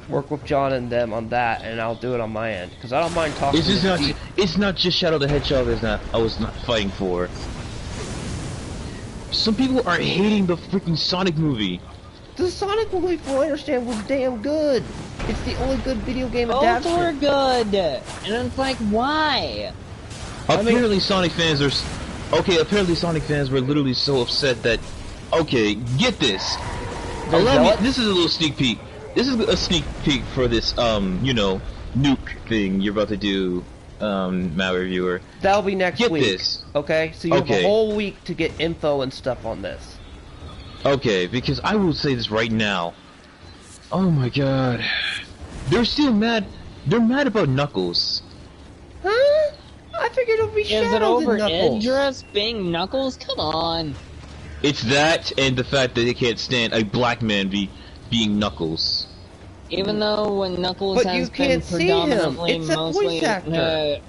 work with John and them on that, and I'll do it on my end. Because I don't mind talking It's just to not. Steve. It's not just Shadow the Hedgehog. I was not fighting for. Some people are hating the freaking Sonic movie. The Sonic movie, from what I understand, was damn good. It's the only good video game Both adaptation. were good, and it's like, why? Apparently, Sonic fans are. Okay, apparently Sonic fans were literally so upset that. Okay, get this. This is a little sneak peek. This is a sneak peek for this, Nuke thing you're about to do, Matt Reviewer. That'll be next Get week. this. Okay? So you have Okay. a whole week to get info and stuff on this. Okay, because I will say this right now. Oh my god. They're still mad. They're mad about Knuckles. Huh? I figured it would be Is it Shadows over and Knuckles. Idris being Knuckles? Come on. It's that and the fact that they can't stand a black man being Knuckles. Even though when Knuckles But has you been can't see him. predominantly It's a mostly voice actor.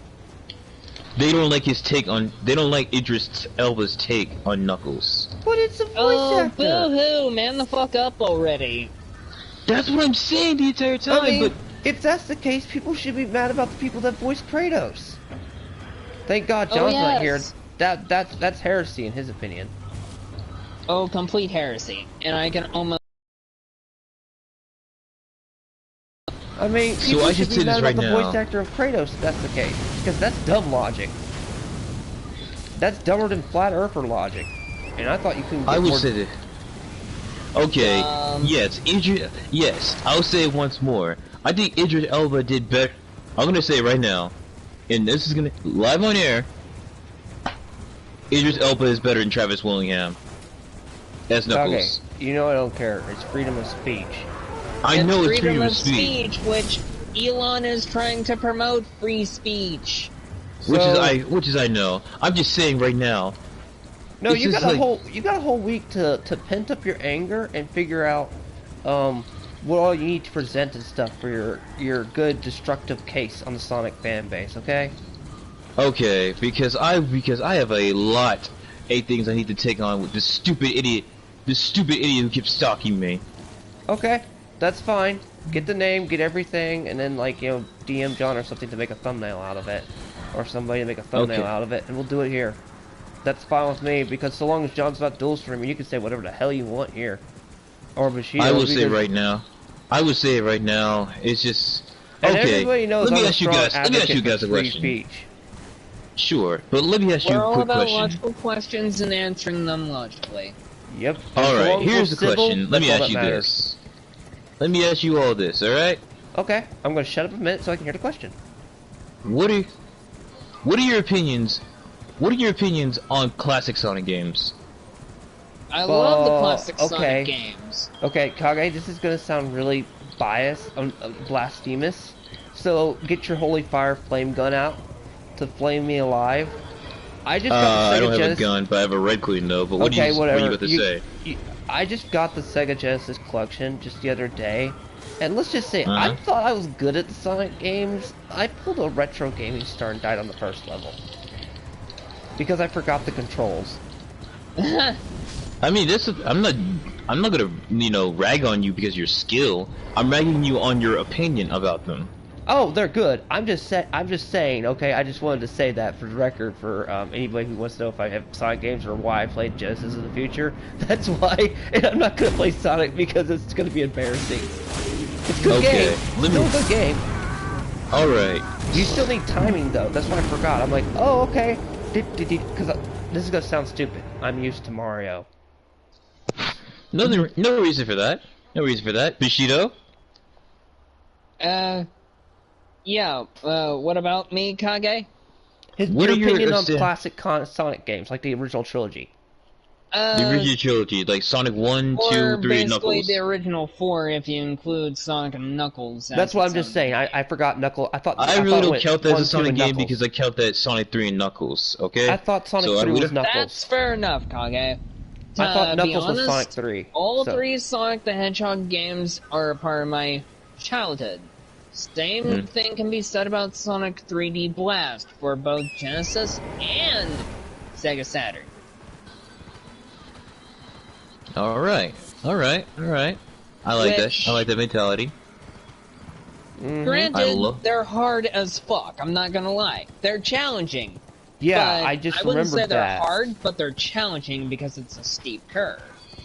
They don't like his take on. They don't like Idris Elba's take on Knuckles. But it's a voice Oh, actor. boo-hoo, man the fuck up already. That's what I'm saying the entire time. I mean, but if that's the case, people should be mad about the people that voiced Kratos. Thank God John's not here. yes. That's heresy in his opinion. Oh, complete heresy. And I can almost... I mean, So people I should should be say mad this about right the now. voice actor of Kratos if that's the case. Because that's dumb logic. That's dumber than flat earther logic. And I thought you couldn't get I would more... say that. Okay, yes, yes, I'll say it once more. I think Idris Elba did better. I'm gonna say it right now, and this is gonna live on air. Idris Elba is better than Travis Willingham as Knuckles. Okay, you know I don't care. It's freedom of speech. I know it's freedom of speech, which Elon is trying to promote free speech. which is I know. I'm just saying right now. No, it's you just got like- a whole week to pent up your anger and figure out what all you need to present and stuff for your good destructive case on the Sonic fan base, okay? Okay, because I have a lot of things I need to take on with this stupid idiot who keeps stalking me. Okay, that's fine. Get the name, get everything, and then like, you know, DM John or something to make a thumbnail out of it. Or somebody to make a thumbnail Okay. out of it, and we'll do it here. That's fine with me, because so long as John's not dual streaming, you can say whatever the hell you want here. Or Bushido. I will say because- right now. I would say it right now. It's just And okay. everybody knows Let me I'm a ask you strong guys. Let me ask you advocate guys for a free question. speech. Sure, but let me ask you We're a all quick about question. logical questions and answering them logically. Yep. All As long right, as here's the we're civil, question. Let me that's all ask you that matters. this. Let me ask you all this. All right. Okay, I'm gonna shut up a minute so I can hear the question. What are your opinions? What are your opinions on classic Sonic games? I love the classic okay. Sonic games. Okay, Kage, this is gonna sound really biased, blasphemous. So get your holy fire flame gun out to flame me alive. I just got the Sega I don't have Genesis. a gun, but I have a red queen though. But what Okay, do you whatever. about to say? I just got the Sega Genesis collection just the other day, and let's just say Uh-huh. I thought I was good at the Sonic games. I pulled a retro gaming star and died on the first level because I forgot the controls. I mean, I'm not gonna rag on you because of your skill. I'm ragging you on your opinion about them. Oh, they're good. I'm just saying. Okay, I just wanted to say that for the record for anybody who wants to know if I have Sonic games or why I played Genesis in the future. That's why, and I'm not gonna play Sonic because it's gonna be embarrassing. It's a good Okay, game. let me- Still a good game. All right. You still need timing though. That's what I forgot. I'm like, oh okay, because this is gonna sound stupid. I'm used to Mario. No reason for that. No reason for that. Bushido? Yeah, what about me, Kage? What Your are your opinion on sta- classic Sonic games, like the original trilogy? The original trilogy, like Sonic 1, 2, Or 3, basically Knuckles. the original 4 if you include Sonic and Knuckles. That's what I'm just saying. I forgot Knuckle. I thought I really thought it don't went count that as 1, a 2, Sonic and game Knuckles. because I count that Sonic 3 and Knuckles, okay? I thought Sonic So 3 was That's Knuckles. fair enough, Kage. I thought To be Knuckles was honest, Sonic 3. All so. 3 Sonic the Hedgehog games are a part of my childhood. Same thing can be said about Sonic 3D Blast for both Genesis and Sega Saturn. Alright. I like that. I like that mentality. I Granted, love- they're hard as fuck, I'm not gonna lie. They're challenging. Yeah, but I just wouldn't say remembered they're that. hard, but they're challenging because it's a steep curve.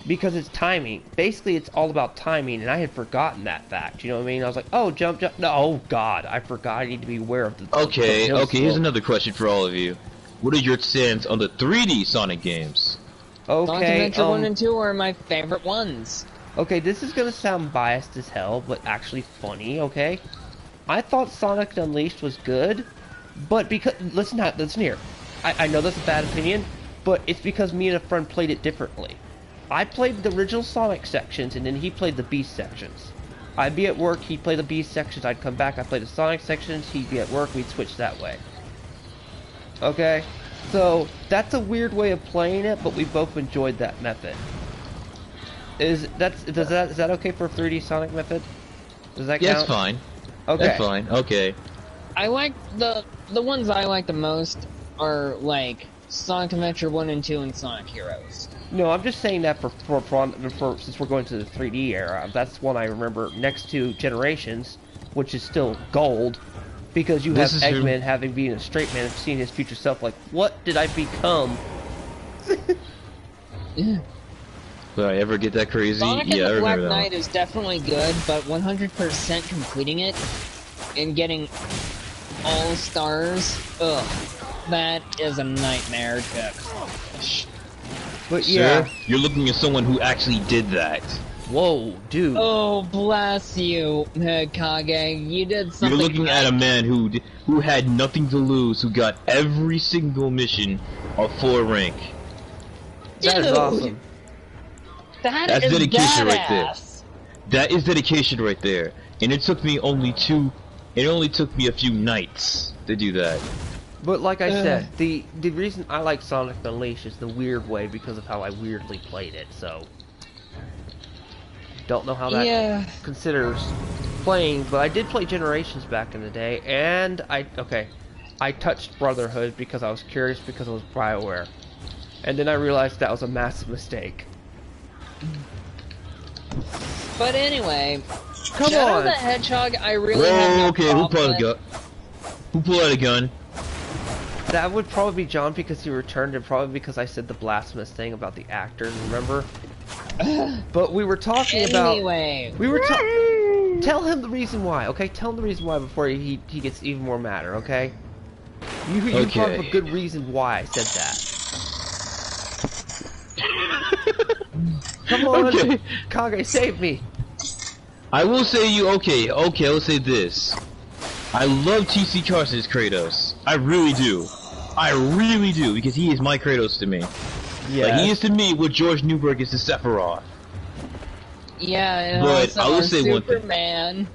Because it's timing. Basically, it's all about timing, and I had forgotten that fact. You know what I mean? I was like, oh, jump. No, oh, God. I forgot. I need to be aware of the Okay, hill here's slope. another question for all of you. What are your stance on the 3D Sonic games? Sonic Okay, Adventure 1 and 2 are my favorite ones. okay, this is gonna sound biased as hell, but actually funny, okay? I thought Sonic Unleashed was good, but because... Listen here. I know that's a bad opinion, but it's because me and a friend played it differently. I played the original Sonic sections, and then he played the Beast sections. I'd be at work, he'd play the Beast sections, I'd come back, I'd play the Sonic sections, he'd be at work, we'd switch that way. Okay? So, that's a weird way of playing it, but we both enjoyed that method. Is that okay for a 3D Sonic method? Does that count? Yeah, it's fine. Okay. That's fine, okay. I like the ones I like the most are like Sonic Adventure 1 and 2 and Sonic Heroes. No, I'm just saying that for since we're going to the 3D era. That's one I remember next to Generations, which is still gold, because you have Eggman having been a straight man and seeing his future self like, what did I become? Yeah. Did I ever get that crazy? Sonic yeah, and the I Black remember that Knight is definitely good, but 100% completing it and getting all stars, ugh, that is a nightmare to accomplish. But yeah, Sir, you're looking at someone who actually did that. Whoa, dude. Oh, bless you, Kage. You did something. You're looking at a man who had nothing to lose, who got every single mission of 4 rank. That is awesome. That's dedication badass. right there. That is dedication right there. And it took me it only took me a few nights to do that. But like I said, the reason I like Sonic Unleashed is the weird way because of how I weirdly played it, so don't know how that considers playing, but I did play Generations back in the day, and I touched Brotherhood because I was curious because it was BioWare. And then I realized that was a massive mistake. But anyway, Come Shadow on. the Hedgehog, I really have no okay, problem with. Who pulled out a gun? That would probably be John because he returned, and probably because I said the blasphemous thing about the actors, remember? But we were talking Anyway. about... We were Tell him the reason why, okay? Tell him the reason why before he gets even more madder, okay? You thought of a good reason why I said that. Come on, Kage, save me. I will say I will say this. I love TC Carson's Kratos. I really do. I really do, because he is my Kratos to me. Yeah. Like, he is to me what George Newberg is to Sephiroth. Yeah, and but also I will say Superman. one thing.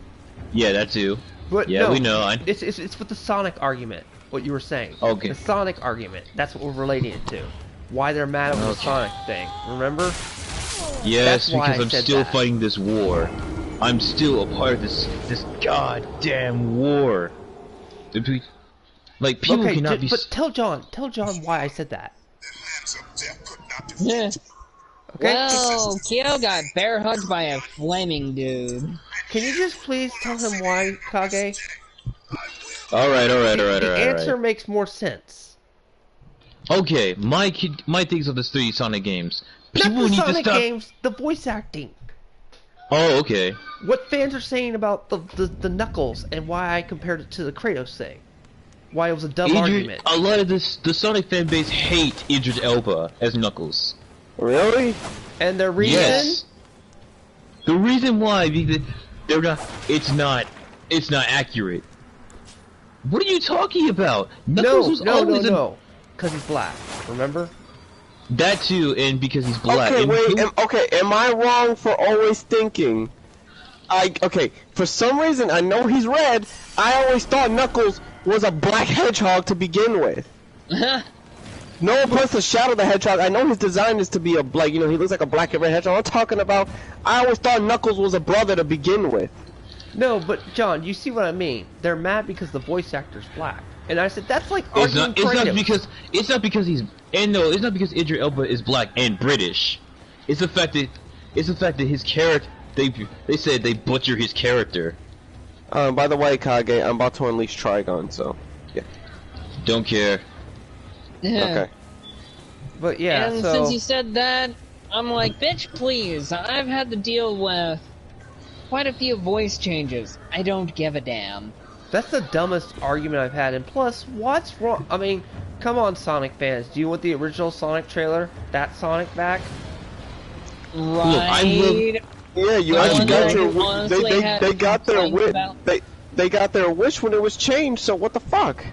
Yeah, that too. But yeah, no, we know. It's with the Sonic argument, what you were saying. Okay. The Sonic argument. That's what we're relating it to. Why they're mad over the Sonic thing. Remember? Yes, because I'm still fighting this war. I'm still a part of this goddamn war. Like, people cannot be... But tell John why I said that. Yeah. Okay? Well, Kyo got bear hugged by a flaming dude. Can you just please tell him why, Kage? Alright. The answer makes more sense. Okay, my things of the 3D Sonic games. People Not the need Sonic to stop... games, the voice acting. Oh, okay. What fans are saying about the Knuckles and why I compared it to the Kratos thing. Why it was a dumb argument. A lot of the Sonic fan base hate Idris Elba as Knuckles. Really? And the reason? Yes. The reason why, because they're not. It's not accurate. What are you talking about? Knuckles was always no. Because he's black. Remember? That too, and because he's black. Okay, and wait. Am I wrong for always thinking? For some reason, I know he's red. I always thought Knuckles was a black hedgehog to begin with. No offense to Shadow the Hedgehog. I know his design is to be he looks like a black and red hedgehog. I'm talking about, I always thought Knuckles was a brother to begin with. No, but John, you see what I mean? They're mad because the voice actor's black. And I said, that's like arguing it's not because Idris Elba is black and British. It's the fact that his character, they said they butcher his character. By the way, Kage, I'm about to unleash Trigon, so yeah. Don't care. Okay. But yeah, and since you said that, I'm like, bitch, please. I've had to deal with quite a few voice changes. I don't give a damn. That's the dumbest argument I've had. And plus, what's wrong? I mean, come on, Sonic fans. Do you want the original Sonic trailer? That Sonic back? Right. Yeah, you actually got your. They got their wish. They got their wish when it was changed. So what the fuck?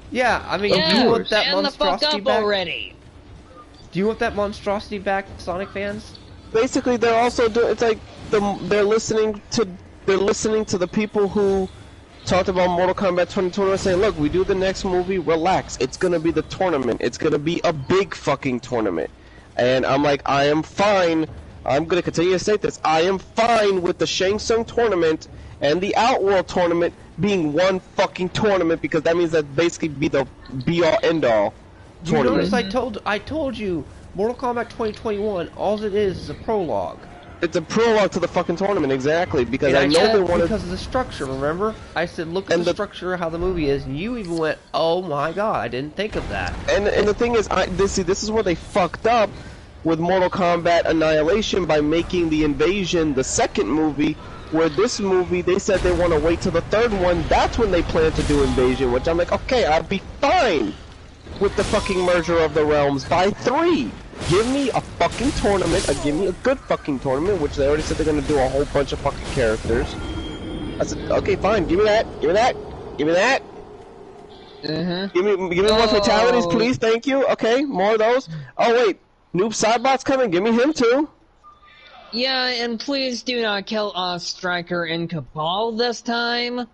Yeah, I mean, do you want that monstrosity back already? Do you want that monstrosity back, Sonic fans? basically they're also doing. It's like they're listening to the people who talked about Mortal Kombat 2021 saying, look, we do the next movie, relax. It's gonna be the tournament. It's gonna be a big fucking tournament. And I'm like, I am fine. I'm gonna continue to say this. I am fine with the Shang Tsung tournament and the Outworld tournament being one fucking tournament because that means that basically be the be-all end-all tournament. You notice I told you, Mortal Kombat 2021, all it is a prologue. It's a prologue to the fucking tournament, exactly, because I know they wanted... Because of the structure, remember? I said, look at the structure of how the movie is, and you even went, oh my god, I didn't think of that. And the thing is, this is where they fucked up with Mortal Kombat Annihilation by making the Invasion the second movie, where this movie, they said they want to wait till the third one, that's when they plan to do Invasion, which I'm like, okay, I'd be fine with the fucking merger of the realms by 3. Give me a fucking tournament, give me a good fucking tournament, which they already said they're gonna do a whole bunch of fucking characters. I said, okay, fine, give me that, give me that, give me that. Give me more fatalities, please, thank you. Okay, more of those. Oh wait, Noob Saibot's coming, give me him too. Yeah, and please do not kill Striker and Cabal this time.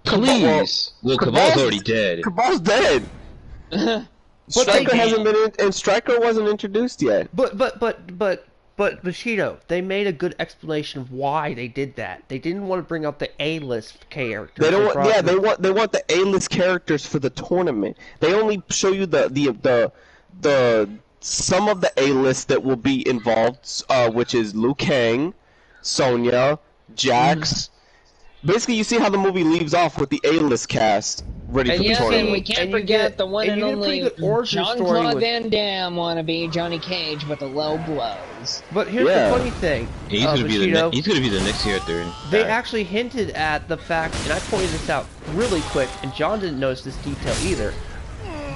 Please! Well, Cabal's already dead. Cabal's dead! Striker hasn't been in, and Striker wasn't introduced yet. But Bushido, they made a good explanation of why they did that. They didn't want to bring out the A-list characters. They don't want, yeah, they want the A-list characters for the tournament. They only show you the some of the A-list that will be involved, which is Liu Kang, Sonya, Jax. Basically, you see how the movie leaves off with the A-list cast ready for the tournament. And we can't forget the one and only Jean-Claude Van Damme wannabe Johnny Cage with the low blows. But here's the funny thing. He's gonna be the next character. They actually hinted at the fact, and I pointed this out really quick, and John didn't notice this detail either,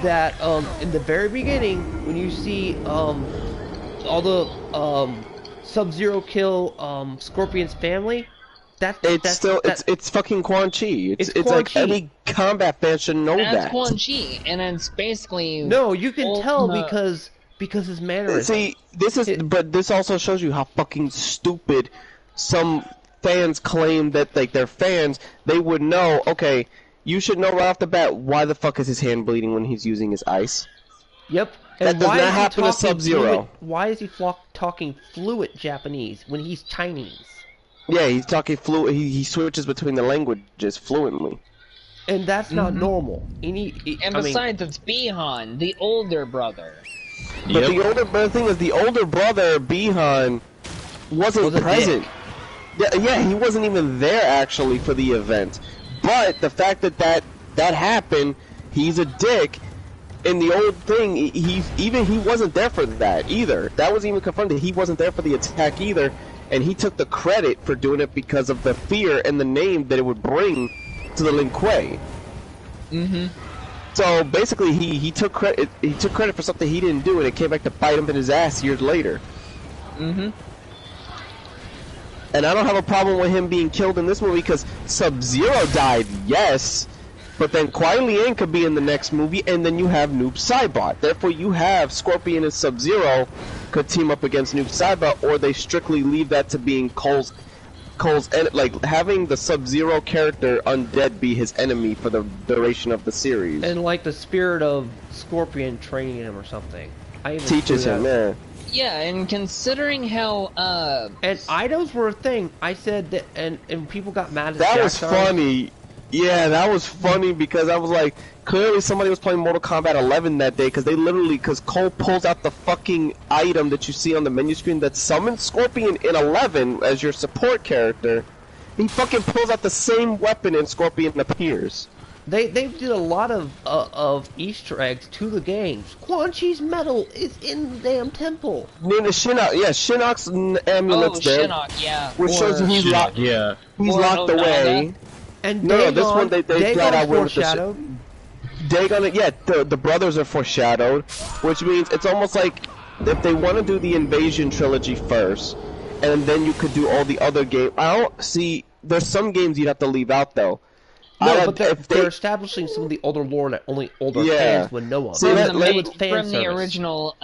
that in the very beginning, when you see all the Sub-Zero kill Scorpion's family, it's fucking Quan Chi. It's like any combat fan should know that. That's Quan Chi, and it's basically no. You can tell because his mannerism. See, but this also shows you how fucking stupid some fans claim that like they're fans. They would know. Okay, you should know right off the bat why the fuck is his hand bleeding when he's using his ice. Yep. And that does not happen to Sub-Zero. Why is he talking fluent Japanese when he's Chinese? Yeah, he's talking fluent. He switches between the languages fluently. And that's not normal. And besides, it's Bihan, the older brother. But the thing is, the older brother, Bihan, wasn't present. Yeah, he wasn't even there, actually, for the event. But the fact that happened, he's a dick. And the old thing, he wasn't there for that, either. That was even confirmed that he wasn't there for the attack, either. And he took the credit for doing it because of the fear and the name that it would bring to the Lin Kuei. So basically, he took credit. He took credit for something he didn't do, and it came back to bite him in his ass years later. And I don't have a problem with him being killed in this movie because Sub-Zero died, yes, but then Kuai Liang could be in the next movie, and then you have Noob Saibot. Therefore, you have Scorpion and Sub-Zero could team up against Noob Saibot, or they strictly leave that to being Cole's like having the Sub-Zero character undead be his enemy for the duration of the series. And like the spirit of Scorpion training him or something. Teaches him, yeah. Yeah, and considering how and idols were a thing, I said that, and people got mad at that was funny. Yeah, that was funny because I was like, clearly somebody was playing Mortal Kombat 11 that day because Cole pulls out the fucking item that you see on the menu screen that summons Scorpion in 11 as your support character. He fucking pulls out the same weapon and Scorpion appears. They did a lot of Easter eggs to the games. Quan Chi's medal is in the damn temple. Shinnok's amulet's there. Shinnok, yeah. Which shows he's locked. Yeah. He's locked away. And no, this one they flat out went with Dagon, yeah, the brothers are foreshadowed, which means it's almost like if they want to do the Invasion trilogy first, and then you could do all the other games. I don't see. There's some games you'd have to leave out though. No, but they're establishing some of the older lore that only older fans would know of. See, from the original.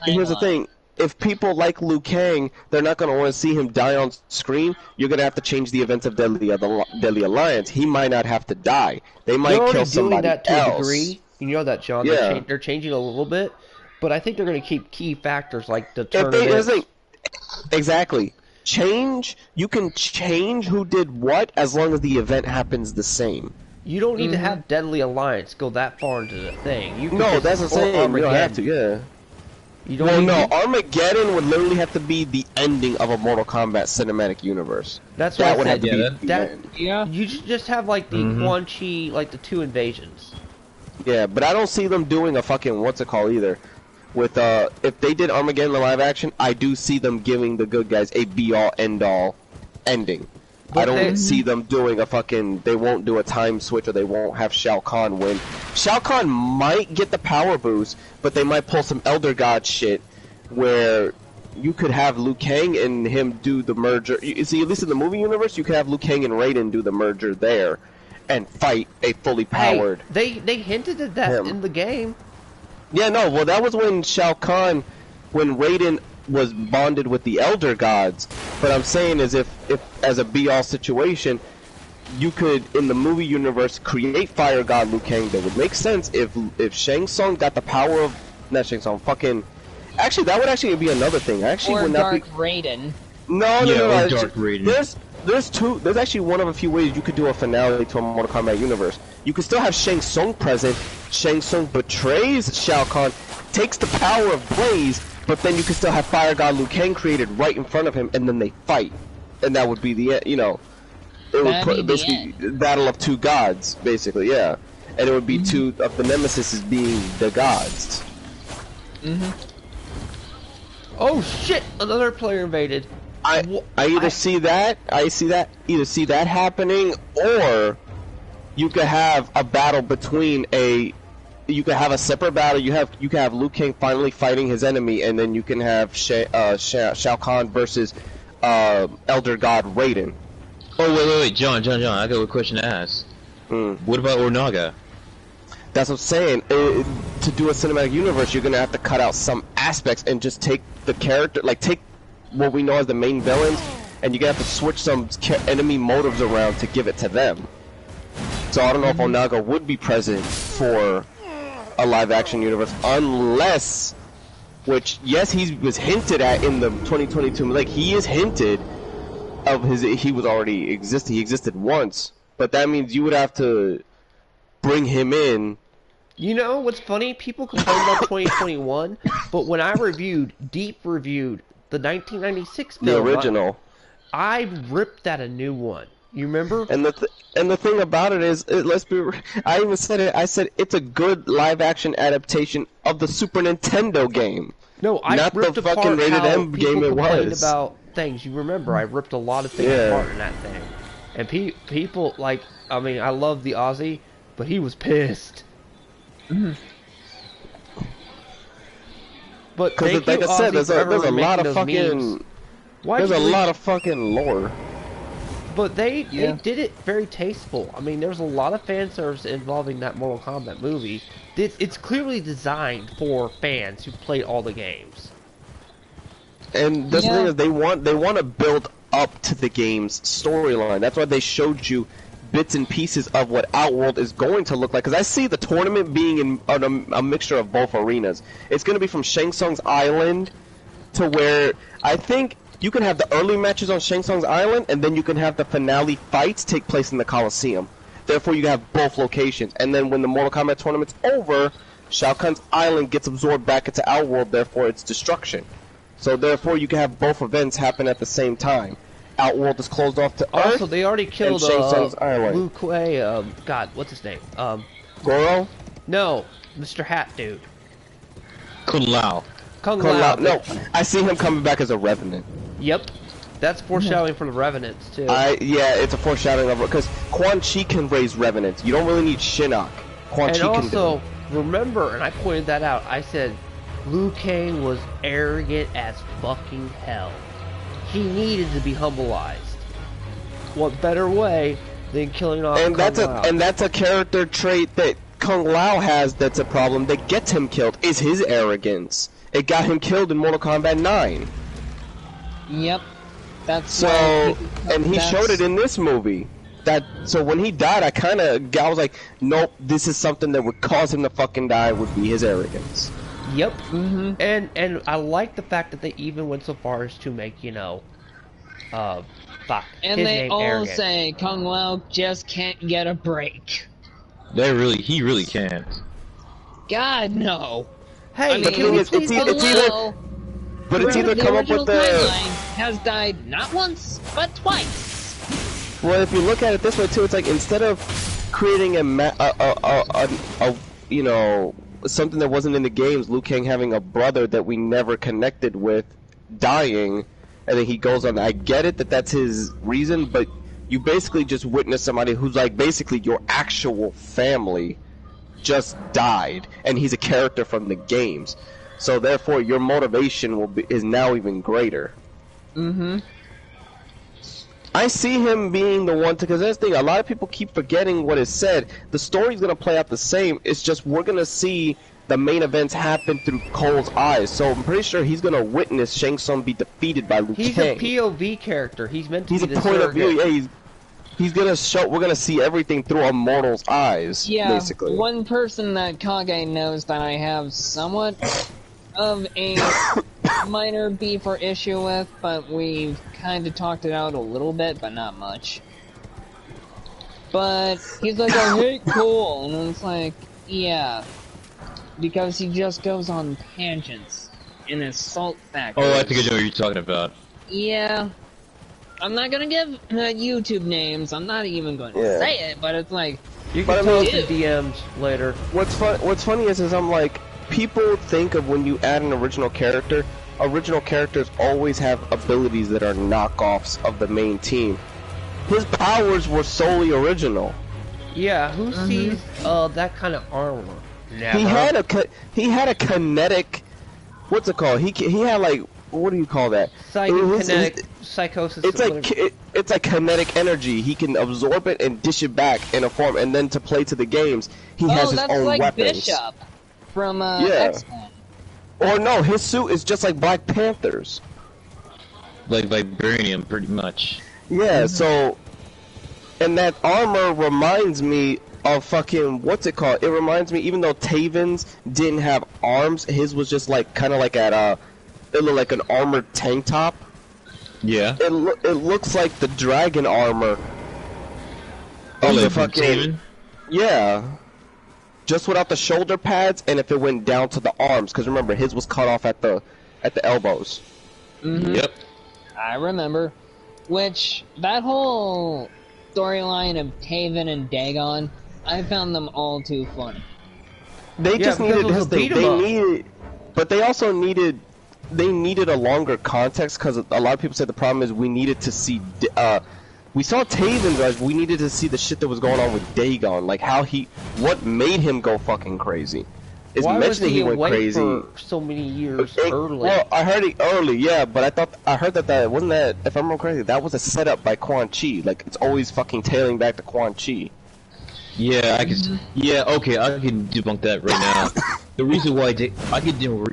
Here's the thing: if people like Liu Kang, they're not going to want to see him die on screen. You're going to have to change the events of Deadly Alliance. He might not have to die. They might They're kill already somebody doing that to else. a degree. You know that, John. Yeah. They're changing a little bit, but I think they're going to keep key factors like the If tournament. they exactly change, you can change who did what as long as the event happens the same. You don't need to have Deadly Alliance go that far into the thing. You can No, just, that's the same. You don't have to. Yeah. You don't Well, need no, to- Armageddon would literally have to be the ending of a Mortal Kombat cinematic universe. That's what that I would said. have to Yeah, be that, the end. Yeah. You just have like the Quan Chi, like the 2 invasions. Yeah, but I don't see them doing a fucking what's it called either. With if they did Armageddon live action, I do see them giving the good guys a be all end all ending. But I don't they- see them doing a fucking. They won't do a time switch, or they won't have Shao Kahn win. Shao Kahn might get the power boost, but they might pull some Elder God shit where you could have Liu Kang and him do the merger. You see, at least in the movie universe, you could have Liu Kang and Raiden do the merger there and fight a fully powered. Hey, they hinted at that him. in the game. Yeah, no, well, that was when Shao Kahn, when Raiden was bonded with the Elder Gods. But I'm saying is if as a be-all situation, you could, in the movie universe, create Fire God Liu Kang. That would make sense if Shang Tsung got the power of, not Shang Tsung, fucking... Actually, that would actually be another thing. Actually, Or would not Dark be... Raiden. No, Yeah, no, or no. Dark Raiden. There's actually one of a few ways you could do a finale to a Mortal Kombat universe. You could still have Shang Tsung present. Shang Tsung betrays Shao Kahn, takes the power of Blaze, but then you could still have Fire God Liu Kang created right in front of him, and then they fight, and that would be the end. You know, it would That'd put be the basically battle of two gods, basically, yeah, and it would be two of the nemesis being the gods. Oh shit! Another player invaded. I either see that happening, or you could have a battle between you could have a separate battle. You could have Liu Kang finally fighting his enemy, and then you can have Shao Kahn versus Elder God Raiden. Oh wait, John, I got a question to ask. What about Ornaga? That's what I'm saying. To do a cinematic universe, you're gonna have to cut out some aspects and just take the character, like take what we know as the main villains, and you're gonna have to switch some enemy motives around to give it to them. So I don't know if Onaga would be present for a live-action universe, unless, which yes, he was hinted at in the 2022. Like he is hinted of he was already existing. He existed once, but that means you would have to bring him in. You know what's funny? People complain about 2021, but when I deep reviewed the 1996 The film, original. I ripped at a new one. You remember? And the thing about it is, I even said it. I said it's a good live action adaptation of the Super Nintendo game. No, I not ripped the apart fucking rated how M people game it complained was. about things. You remember? I ripped a lot of things apart in that thing, and people like. I mean, I love the Aussie, but he was pissed. But Because, like I said, there's a lot of fucking. Memes. There's a lot of fucking lore. But they did it very tasteful. I mean, there's a lot of fan service involving that Mortal Kombat movie. It's clearly designed for fans who played all the games. And the thing is, they want to build up to the game's storyline. That's why they showed you bits and pieces of what Outworld is going to look like. Because I see the tournament being in a mixture of both arenas. It's going to be from Shang Tsung's Island to where I think you can have the early matches on Shang Tsung's Island, and then you can have the finale fights take place in the Coliseum. Therefore, you have both locations. And then when the Mortal Kombat tournament's over, Shao Kahn's Island gets absorbed back into Outworld, therefore it's destruction. So therefore, you can have both events happen at the same time. Outworld is closed off to Earth. Also, they already killed Shang Tsung's Island. Liu Kuei. God, what's his name? Goro? No, Mr. Hat dude. Kung Lao. Kung Lao. No, I see him coming back as a Revenant. Yep, that's foreshadowing for the Revenants too. Yeah, it's a foreshadowing of it because Quan Chi can raise Revenants. You don't really need Shinnok. Quan and Chi can do also, it. remember, and I pointed that out. I said Liu Kang was arrogant as fucking hell. He needed to be humbleized. What better way than killing off And Kung Lao? that's a character trait that Kung Lao has that's a problem that gets him killed is his arrogance. It got him killed in Mortal Kombat 9. Yep. That's so, and he showed it in this movie. So when he died, I was like, nope, this is something that would cause him to fucking die, would be his arrogance. Yep. And I like the fact that they even went so far as to make, you know, and his they name all arrogant. say Kung Lao just can't get a break. He really can't. God, no. Hey, I mean, it's either come up with the... has died not once, but twice. Well, if you look at it this way too, it's like instead of creating you know, something that wasn't in the games, Liu Kang having a brother that we never connected with dying, and then he goes on. I get it that that's his reason, but you basically just witness somebody who's like basically your actual family just died, and he's a character from the games. So therefore, your motivation is now even greater. I see him being the one to, because that's the thing, a lot of people keep forgetting what is said. The story's going to play out the same, it's just we're going to see the main events happen through Cole's eyes. So I'm pretty sure he's going to witness Shang Tsung be defeated by Liu Kang. He's a POV character, he's meant to be the point of view, surrogate. yeah, he's going to show, we're going to see everything through a mortal's eyes, basically. One person that Kage knows that I have somewhat of a minor beef or issue with, but we've kind of talked it out a little bit, but not much. But he's like, I hate Cole, and it's like, yeah, because he just goes on tangents in his salt factory. Oh, I think I know what you're talking about. Yeah. I'm not gonna give YouTube names, I'm not even going to say it, but it's like... You can tell us in DMs later. What's funny is I'm like, people think of when you add an original characters always have abilities that are knockoffs of the main team. His powers were solely original. Yeah, who sees that kind of armor? Never. He had a kinetic, what's it called? He had like, what do you call that? Kinetic psychosis. It's like kinetic energy. He can absorb it and dish it back in a form, and then to play to the games, he has his own like weapons. Bishop from X-Men. Or no, his suit is just like Black Panther's. Like vibranium, pretty much. Yeah, so... And that armor reminds me of fucking... What's it called? It reminds me, even though Taven's didn't have arms, his was just like, kind of like at it looked like an armored tank top. Yeah. It looks like the dragon armor. Oh, like fucking... Taven? Yeah. Just without the shoulder pads, and if it went down to the arms, because remember, his was cut off at the elbows. Yep. I remember. Which, that whole storyline of Taven and Dagon, I found them all too funny. They just needed his thing. They needed, but they also needed a longer context, because a lot of people said the problem is we needed to see. We saw Taven, guys. We needed to see the shit that was going on with Dagon, like what made him go fucking crazy. Why was he went crazy for so many years early? Well, I heard it early, yeah, but I heard that wasn't that, if I remember correctly, that was a setup by Quan Chi. Like, it's always fucking tailing back to Quan Chi. Yeah, I can. Yeah, okay, I can debunk that right now. The reason why the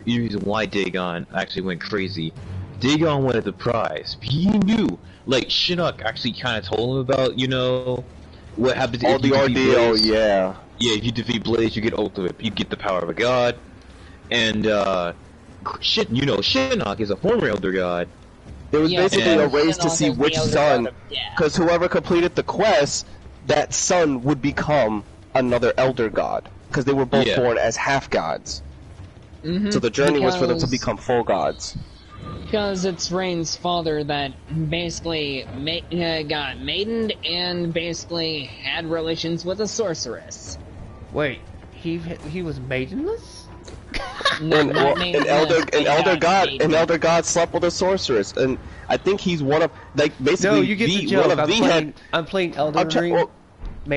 reason why Dagon actually went crazy. Dagon wanted the prize. He knew, like Shinnok actually kind of told him about, you know, what happens if you defeat Blaze. Yeah, if you defeat Blaze, you get ultimate, you get the power of a god, and Shinnok is a former Elder God. It was basically a race to see which son, because whoever completed the quest, that son would become another Elder God, because they were both born as half gods. So the journey was for them to become full gods. Because it's Rain's father that basically got maidened and basically had relations with a sorceress. Wait, he was maidenless? An elder god slept with a sorceress, and I think he's one of, like, basically. No, you get the joke. I'm playing Elden Ring.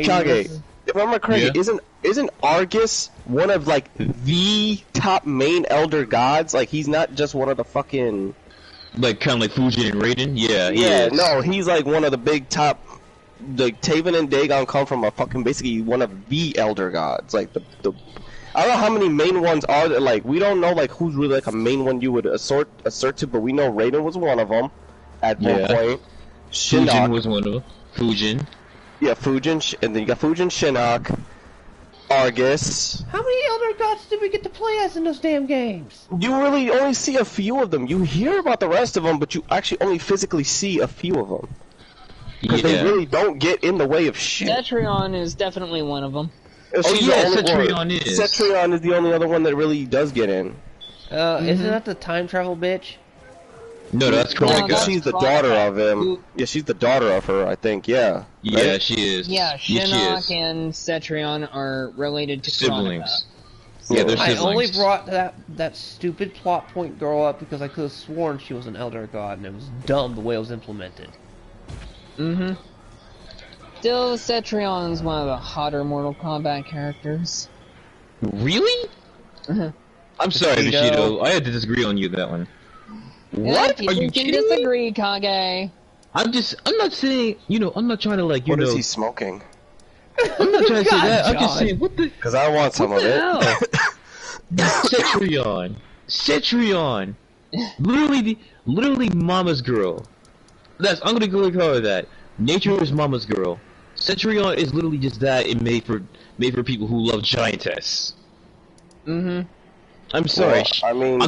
Kage, if I'm not correct, isn't Argus one of like the top main elder gods? Like, he's not just one of the fucking, like, kind of like Fujin and Raiden. Yeah, no, he's like one of the big top like Taven and Dagon come from a fucking basically one of the elder gods. Like the I don't know how many main ones are there. Like we don't know like who's really like a main one you would assert to, but we know Raiden was one of them at one point. Fujin was one of them. Fujin. Yeah, Fujin, and then you got Fujin, Shinnok, Argus. How many elder gods did we get to play as in those damn games? You really only see a few of them. You hear about the rest of them, but you actually only physically see a few of them. Because they really don't get in the way of shit. Cetrion is definitely one of them. Cetrion is. Cetrion is the only other one that really does get in. Isn't that the time travel bitch? No, that's correct. She's the daughter of him. Yeah, she's the daughter of her, I think. Yeah. Yeah, she is. Yeah, Shinnok and Cetrion are related to siblings. Kronika. Yeah, they're I siblings. only brought that stupid plot point girl up because I could have sworn she was an elder god, and it was dumb the way it was implemented. Still, Cetrion is one of the hotter Mortal Kombat characters. Really? I'm sorry, Bushido. I had to disagree on you that one. What? Are you can kidding disagree, Kage. I'm not saying, I'm not trying to like, What is he smoking? I'm not trying to say that. I'm just saying, what the? Because I want some of it. Cetrion. Literally mama's girl. I'm gonna go call her that. Nature is mama's girl. Cetrion is literally just that. It made for people who love giantess. I'm sorry. Well, I mean,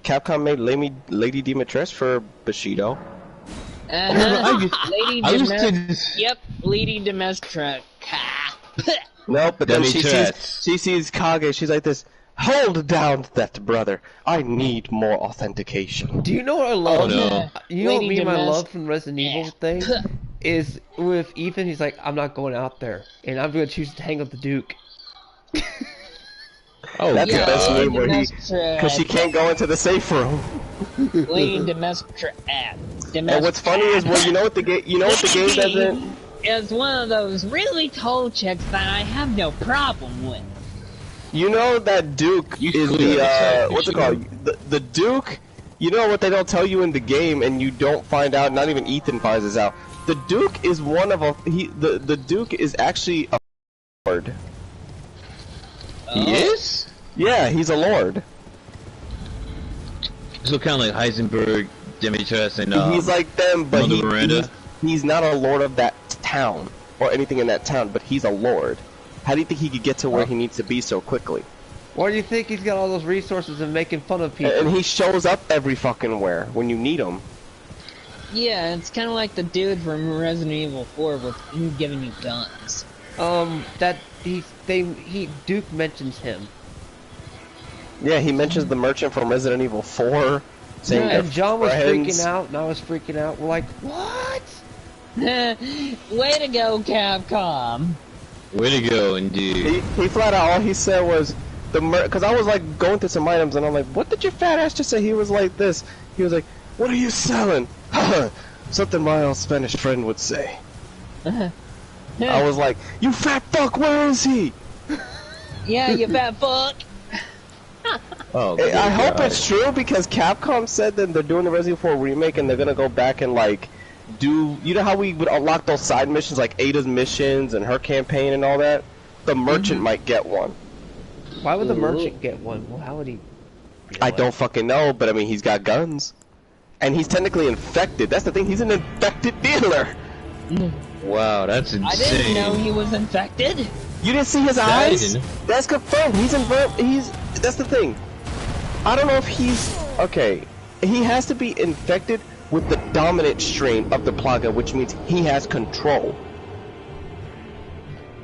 Capcom made Lady Dimitrescu for Bushido. Lady Dimitrescu. Yep, Lady Dimitrescu. No, but then she sees Kage. She's like this. Hold down that brother. I need more authentication. Do you know what I love? Oh, no. You know what me and my love from Resident Evil thing is with Ethan. He's like, I'm not going out there, and I'm going to choose to hang with the Duke. That's the best meme where because she can't go into the safe room. Lady Dimitrescu. And what's funny is, well, you know what the game doesn't. Is one of those really tall chicks that I have no problem with. You know that Duke is the what's it called? The Duke. You know what they don't tell you in the game, and you don't find out. Not even Ethan finds this out. The Duke is one of a. The Duke is actually a lord. He is? Yeah, he's a lord. So kind of like Heisenberg, Dimitrescu, and he's like them, but Miranda. He's not a lord of that town or anything in that town, but he's a lord. How do you think he could get to where he needs to be so quickly? Why do you think he's got all those resources and making fun of people? And he shows up every fucking where when you need him. Yeah, it's kind of like the dude from Resident Evil 4 with him giving you guns. Duke mentions him. Yeah, he mentions the merchant from Resident Evil 4. Saying and John was friends. freaking out, and I was freaking out. We're like, what? Way to go, Capcom. Way to go, indeed. He flat out, all he said was, because I was like going through some items, and I'm like, what did your fat ass just say? He was like this. He was like, what are you selling? Something my old Spanish friend would say. I was like, you fat fuck, where is he? Yeah, you fat fuck. Oh, I hope it's true, because Capcom said that they're doing the Resident Evil 4 remake, and they're gonna go back and like do, you know how we would unlock those side missions like Ada's missions and her campaign and all that? The merchant might get one. Why would the merchant get one? Well, how would he? I don't fucking know, but I mean, he's got guns, and he's technically infected. That's the thing. He's an infected dealer. Wow, that's insane. I didn't know he was infected. You didn't see his eyes? That's confirmed. That's the thing. I don't know if he's okay. He has to be infected with the dominant strain of the Plaga, which means he has control.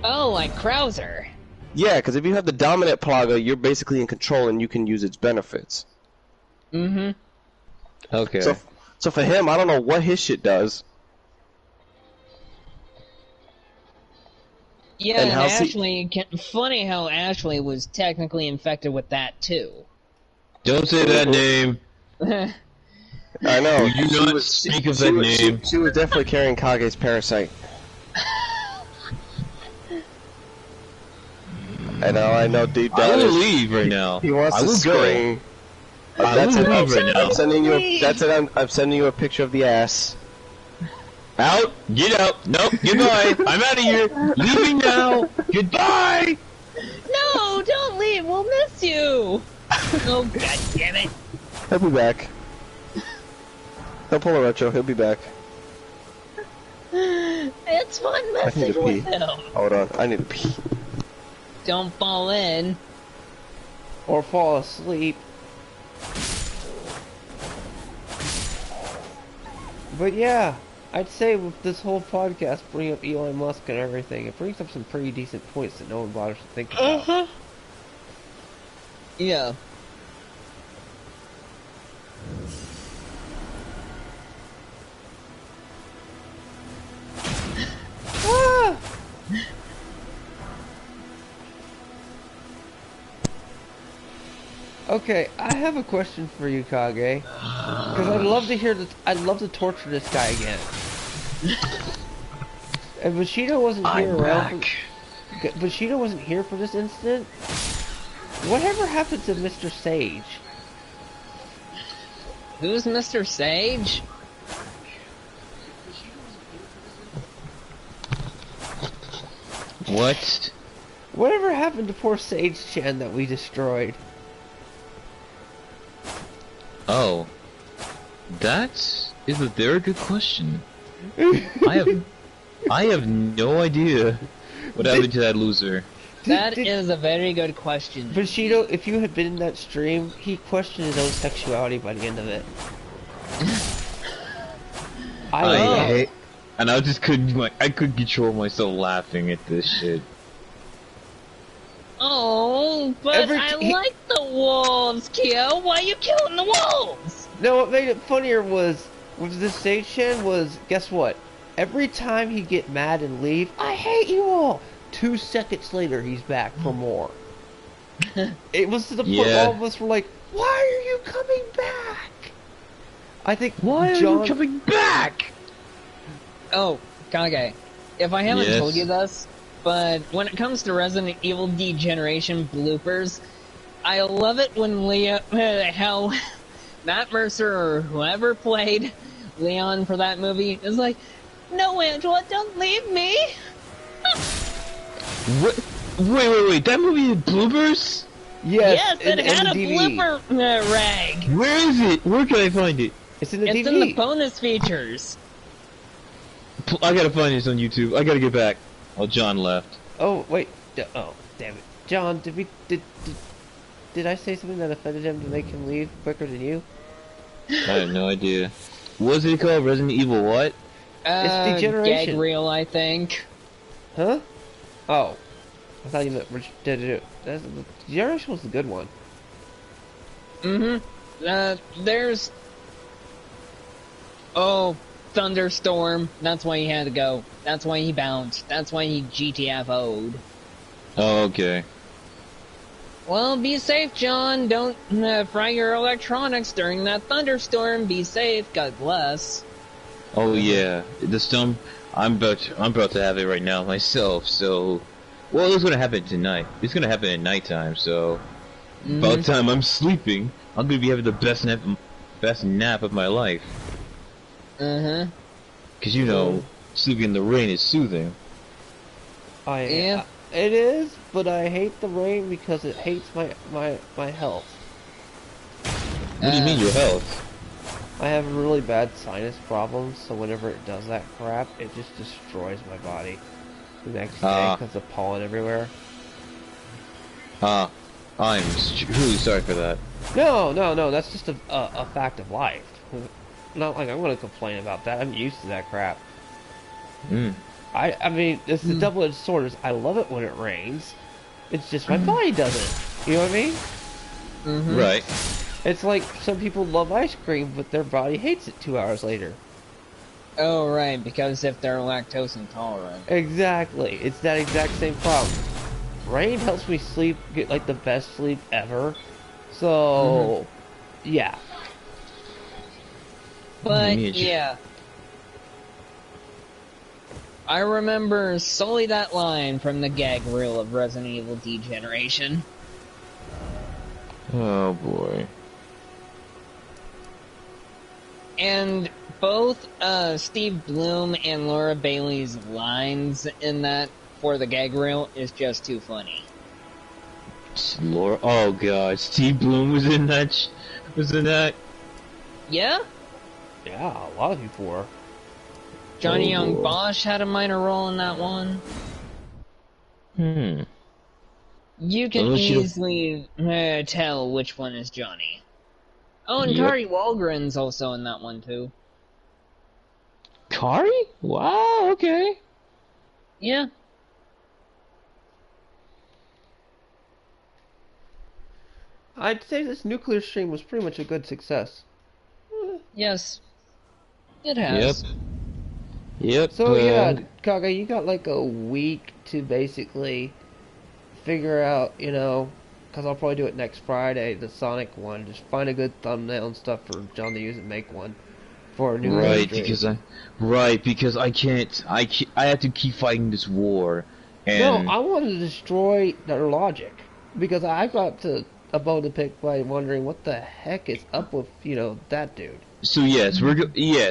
Oh, like Krauser. Yeah, because if you have the dominant Plaga, you're basically in control and you can use its benefits. Mm-hmm. Okay. So for him, I don't know what his shit does. Yeah, and Ashley, funny how Ashley was technically infected with that too. Don't say that name. I know. Do you not speak of that name? She was definitely carrying Kage's parasite. I know deep down. I will leave right now. He wants to scream. I will leave right now. I'm sending you a picture of the ass. Out! Get out! Nope, goodbye! I'm out of here! Leaving now! Goodbye! No, don't leave. We'll miss you. Oh, god damn it. He'll be back. He'll pull a retro. He'll be back. It's fun I need messing to pee. with him. Hold on. I need to pee. Don't fall in. Or fall asleep. But yeah, I'd say with this whole podcast bringing up Elon Musk and everything, it brings up some pretty decent points that no one bothers to think about. Yeah. Ah! Okay, I have a question for you, Kage. Because I'd love to hear this. I'd love to torture this guy again. If Bushido wasn't here around, Bushido wasn't here for this incident. Whatever happened to Mr. Sage? Who's Mr. Sage? What? Whatever happened to poor Sage-chan that we destroyed? Oh. That is a very good question. I have no idea what happened to that loser. That is a very good question. Bushido, if you had been in that stream, he questioned his own sexuality by the end of it. I hate, and I just couldn't I couldn't control myself laughing at this shit. Oh, but I like the wolves, Kyo. Why are you killing the wolves? No, what made it funnier was, with this Sage-chan was, guess what? Every time he'd get mad and leave, I hate you all! 2 seconds later, he's back for more. It was to the point where all of us were like, why are you coming back? I think, why are you coming back? Oh, Kage, if I haven't told you this, but when it comes to Resident Evil Degeneration bloopers, I love it when how Matt Mercer or whoever played Leon for that movie is like, no, Angela, don't leave me! What? Wait, that movie had bloopers? Yes, it had a blooper rag! Where is it? Where can I find it? It's in the DVD. It's in the bonus features. I gotta find this on YouTube. I gotta get back. Oh, John left. Oh, wait. Oh, damn it. John, did I say something that offended him to make him leave quicker than you? I have no idea. What's it called? Resident Evil what? It's Degeneration. Gag reel, I think. Huh? Oh. I thought you meant Degeneration was the good one. There's... Oh, Thunderstorm. That's why he had to go. That's why he bounced. That's why he GTFO'd. Oh, okay. Well, be safe, John. Don't fry your electronics during that thunderstorm. Be safe. God bless. Oh yeah, the storm. I'm about to have it right now myself. So, well, it's gonna happen tonight. It's gonna happen at nighttime. So, by the time I'm sleeping, I'm gonna be having the best nap of my life. Cause you know, sleeping in the rain is soothing. Yeah. It is, but I hate the rain because it hates my health. What do you mean your health? I have really bad sinus problems, so whenever it does that crap, it just destroys my body the next day because of pollen everywhere. I'm really sorry for that. No, that's just a fact of life. Not like I'm gonna complain about that. I'm used to that crap. I mean, it's the double-edged sword. Is I love it when it rains. It's just my body doesn't. You know what I mean? Right. It's like some people love ice cream, but their body hates it 2 hours later. Oh, right, because if they're lactose intolerant. Exactly. It's that exact same problem. Rain helps me sleep, get like the best sleep ever. So, yeah. But, yeah. I remember solely that line from the gag reel of Resident Evil Degeneration. Oh boy. And both Steve Bloom and Laura Bailey's lines in that for the gag reel is just too funny. Laura, oh god, Steve Bloom was in that. Was in that. Yeah. Yeah, a lot of people were. Johnny Young Bosch had a minor role in that one. You can easily tell which one is Johnny. Oh, and Kari Wahlgren's also in that one too. Kari? Wow, okay. Yeah. I'd say this nuclear stream was pretty much a good success. Yes. It has. Yep. So yeah, Kaga, you got like a week to basically figure out, you know, because I'll probably do it next Friday, the Sonic one. Just find a good thumbnail and stuff for John to use and make one for a new stream. Because I can't. I have to keep fighting this war. And no, I want to destroy their logic because I got to a bone to pick by wondering what the heck is up with, you know, that dude. So yes,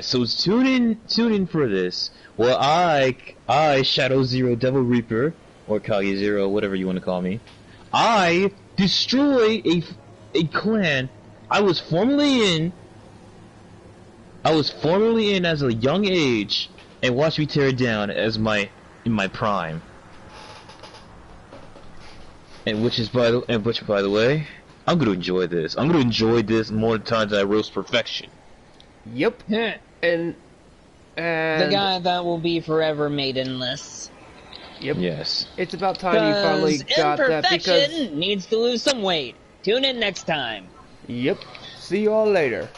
so tune in for this. Well, I Shadow Zero Devil Reaper or Kage Zero, whatever you want to call me. I destroy a clan I was formerly in as a young age, and watch me tear it down in my prime. And which by the way, I'm gonna enjoy this. I'm gonna enjoy this more times than I roast perfection. Yep. And the guy that will be forever maidenless. Yep. Yes. It's about time you finally got that because needs to lose some weight. Tune in next time. Yep. See you all later.